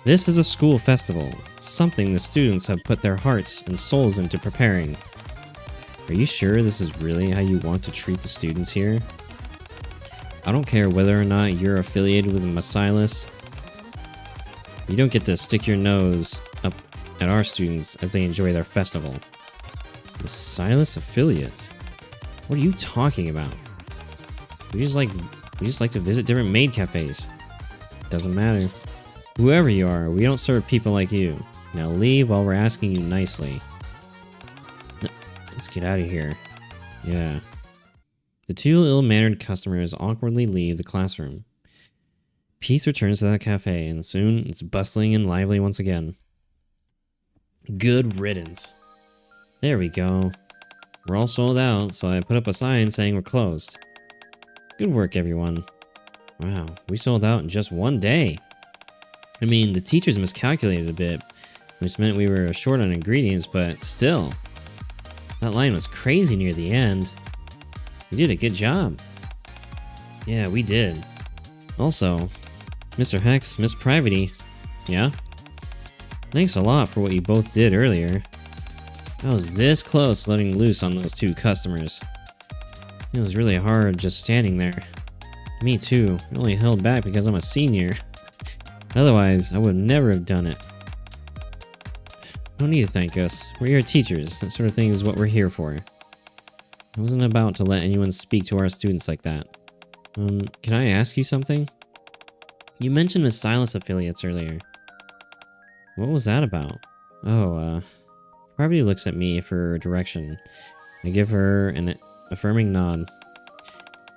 This is a school festival, something the students have put their hearts and souls into preparing. Are you sure this is really how you want to treat the students here? I don't care whether or not you're affiliated with Miss Silas. You don't get to stick your nose up at our students as they enjoy their festival. Miss Silas affiliates? What are you talking about? We just like to visit different maid cafes. Doesn't matter. Whoever you are, we don't serve people like you. Now leave while we're asking you nicely. Let's get out of here. Yeah. The two ill-mannered customers awkwardly leave the classroom. Peace returns to that cafe, and soon it's bustling and lively once again. Good riddance. There we go. We're all sold out, so I put up a sign saying we're closed. Good work, everyone. Wow, we sold out in just one day. I mean, the teachers miscalculated a bit, which meant we were short on ingredients, but still. That line was crazy near the end. We did a good job. Yeah, we did. Also, Mr. Hex, Miss Privity. Yeah? Thanks a lot for what you both did earlier. I was this close letting loose on those two customers. It was really hard just standing there. Me too. I only held back because I'm a senior. Otherwise, I would never have done it. No need to thank us. We're your teachers. That sort of thing is what we're here for. I wasn't about to let anyone speak to our students like that. Can I ask you something? You mentioned Miss Silas affiliates earlier. What was that about? Oh, Parvati looks at me for direction. I give her an affirming nod.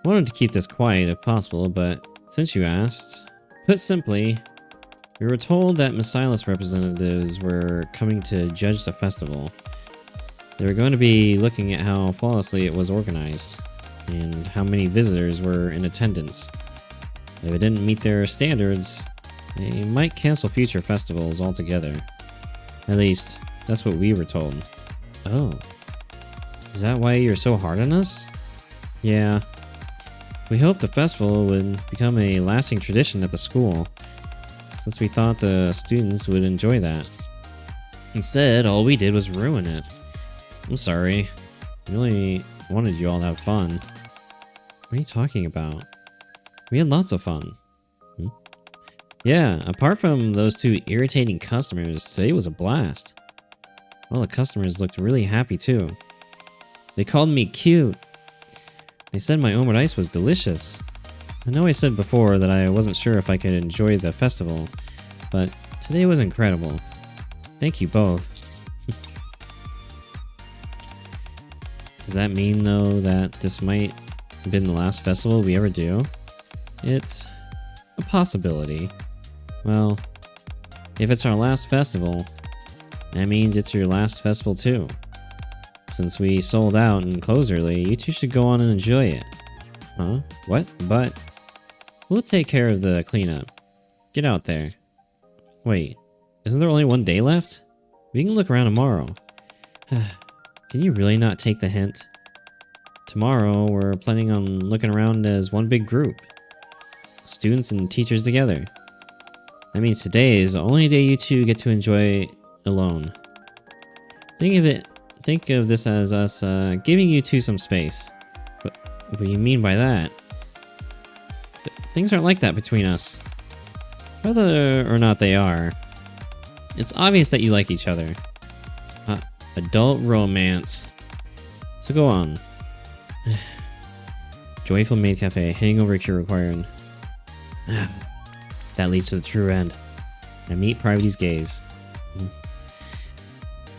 I wanted to keep this quiet if possible, but since you asked, put simply, we were told that Miss Silas representatives were coming to judge the festival. They were going to be looking at how flawlessly it was organized, and how many visitors were in attendance. If it didn't meet their standards, they might cancel future festivals altogether. At least, that's what we were told. Oh. Is that why you're so hard on us? Yeah. We hoped the festival would become a lasting tradition at the school, since we thought the students would enjoy that. Instead, all we did was ruin it. I'm sorry. I really wanted you all to have fun. What are you talking about? We had lots of fun. Yeah, apart from those two irritating customers, today was a blast. All the customers looked really happy too. They called me cute. They said my omelet ice was delicious. I know I said before that I wasn't sure if I could enjoy the festival, but today was incredible. Thank you both. Does that mean, though, that this might have been the last festival we ever do? It's a possibility. Well, if it's our last festival, that means it's your last festival too. Since we sold out and closed early, you two should go on and enjoy it. Huh? What? But we'll take care of the cleanup. Get out there. Wait, isn't there only one day left? We can look around tomorrow. Can you really not take the hint? Tomorrow, we're planning on looking around as one big group. Students and teachers together. That means today is the only day you two get to enjoy alone. Think of this as us giving you two some space. But what do you mean by that? Things aren't like that between us. Whether or not they are, it's obvious that you like each other. Adult romance. So go on. Joyful Maid Cafe, hangover cure required. That leads to the true end. I meet Privaty's gaze.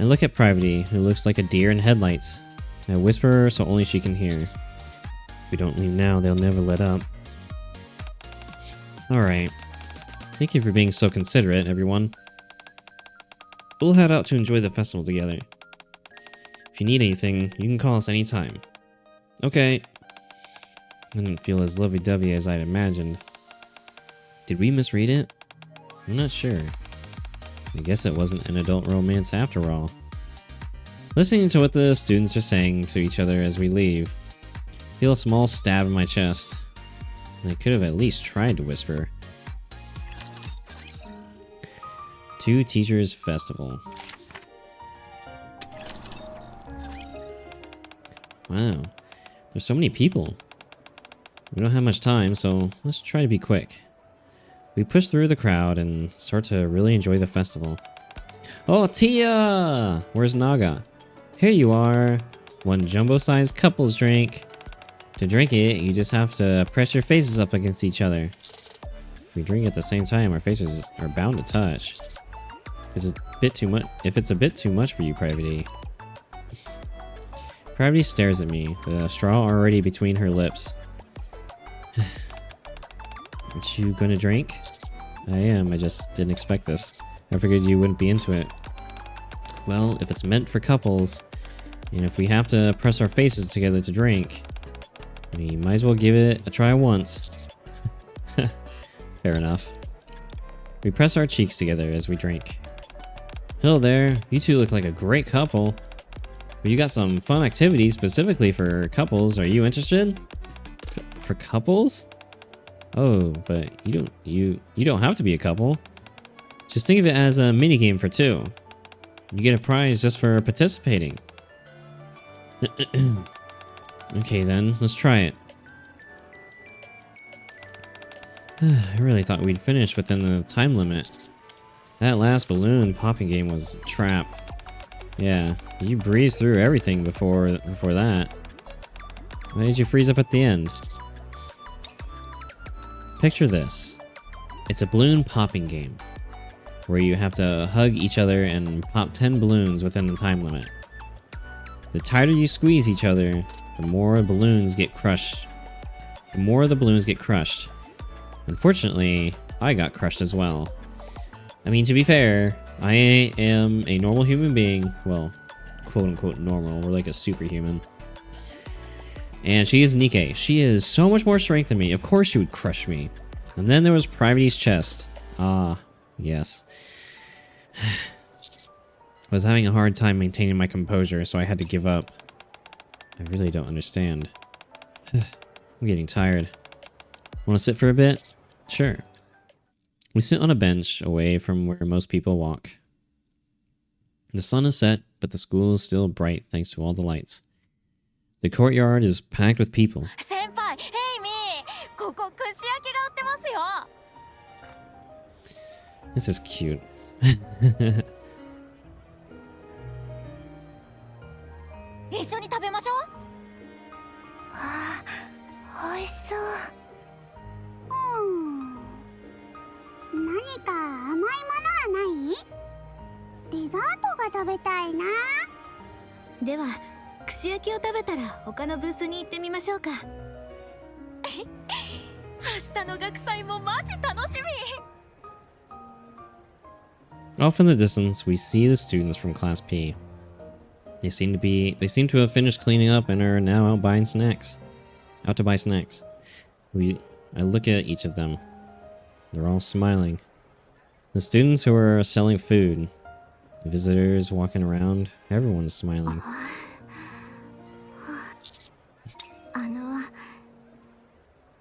I look at Privity, who looks like a deer in headlights. I whisper so only she can hear. If we don't leave now, they'll never let up. Alright. Thank you for being so considerate, everyone. We'll head out to enjoy the festival together. If you need anything, you can call us anytime. Okay. I didn't feel as lovey-dovey as I'd imagined. Did we misread it? I'm not sure. I guess it wasn't an adult romance after all. Listening to what the students are saying to each other as we leave, I feel a small stab in my chest. I could have at least tried to whisper. Two Teachers Festival. Wow, there's so many people. We don't have much time, so let's try to be quick. We push through the crowd and start to really enjoy the festival. Oh, Tia! Where's Naga? Here you are. One jumbo-sized couples drink. To drink it, you just have to press your faces up against each other. If we drink at the same time, our faces are bound to touch. If it's a bit too much for you, Privity. Pravity stares at me, the straw already between her lips. Aren't you gonna drink? I am, I just didn't expect this. I figured you wouldn't be into it. Well, if it's meant for couples, and if we have to press our faces together to drink, we might as well give it a try once. Fair enough. We press our cheeks together as we drink. Hello there, you two look like a great couple. But you got some fun activities specifically for couples. Are you interested? For couples? Oh, but you don't have to be a couple. Just think of it as a minigame for two. You get a prize just for participating. Okay then, let's try it. I really thought we'd finish within the time limit. That last balloon popping game was a trap. Yeah, you breezed through everything before that. Why did you freeze up at the end? Picture this. It's a balloon popping game, where you have to hug each other and pop 10 balloons within the time limit. The tighter you squeeze each other, the more balloons get crushed. The more the balloons get crushed. Unfortunately, I got crushed as well. I mean, to be fair, I am a normal human being. Well, quote-unquote normal. We're like a superhuman. And she is Nikke. She has so much more strength than me. Of course she would crush me. And then there was Privity's chest. Ah, yes. I was having a hard time maintaining my composure, so I had to give up. I really don't understand. I'm getting tired. Want to sit for a bit? Sure. We sit on a bench away from where most people walk. The sun is set, but the school is still bright thanks to all the lights. The courtyard is packed with people. 先輩、ヘイミー、ここ串焼きが売ってますよ。This is cute. 一緒に食べましょう。あー、美味しそう。何か甘いものはない？デザートが食べたいな。では、串焼きを食べたら他のブースに行ってみましょうか。明日の学祭もマジ楽しみ。Off in the distance, we see the students from Class P. They seem to have finished cleaning up and are now out buying snacks. Out to buy snacks. I look at each of them. They're all smiling. The students who are selling food, the visitors walking around, everyone's smiling.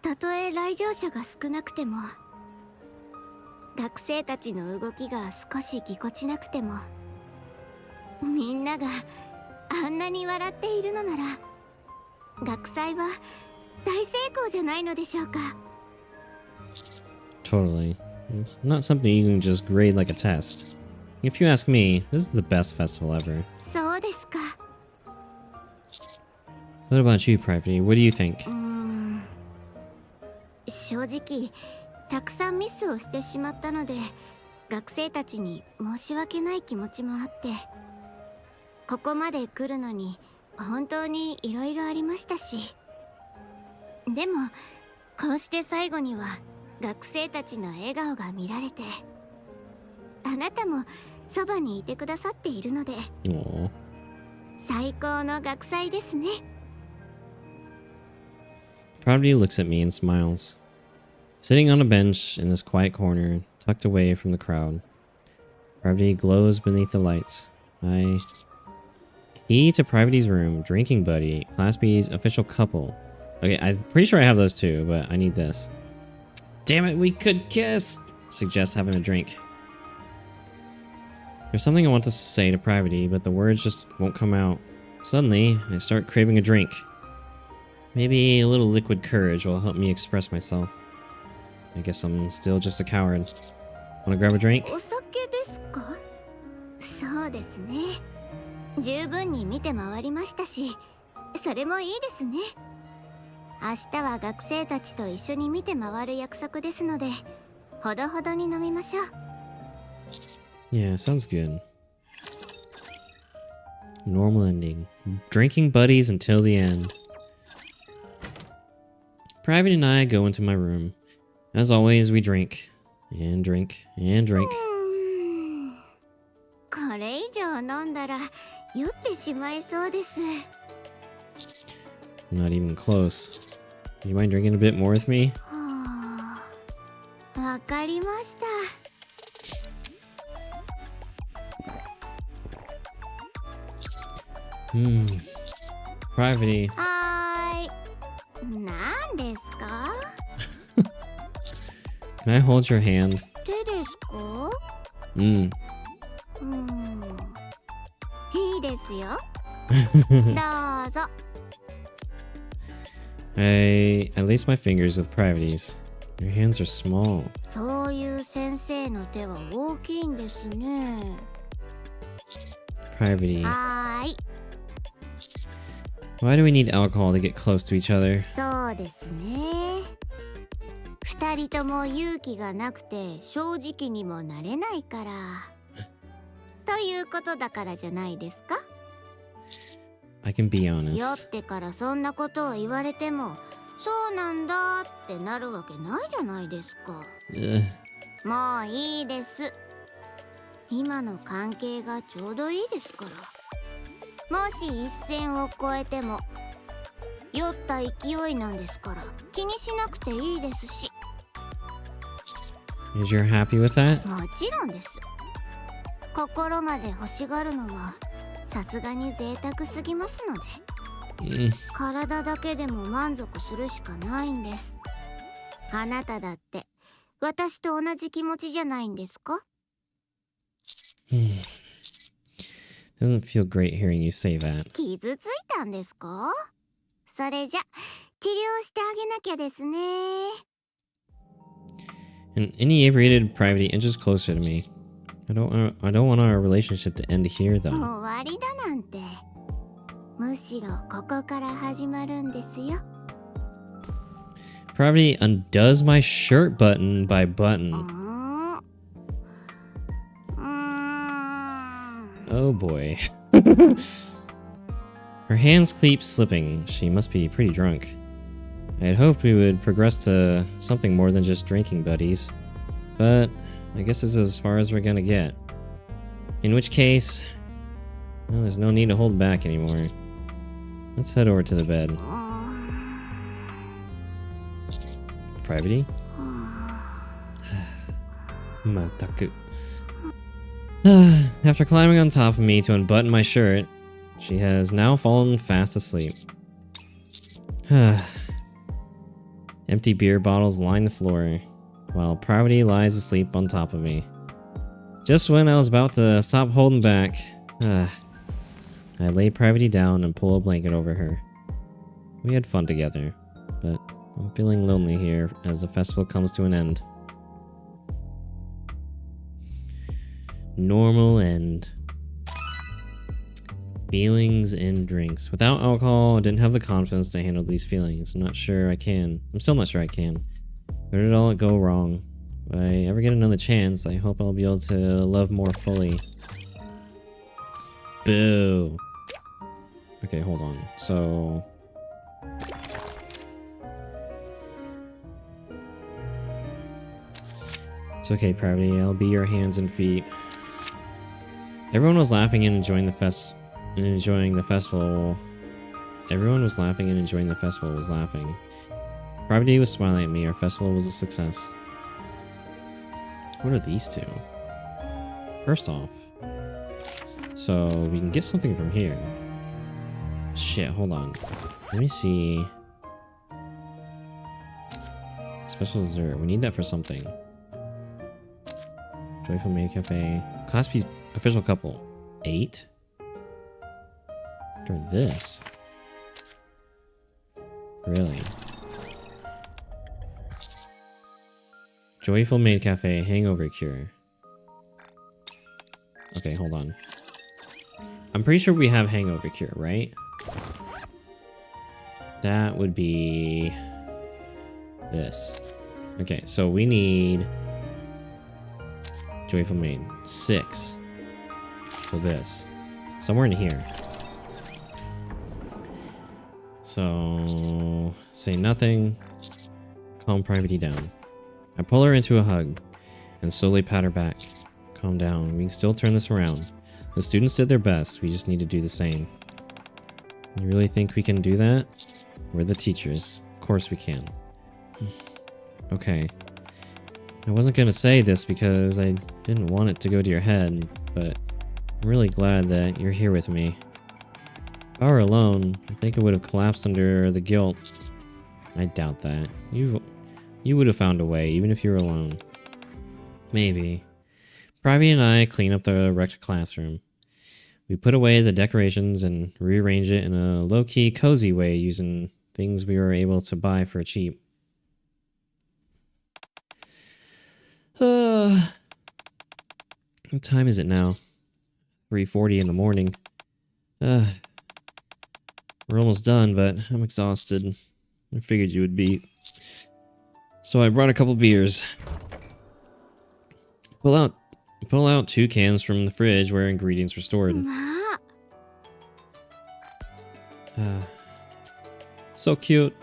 たとえ来場者が少なくても、学生たちの動きが少しぎこちなくても、みんながあんなに笑っているのなら、学祭は大成功じゃないのでしょうか。Totally. It's not something you can just grade like a test. If you ask me, this is the best festival ever. そうですか。What about you, Private? What do you think? 正直、たくさんミスをしてしまったので、学生たちに申し訳ない気持ちもあって、ここまで来るのに本当にいろいろありましたし、でもこうして最後には学生たちの笑顔が見られて、あなたもそばにいてくださっているので、最高の学祭ですね。Pravity looks at me and smiles. Sitting on a bench in this quiet corner, tucked away from the crowd. Pravity glows beneath the lights. Key to Pravity's room, drinking buddy, Class B's official couple. Okay, I'm pretty sure I have those too, but I need this. Damn it, we could kiss! Suggest having a drink. There's something I want to say to Pravity, but the words just won't come out. Suddenly, I start craving a drink. Maybe a little liquid courage will help me express myself. I guess I'm still just a coward. Wanna grab a drink? お酒ですか？そうですね。十分に見て回りましたし、それもいいですね。明日は学生たちと一緒に見て回る約束ですので、ほどほどに飲みましょう。Yeah, sounds good. Normal ending. Drinking buddies until the end. Private and I go into my room. As always, we drink. And drink. And drink. これ以上飲んだら酔ってしまいそうです。 Not even close. Do you mind drinking a bit more with me? はあ、わかりました。Private. はーい。何ですか？ Can I hold your hand? 手ですか？ Mm. いいですよ。どうぞ。 I lace my fingers with Private's. Your hands are small. そういう先生の手は大きいんですね。 Private. はーい。 Why do we need alcohol to get close to each other? そうですね。二人とも勇気がなくて正直にもなれないから。ということだからじゃないですか？ I can be 酔っ honest. てからそんなことを言われても、そうなんだってなるわけないじゃないですか。 Ugh. もういいです。今の関係がちょうどいいですから。もし一線を越えても酔った勢いなんですから気にしなくていいですし。 Is you happy with that? もちろんです。心まで欲しがるのはさすがに贅沢すぎますので、 Mm. 体だけでも満足するしかないんです。あなただって私と同じ気持ちじゃないんですか？ Doesn't feel great hearing you say that. 傷ついたんですか？それじゃ治療してあげなきゃですね。 An inebriated Private inches closer to me. I don't want our relationship to end here, 終 though. わりだなんて。むしろここから始まるんですよ。 Private undoes my shirt button by う button. ん。Oh boy. Her hands keep slipping. She must be pretty drunk. I had hoped we would progress to something more than just drinking buddies, but I guess it's as far as we're gonna get. In which case, well, there's no need to hold back anymore. Let's head over to the bed. Private? Mataku. After climbing on top of me to unbutton my shirt, she has now fallen fast asleep. Empty beer bottles line the floor, while Private lies asleep on top of me. Just when I was about to stop holding back, I lay Private down and pull a blanket over her. We had fun together, but I'm feeling lonely here as the festival comes to an end. Normal end. Feelings and drinks. Without alcohol, I didn't have the confidence to handle these feelings. I'm still not sure I can. Where did all go wrong? If I ever get another chance, I hope I'll be able to love more fully. Boo. Okay, hold on. So... It's okay, Private. I'll be your hands and feet. Everyone was laughing and enjoying the festival. Everyone was laughing and enjoying the festival was laughing. Private was smiling at me. Our festival was a success. What are these two? First off, so we can get something from here. Shit, hold on. Let me see. Special dessert. We need that for something. Joyful Maid Cafe. Class B official couple. 8? After this. Really? Joyful Maid Cafe hangover cure. Okay, hold on. I'm pretty sure we have hangover cure, right? That would be this. Okay, so we need Joyful Maid. 6. So this. Somewhere in here. So, say nothing. Calm Private down. I pull her into a hug and slowly pat her back. Calm down. We can still turn this around. The students did their best. We just need to do the same. You really think we can do that? We're the teachers. Of course we can. Okay. I wasn't gonna say this because I didn't want it to go to your head, but I'm really glad that you're here with me. If I were alone, I think I would have collapsed under the guilt. I doubt that. You would have found a way, even if you were alone. Maybe. Privy and I clean up the wrecked classroom. We put away the decorations and rearrange it in a low-key, cozy way using things we were able to buy for cheap. What time is it now? 3:40 in the morning. We're almost done, but I'm exhausted. I figured you would be. So I brought a couple beers. Pull out 2 cans from the fridge where ingredients were stored. So cute.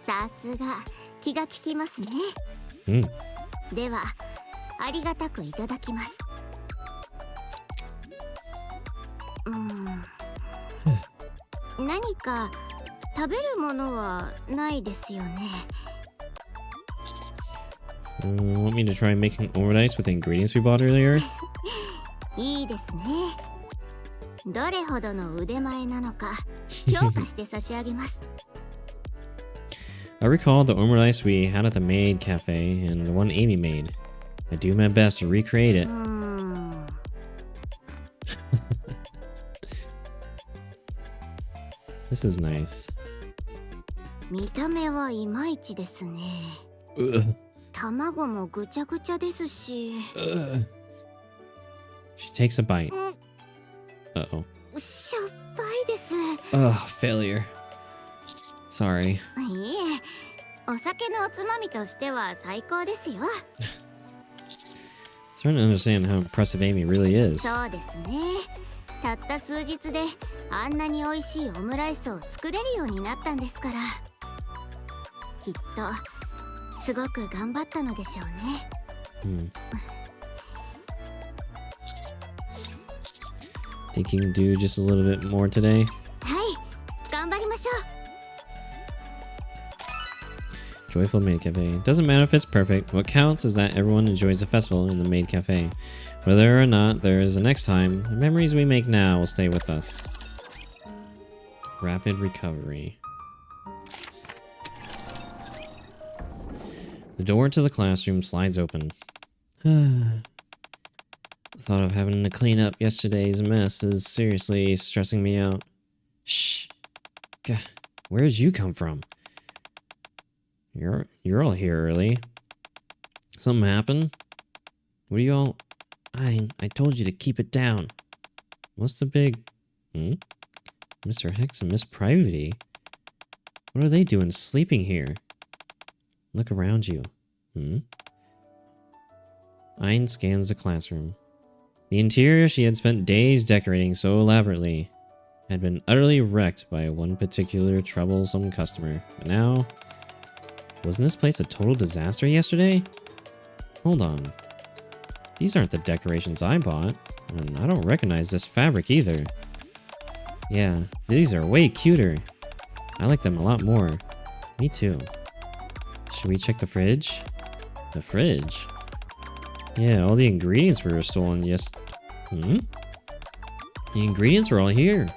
さすが気が利きますね。ではありがたくいただきます。何か食べるものはないですよね。Want me to try making omelette with the ingredients we bought earlier? いいですね。どれほどの腕前なのか評価して差し上げます。I recall the omelette we had at the maid cafe and the one Amy made. I do my best to recreate it. This is nice. 見た目はいまいちですね。卵もぐちゃぐちゃですし。She takes a bite. Uh-oh. しょっぱいです。Failure. Sorry. いえ、お酒のおつまみとしては最高ですよ。Starting to understand how impressive Amy really is. そうですね。たった数日であんなに美味しいオムライスを作れるようになったんですから。きっとすごく頑張ったのでしょうね。Think you can do just a little bit more today? はい、頑張りましょう。Joyful Maid Cafe. Doesn't matter if it's perfect. What counts is that everyone enjoys the festival in the Maid Cafe. Whether or not there is a next time, the memories we make now will stay with us. Rapid recovery. The door to the classroom slides open. The thought of having to clean up yesterday's mess is seriously stressing me out. Shh. God, where did you come from? You're all here early. Something happened? What are you all... I told you to keep it down. What's the big... Mr. Hex and Miss Privity? What are they doing sleeping here? Look around you. Ayn scans the classroom. The interior she had spent days decorating so elaborately had been utterly wrecked by one particular troublesome customer. But now... Wasn't this place a total disaster yesterday? Hold on. These aren't the decorations I bought, and I don't recognize this fabric either. Yeah, these are way cuter. I like them a lot more. Me too. Should we check the fridge? The fridge? Yeah, all the ingredients were stolen The ingredients are all here.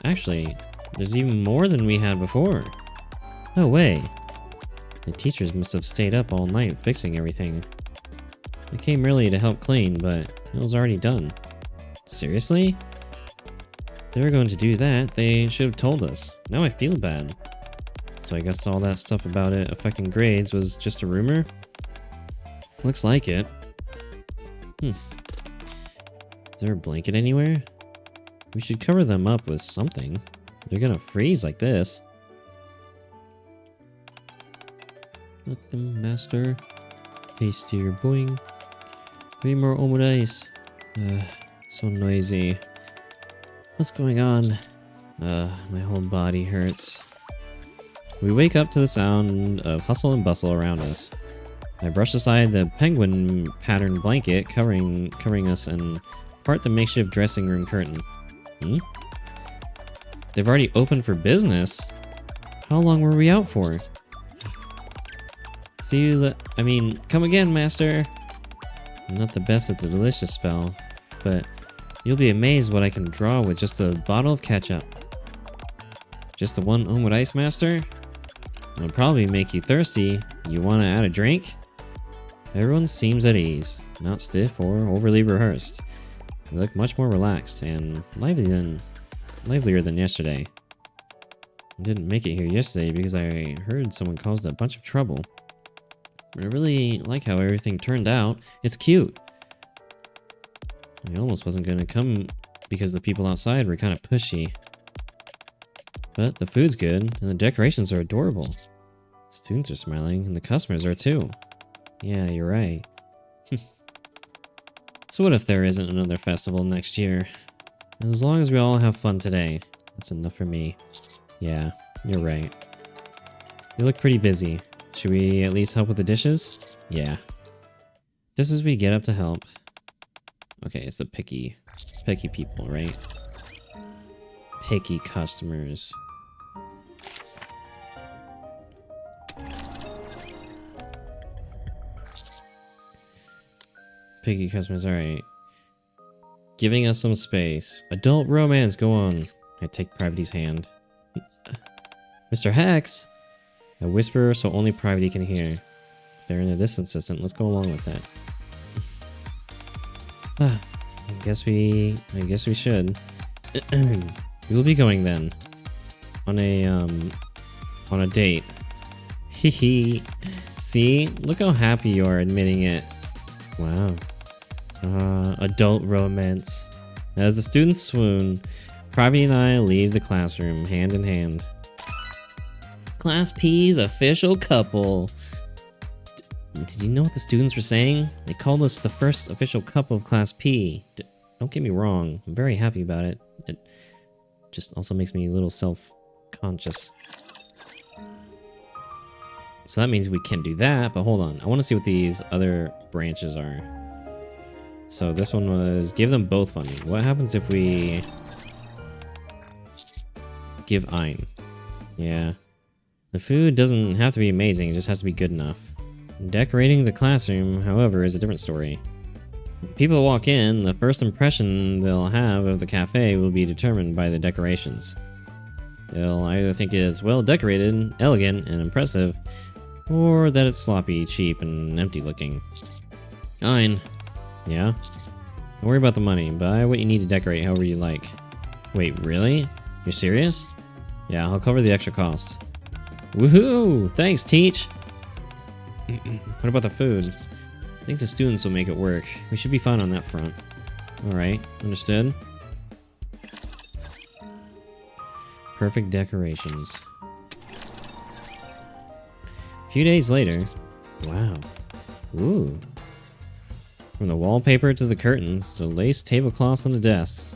Actually, there's even more than we had before. No way. The teachers must have stayed up all night fixing everything. I came early to help clean, but it was already done. Seriously? If they were going to do that, they should have told us. Now I feel bad. So I guess all that stuff about it affecting grades was just a rumor? Looks like it. Is there a blanket anywhere? We should cover them up with something. They're gonna freeze like this. Welcome, master. Tastier boing. 3 more omurice. So noisy. What's going on? My whole body hurts. We wake up to the sound of hustle and bustle around us. I brush aside the penguin pattern blanket covering us and part the makeshift dressing room curtain. They've already opened for business? How long were we out for? See you come again, master. I'm not the best at the delicious spell, but you'll be amazed what I can draw with just a bottle of ketchup. Just the one with ice, master? It'll probably make you thirsty. You want to add a drink? Everyone seems at ease, not stiff or overly rehearsed. They look much more relaxed and livelier than yesterday. I didn't make it here yesterday because I heard someone caused a bunch of trouble. But I really like how everything turned out. It's cute. I almost wasn't going to come because the people outside were kind of pushy. But the food's good and the decorations are adorable. Students are smiling and the customers are too. Yeah, you're right. So what if there isn't another festival next year? As long as we all have fun today, that's enough for me. Yeah, you're right. You look pretty busy. Should we at least help with the dishes? Yeah. Just as we get up to help. Okay, it's the picky people, right? Picky customers. Picky customers, alright. Giving us some space. Adult romance, go on. I take Private's hand. Mr. Hex! I whisper so only Private can hear. If they're in a distance assistant, let's go along with that. I guess we should. We will be going then. On a date. Hehe. See? Look how happy you are admitting it. Wow. Adult romance. As the students swoon, Private and I leave the classroom hand in hand. Class P's official couple. Did you know what the students were saying? They called us the first official couple of Class P. Don't get me wrong, I'm very happy about it. It just also makes me a little self-conscious. So that means we can do that, but hold on. I want to see what these other branches are. So this one was give them both funding. What happens if we give Ein? Yeah. The food doesn't have to be amazing, it just has to be good enough. Decorating the classroom, however, is a different story. When people walk in, the first impression they'll have of the cafe will be determined by the decorations. They'll either think it's well decorated, elegant, and impressive, or that it's sloppy, cheap, and empty looking. Ein. Yeah? Don't worry about the money, buy what you need to decorate however you like. Wait, really? You're serious? Yeah, I'll cover the extra cost. Woohoo! Thanks, Teach! What about the food? I think the students will make it work. We should be fine on that front. Alright, understood. Perfect decorations. A few days later... Wow. Ooh. From the wallpaper to the curtains, to lace tablecloths on the desks.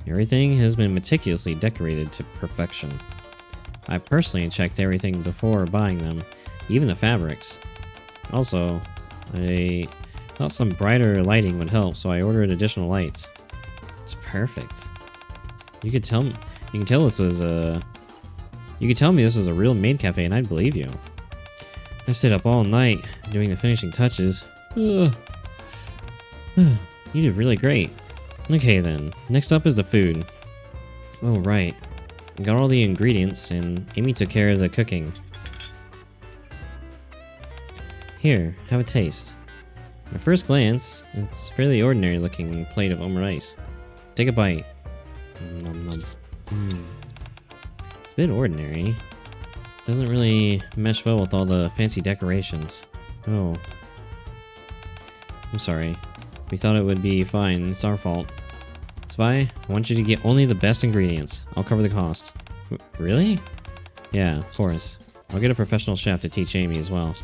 Everything has been meticulously decorated to perfection. I personally checked everything before buying them, even the fabrics. Also, I thought some brighter lighting would help, so I ordered additional lights. It's perfect. You could tell me this was a real maid cafe and I'd believe you. I stayed up all night doing the finishing touches. You did really great. Okay then, next up is the food. Oh right, I got all the ingredients and Amy took care of the cooking. Here, have a taste. At first glance, it's a fairly ordinary looking plate of omurice. Take a bite. Nom nom. It's a bit ordinary. Doesn't really mesh well with all the fancy decorations. Oh. I'm sorry. We thought it would be fine. It's our fault. Zwei, I want you to get only the best ingredients. I'll cover the cost. Really? Yeah, of course. I'll get a professional chef to teach Amy as well.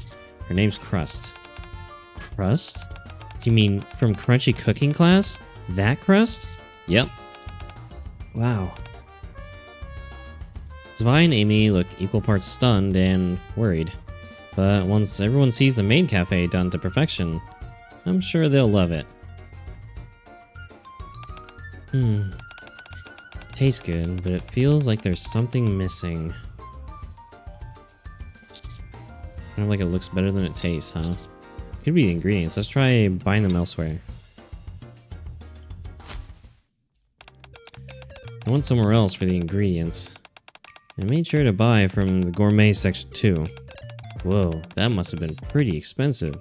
Her name's Crust. Crust? You mean from Crunchy Cooking Class? That crust? Yep. Wow. Zwei and Amy look equal parts stunned and worried. But once everyone sees the maid cafe done to perfection, I'm sure they'll love it. Tastes good, but it feels like there's something missing. Kind of like it looks better than it tastes, huh? Could be the ingredients. Let's try buying them elsewhere. I went somewhere else for the ingredients. I made sure to buy from the gourmet section too. Whoa, that must have been pretty expensive.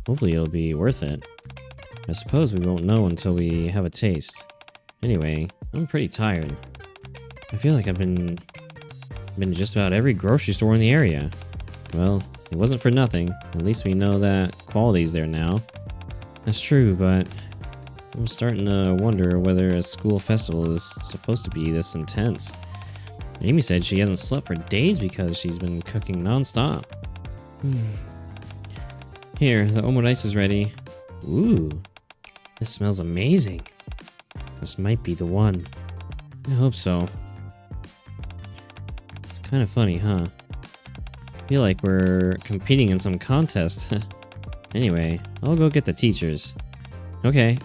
Hopefully it'll be worth it. I suppose we won't know until we have a taste. Anyway, I'm pretty tired. I feel like I've been to just about every grocery store in the area. Well, it wasn't for nothing. At least we know that quality's there now. That's true, but I'm starting to wonder whether a school festival is supposed to be this intense. Amy said she hasn't slept for days because she's been cooking non-stop. Here, the omurice is ready. Ooh, this smells amazing. This might be the one. I hope so. It's kind of funny, huh? I feel like we're competing in some contest. Anyway, I'll go get the teachers. Okay.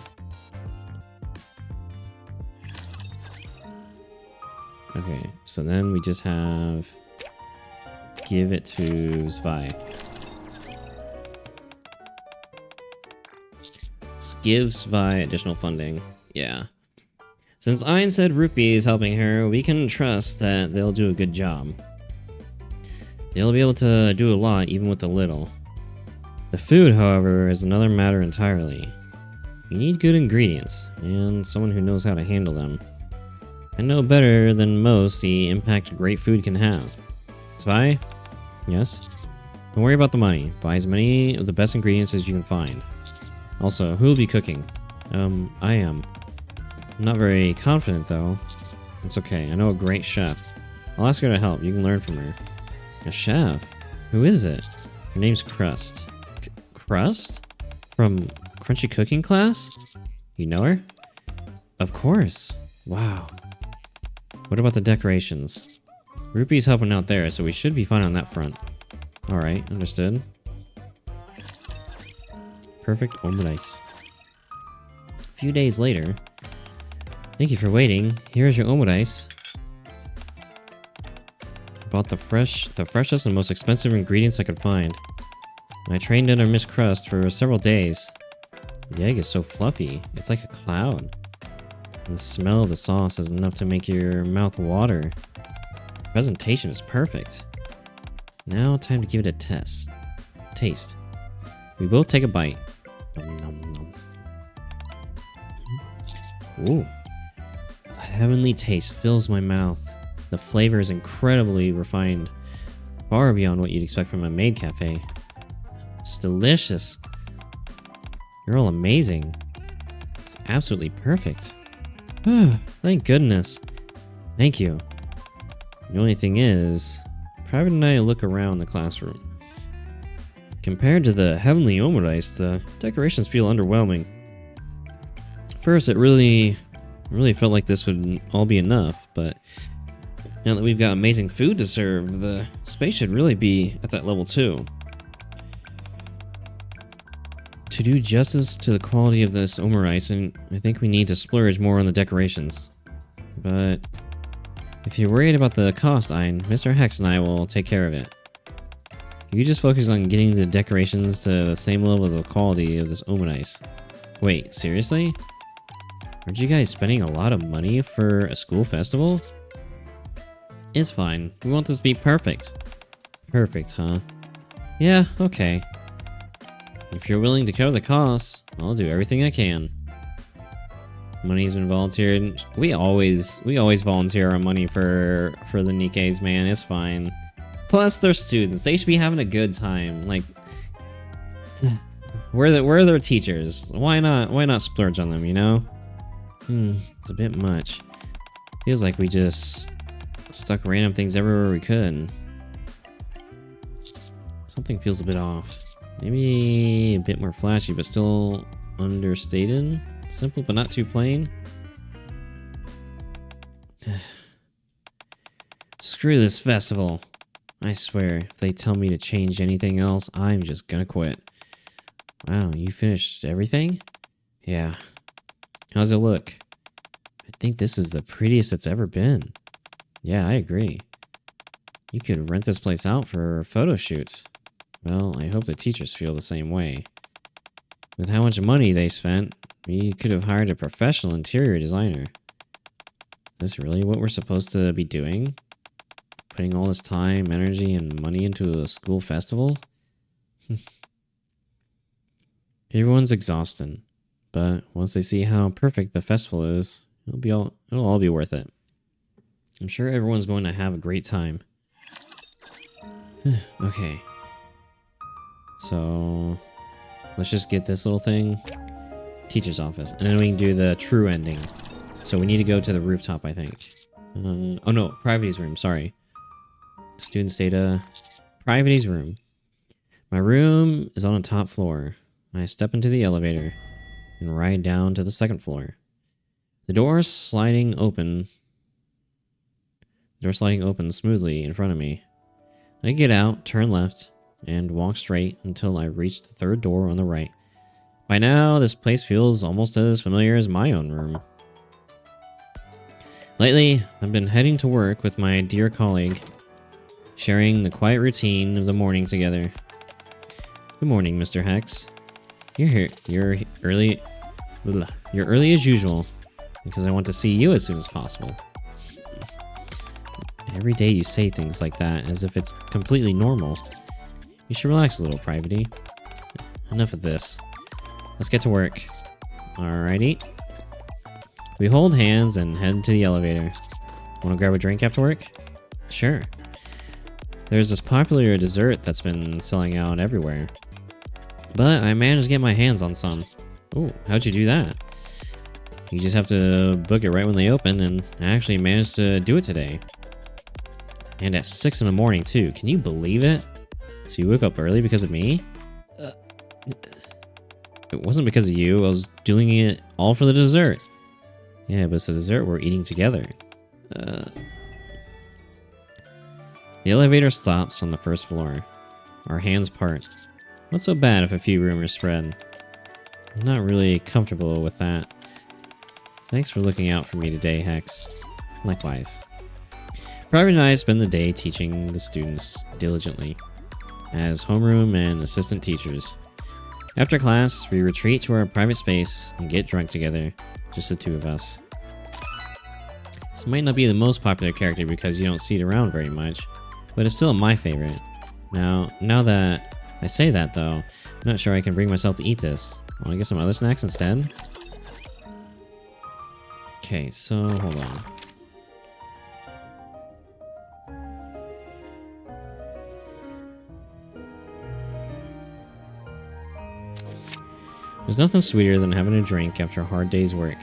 Okay, so then we just have... give it to Zwei. Give Zwei additional funding. Yeah. Since Ein said Rupee is helping her, we can trust that they'll do a good job. They'll be able to do a lot even with a little. The food, however, is another matter entirely. You need good ingredients, and someone who knows how to handle them. I know better than most the impact great food can have. Zwei? Yes? Don't worry about the money. Buy as many of the best ingredients as you can find. Also, who will be cooking? I am. I'm not very confident, though. It's okay. I know a great chef. I'll ask her to help. You can learn from her. A chef? Who is it? Her name's Crust. Crust? From Crunchy Cooking class? You know her? Of course. Wow. What about the decorations? Rupee's helping out there, so we should be fine on that front. Alright, understood. Perfect omurice. A few days later. Thank you for waiting. Here's your omurice. I bought the freshest and most expensive ingredients I could find. And I trained under Miss Crust for several days. The egg is so fluffy. It's like a cloud. And the smell of the sauce is enough to make your mouth water. The presentation is perfect. Now time to give it a taste. We both take a bite. Nom, nom, nom. Ooh. A heavenly taste fills my mouth. The flavor is incredibly refined, far beyond what you'd expect from a maid cafe. It's delicious. You're all amazing. It's absolutely perfect. Thank goodness. Thank you. The only thing is, Private and I look around the classroom. Compared to the heavenly omurice, the decorations feel underwhelming. First, it really felt like this would all be enough, but now that we've got amazing food to serve, the space should really be at that level too. To do justice to the quality of this omurice, and I think we need to splurge more on the decorations. But if you're worried about the cost, Ein, Mr. Hex and I will take care of it. You just focus on getting the decorations to the same level of the quality of this omurice. Wait, seriously? Aren't you guys spending a lot of money for a school festival? It's fine. We want this to be perfect. Perfect, huh? Yeah, okay. If you're willing to cover the costs, I'll do everything I can. Money's been volunteered. We always volunteer our money for the Nikkes, man. It's fine. Plus, they're students. They should be having a good time. Like, we're their teachers. Why not splurge on them? You know? It's a bit much. Feels like we just stuck random things everywhere we could. Something feels a bit off. Maybe a bit more flashy, but still understated. Simple but not too plain. Screw this festival. I swear, if they tell me to change anything else, I'm just gonna quit. Wow, you finished everything? Yeah. How's it look? I think this is the prettiest it's ever been. Yeah, I agree. You could rent this place out for photo shoots. Well, I hope the teachers feel the same way. With how much money they spent, we could have hired a professional interior designer. Is this really what we're supposed to be doing? Putting all this time, energy, and money into a school festival? Everyone's exhausted, but once they see how perfect the festival is, it'll all be worth it. I'm sure everyone's going to have a great time. Okay. So let's just get this little thing. Teacher's office. And then we can do the true ending. So we need to go to the rooftop, I think. Oh no, private's room, sorry. Students data. Private's room. My room is on the top floor. I step into the elevator and ride down to the second floor. The door sliding open smoothly in front of me. I get out, turn left, and walk straight until I reach the third door on the right. By now, this place feels almost as familiar as my own room. Lately, I've been heading to work with my dear colleague, sharing the quiet routine of the morning together. Good morning, Mr. Hex. You're here. You're early as usual, because I want to see you as soon as possible. Every day you say things like that, as if it's completely normal. You should relax a little, Private. Enough of this. Let's get to work. Alrighty. We hold hands and head to the elevator. Want to grab a drink after work? Sure. There's this popular dessert that's been selling out everywhere. But I managed to get my hands on some. Oh, how'd you do that? You just have to book it right when they open, and I actually managed to do it today. And at 6 in the morning, too. Can you believe it? So you woke up early because of me? It wasn't because of you. I was doing it all for the dessert. Yeah, but it's the dessert we're eating together. The elevator stops on the first floor. Our hands part. What's so bad if a few rumors spread? I'm not really comfortable with that. Thanks for looking out for me today, Hex. Likewise. Private and I spend the day teaching the students diligently, as homeroom and assistant teachers. After class, we retreat to our private space and get drunk together, just the two of us. This might not be the most popular character because you don't see it around very much, but it's still my favorite. Now that I say that though, I'm not sure I can bring myself to eat this. Want to get some other snacks instead? Okay, so hold on. There's nothing sweeter than having a drink after a hard day's work.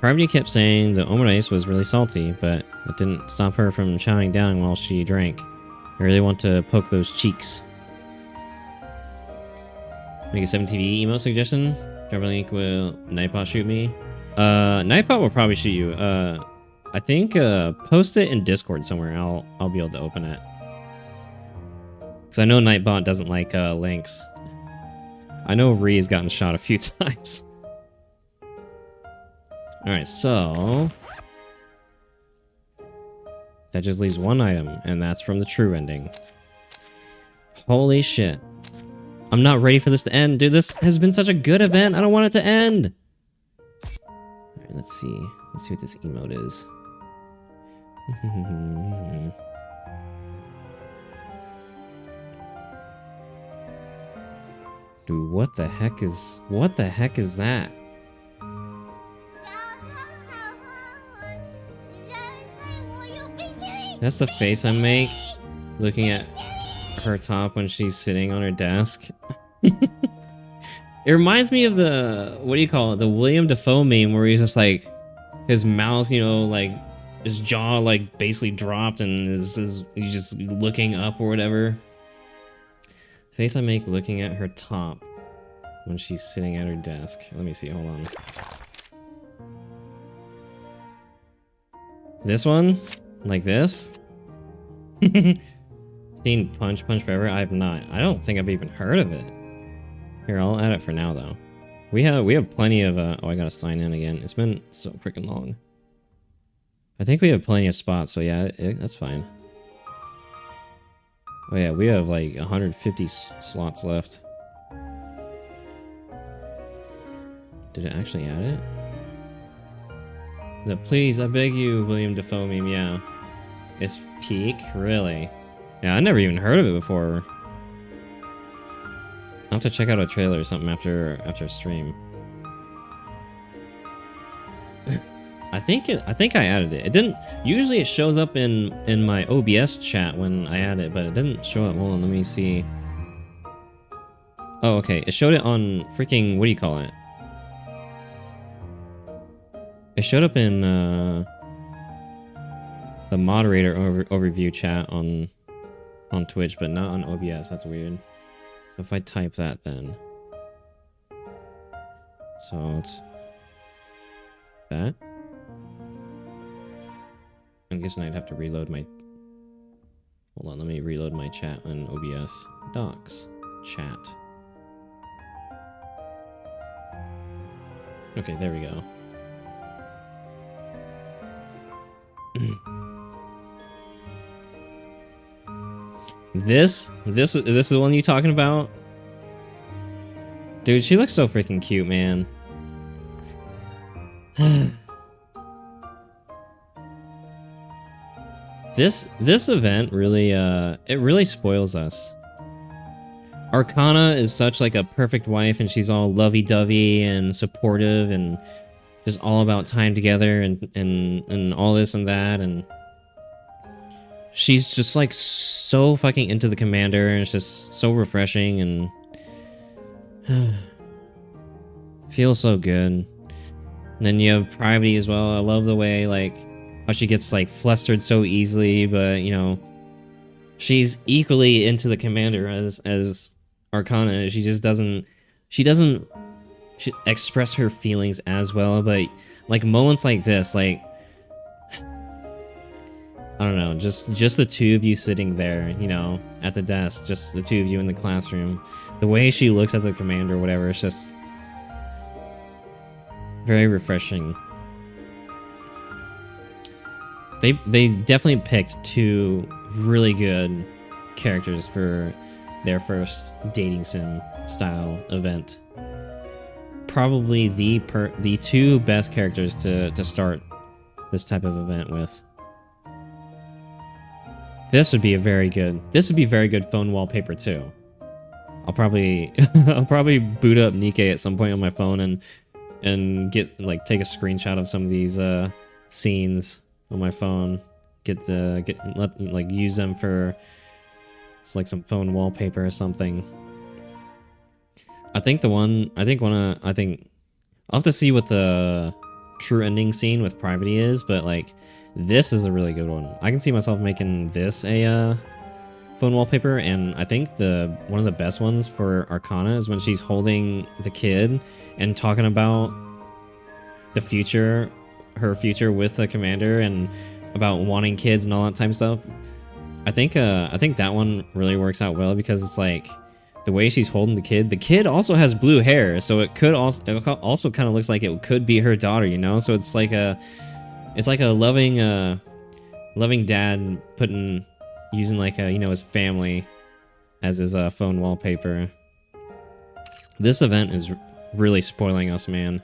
Parvati kept saying the omurice was really salty, but it didn't stop her from chowing down while she drank. I really want to poke those cheeks. Make a 7TV emote suggestion. Drop a link. Will Nightbot shoot me? Nightbot will probably shoot you. I think post it in Discord somewhere. I'll be able to open it. Because I know Nightbot doesn't like links. I know Ree has gotten shot a few times. Alright, so that just leaves one item, and that's from the true ending. Holy shit. I'm not ready for this to end. Dude, this has been such a good event. I don't want it to end. Alright, let's see. Let's see what this emote is. Dude, what the heck is that? That's the face I make looking at her top when she's sitting on her desk. It reminds me of the, what do you call it? The William Dafoe meme where he's just like, his mouth, you know, like his jaw like basically dropped and he's just looking up or whatever. Face I make looking at her top. when she's sitting at her desk. Let me see, hold on. This one? Like this? Seen Punch Forever? I have not. I don't think I've even heard of it. Here, I'll add it for now though. We have plenty of oh, I gotta sign in again. It's been so freaking long. I think we have plenty of spots, so yeah, that's fine. Oh yeah, we have like 150 slots left. Did it actually add it? No, please, I beg you, William Dafoe meme, yeah. It's peak? Really? Yeah, I never even heard of it before. I'll have to check out a trailer or something after stream. I think I added it. It didn't. Usually it shows up in my OBS chat when I add it, but it didn't show up. Hold on, let me see. Oh, okay. It showed it on freaking, what do you call it? It showed up in the moderator overview chat on Twitch, but not on OBS. That's weird. So if I type that, then so it's that. I'm guessing I'd have to reload my. Hold on, let me reload my chat on OBS. Docs, chat. Okay, there we go. This is the one you talking about? Dude, she looks so freaking cute, man. This event really it really spoils us. Arcana is such like a perfect wife, and she's all lovey-dovey and supportive and just all about time together and all this and that, and she's just like so fucking into the commander, and it's just so refreshing and feels so good. And then you have Privity as well. I love the way like how she gets like flustered so easily, but you know, she's equally into the commander as Arcana. She just doesn't express her feelings as well, but like moments like this, like I don't know, just the two of you sitting there, you know, at the desk, just the two of you in the classroom, the way she looks at the commander or whatever, it's just very refreshing. They definitely picked two really good characters for their first dating sim style event. Probably the two best characters to start this type of event with. This would be very good phone wallpaper too. I'll probably boot up Nikke at some point on my phone and get like take a screenshot of some of these scenes on my phone. Use them for it's like some phone wallpaper or something. I think I'll have to see what the true ending scene with Privity is, but like this is a really good one. I can see myself making this a phone wallpaper, and I think one of the best ones for Arcana is when she's holding the kid and talking about the future, her future with the commander, and about wanting kids and all that type of stuff. I think that one really works out well because it's like the way she's holding the kid. The kid also has blue hair, so it also kind of looks like it could be her daughter, you know. So it's like a loving dad using like a, you know, his family as his phone wallpaper. This event is really spoiling us, man.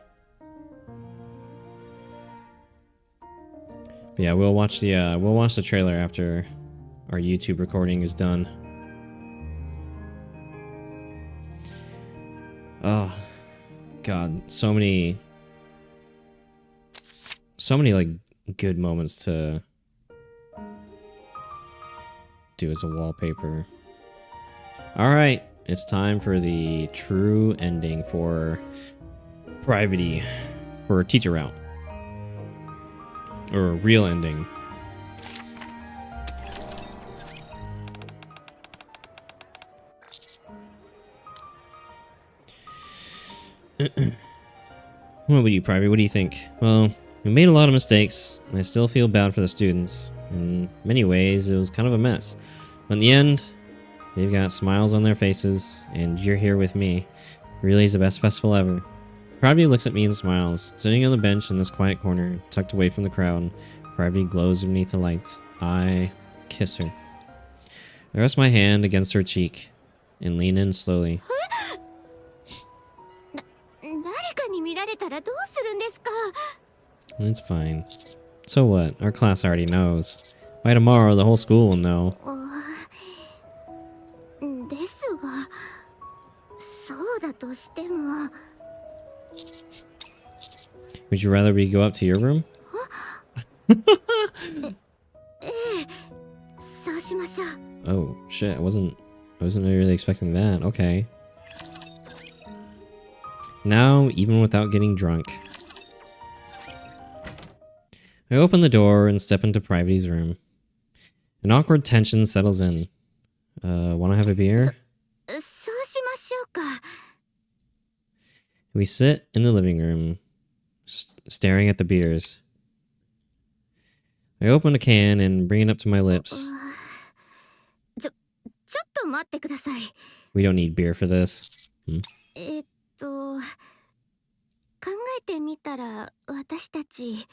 But yeah, we'll watch the trailer after our YouTube recording is done. Oh god, so many like good moments to do as a wallpaper. All right, it's time for the true ending for Privity, for Teacher Route, or a real ending. What about you, Private? What do you think? Well, we made a lot of mistakes, and I still feel bad for the students. In many ways, it was kind of a mess. But in the end, they've got smiles on their faces, and you're here with me. Really is the best festival ever. Private looks at me and smiles. Sitting on the bench in this quiet corner, tucked away from the crowd, Private glows beneath the lights. I kiss her. I rest my hand against her cheek and lean in slowly. 誰かに見られたらどうするんですか？ It's fine. So what? Our class already knows. By tomorrow, the whole school will know. ですが、そうだとしても。Would you rather we go up to your room? そうしましょう。 Oh shit! I wasn't really expecting that. Okay. Now, even without getting drunk, I open the door and step into Private's room. An awkward tension settles in. Wanna have a beer? そうしましょうか。 We sit in the living room, staring at the beers. I open a can and bring it up to my lips. ちょっと待ってください。 We don't need beer for this. 考えてみたら私たち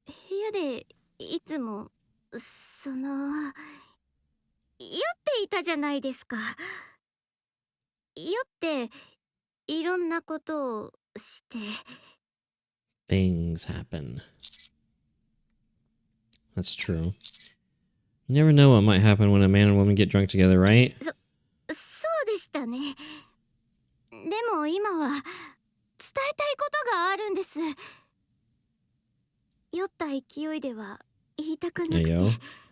部屋でいつも酔っていたじゃないですか。酔っていろんなことをして。 Things happen. That's true. You never know what might happen when a man and woman get drunk together, right? そうでしたね。でも今は伝えたいことがあるんです。酔った勢いでは言いたくなくて。 Yo.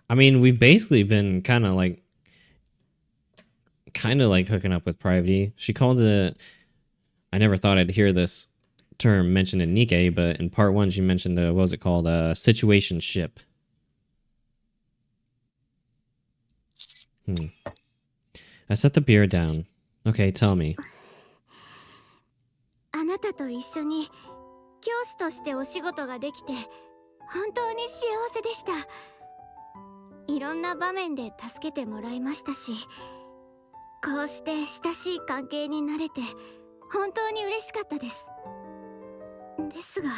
I mean, we've basically been kind of like hooking up with Private. She called it. I never thought I'd hear this term mentioned in Nikke, but in part 1, she mentioned what was it called? Situationship. I set the beer down. Okay, tell me. あなたと一緒に教師としてお仕事ができて本当に幸せでした。いろんな場面で助けてもらいましたし、こうして親しい関係になれて本当に嬉しかったです。ですが、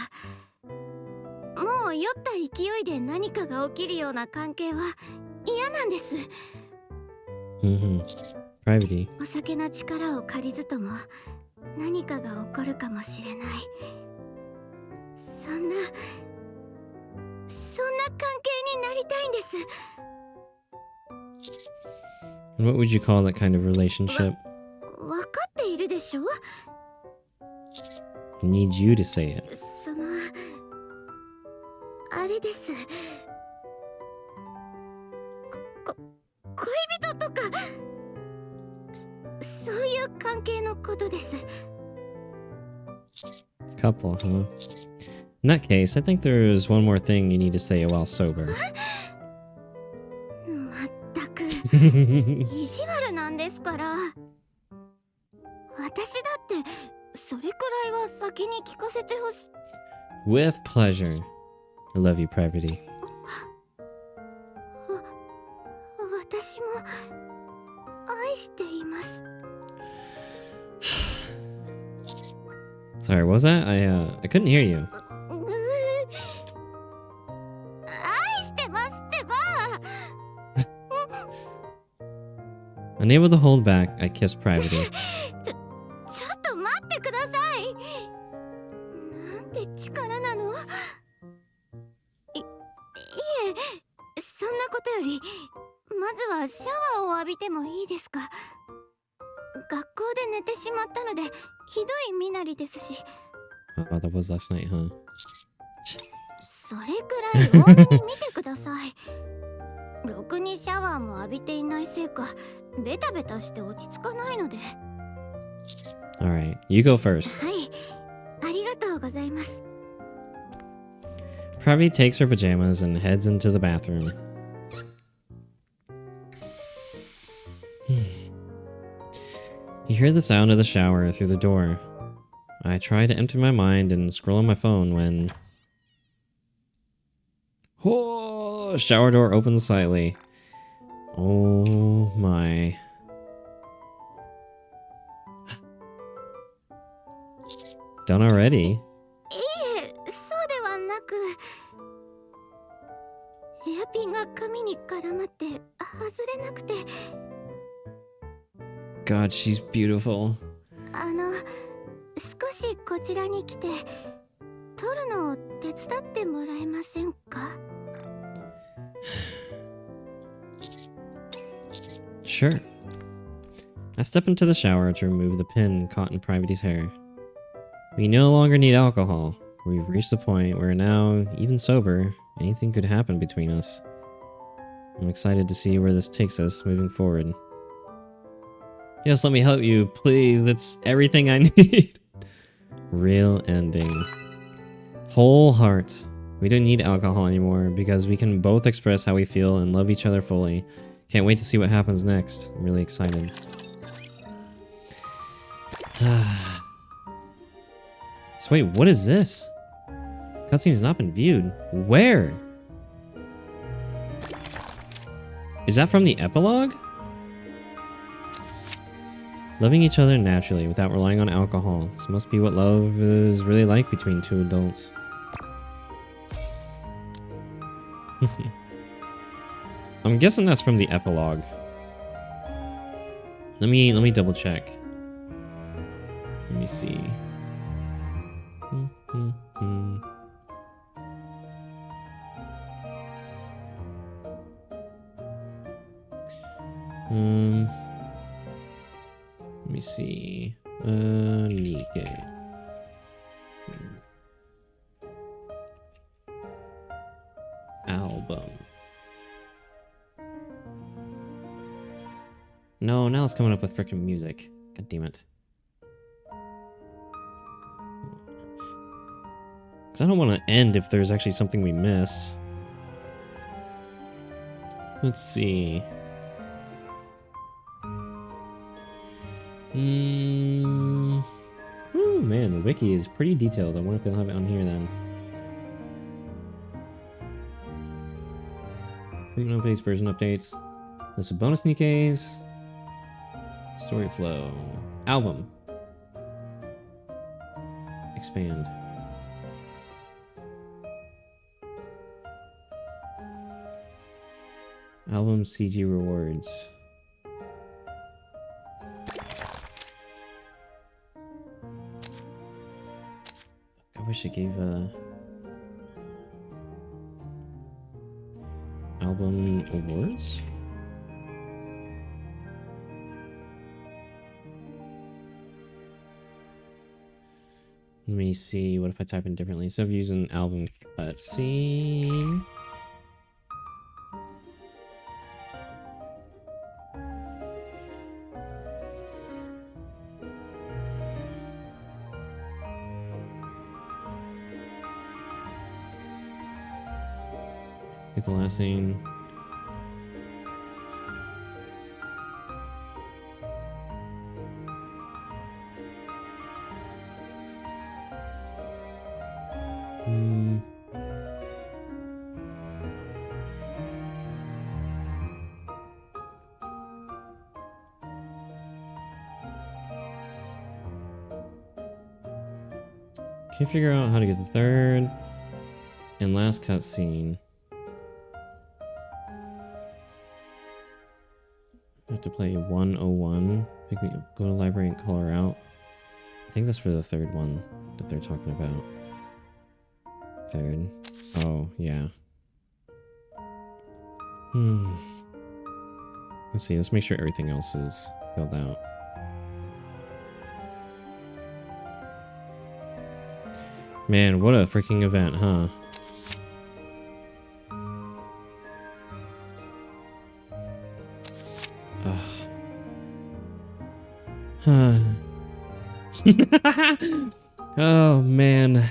もう酔った勢いで何かが起きるような関係は嫌なんです。Private. お酒の力を借りずとも何かが起こるかもしれない。そんな関係になりたいんです。 What would you call that kind of relationship? わかっているでしょ？ I need you to say it. あれです。恋人とかそういう関係のことです。 Couple, huh? In that case, I think there's one more thing you need to say while sober. まったく意地悪なんですから。私だってそれくらいは先に聞かせてほしい。 With pleasure. I love you, Private. 私も愛しています。 Sorry, what was that? I couldn't hear you. 愛してますってば。 Unable to hold back, I kissed Private. ちょっと待ってください。なんて力なの？いえ、そんなことよりまずはシャワーを浴びてもいいですか？学校で寝てしまったのでひどい身なりですし。 Oh, that was last night, huh? それくらい多めに見てください。ろくにシャワーも浴びていないせいかベタベタして落ち着かないので。 Alright, you go first. はい、ありがとうございます。 Private takes her pajamas and heads into the bathroom. You hear the sound of the shower through the door. I try to empty my mind and scroll on my phone when... Oh, shower door opens slightly. Oh my. Done already? いえ、そうではなく、ヘアピンが髪に絡まって外れなくて。 God, she's beautiful. 少しこちらに来て取るのを手伝ってもらえませんか？ Sure. I step into the shower to remove the pin caught in Private's hair. We no longer need alcohol. We've reached the point where now, even sober, anything could happen between us. I'm excited to see where this takes us moving forward. Just let me help you, please. That's everything I need. Real ending. Whole heart. We don't need alcohol anymore because we can both express how we feel and love each other fully. Can't wait to see what happens next. I'm really excited. So wait, what is this? Cutscene has not been viewed. Where? Is that from the epilogue? Loving each other naturally without relying on alcohol. This must be what love is really like between two adults. I'm guessing that's from the epilogue. Let me double check. Let me see. Let me see. Nikke. Album. No, now it's coming up with freaking music. God damn it. Because I don't want to end if there's actually something we miss. Let's see. Oh man, the wiki is pretty detailed. I wonder if they'll have it on here then. Frequent updates, version updates. List of bonus Nikkes. Story flow. Album. Expand. Album CG rewards. I wish it gave album awards. Let me see. What if I type in differently? Instead of using album cutscene. Get the last thing. Can't figure out how to get the third and last cutscene. I have to play 101. Go to the library and call her out. I think that's for the third one that they're talking about. Third. Oh, yeah. Let's see. Let's make sure everything else is filled out. Man, what a freaking event, huh? Oh, man.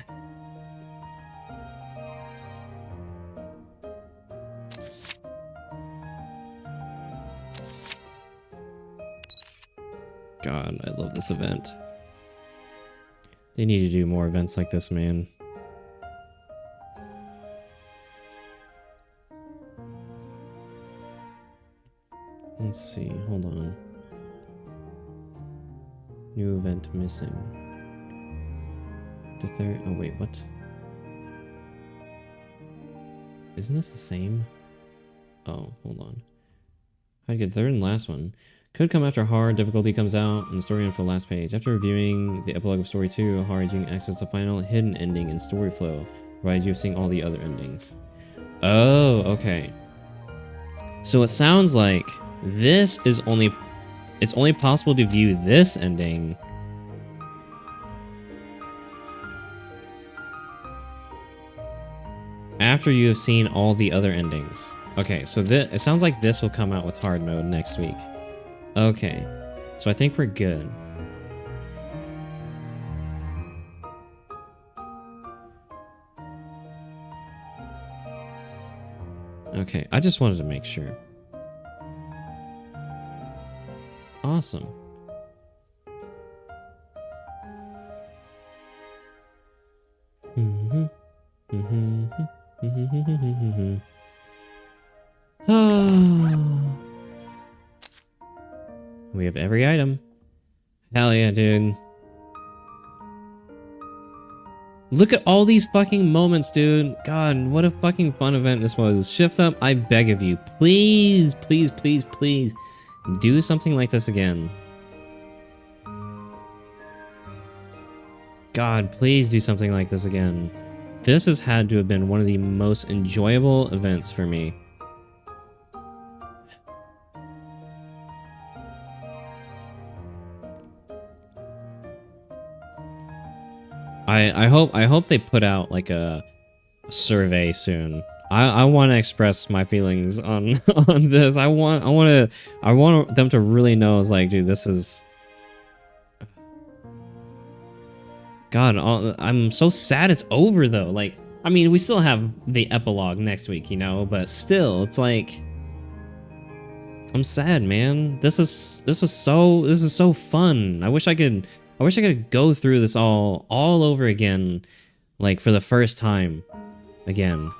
God, I love this event. They need to do more events like this, man. Let's see, hold on. New event missing. The third, oh wait, what? Isn't this the same? Oh, hold on. How'd you get third and last one? Could come after hard, difficulty comes out, and story info last page. After reviewing the epilogue of story 2, hard, you can access the final hidden ending in story flow, provided you've seen all the other endings. Oh, okay. So it sounds like this is only, it's only possible to view this ending after you have seen all the other endings. Okay, so it sounds like this will come out with hard mode next week. Okay, so I think we're good. Okay, I just wanted to make sure. Awesome. We have every item. Hell yeah, dude. Look at all these fucking moments, dude. God, what a fucking fun event this was. Shift Up, I beg of you. Please, please, please, please do something like this again. God, please do something like this again. This has had to have been one of the most enjoyable events for me. I hope they put out like a survey soon. I want to express my feelings on on this. I want them to really know. It's like, dude, this is. God, I'm so sad it's over though. Like, I mean, we still have the epilogue next week, you know, but still, it's like, I'm sad, man. This is so fun. I wish I could go through this all over again, like for the first time again.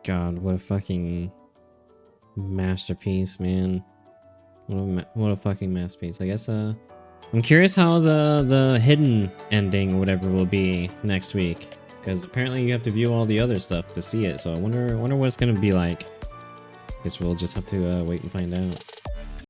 God, what a fucking masterpiece, man. What a fucking masterpiece. I guess I'm curious how the hidden ending or whatever will be next week, because apparently you have to view all the other stuff to see it. So I wonder what it's gonna be like. Guess we'll just have to wait and find out.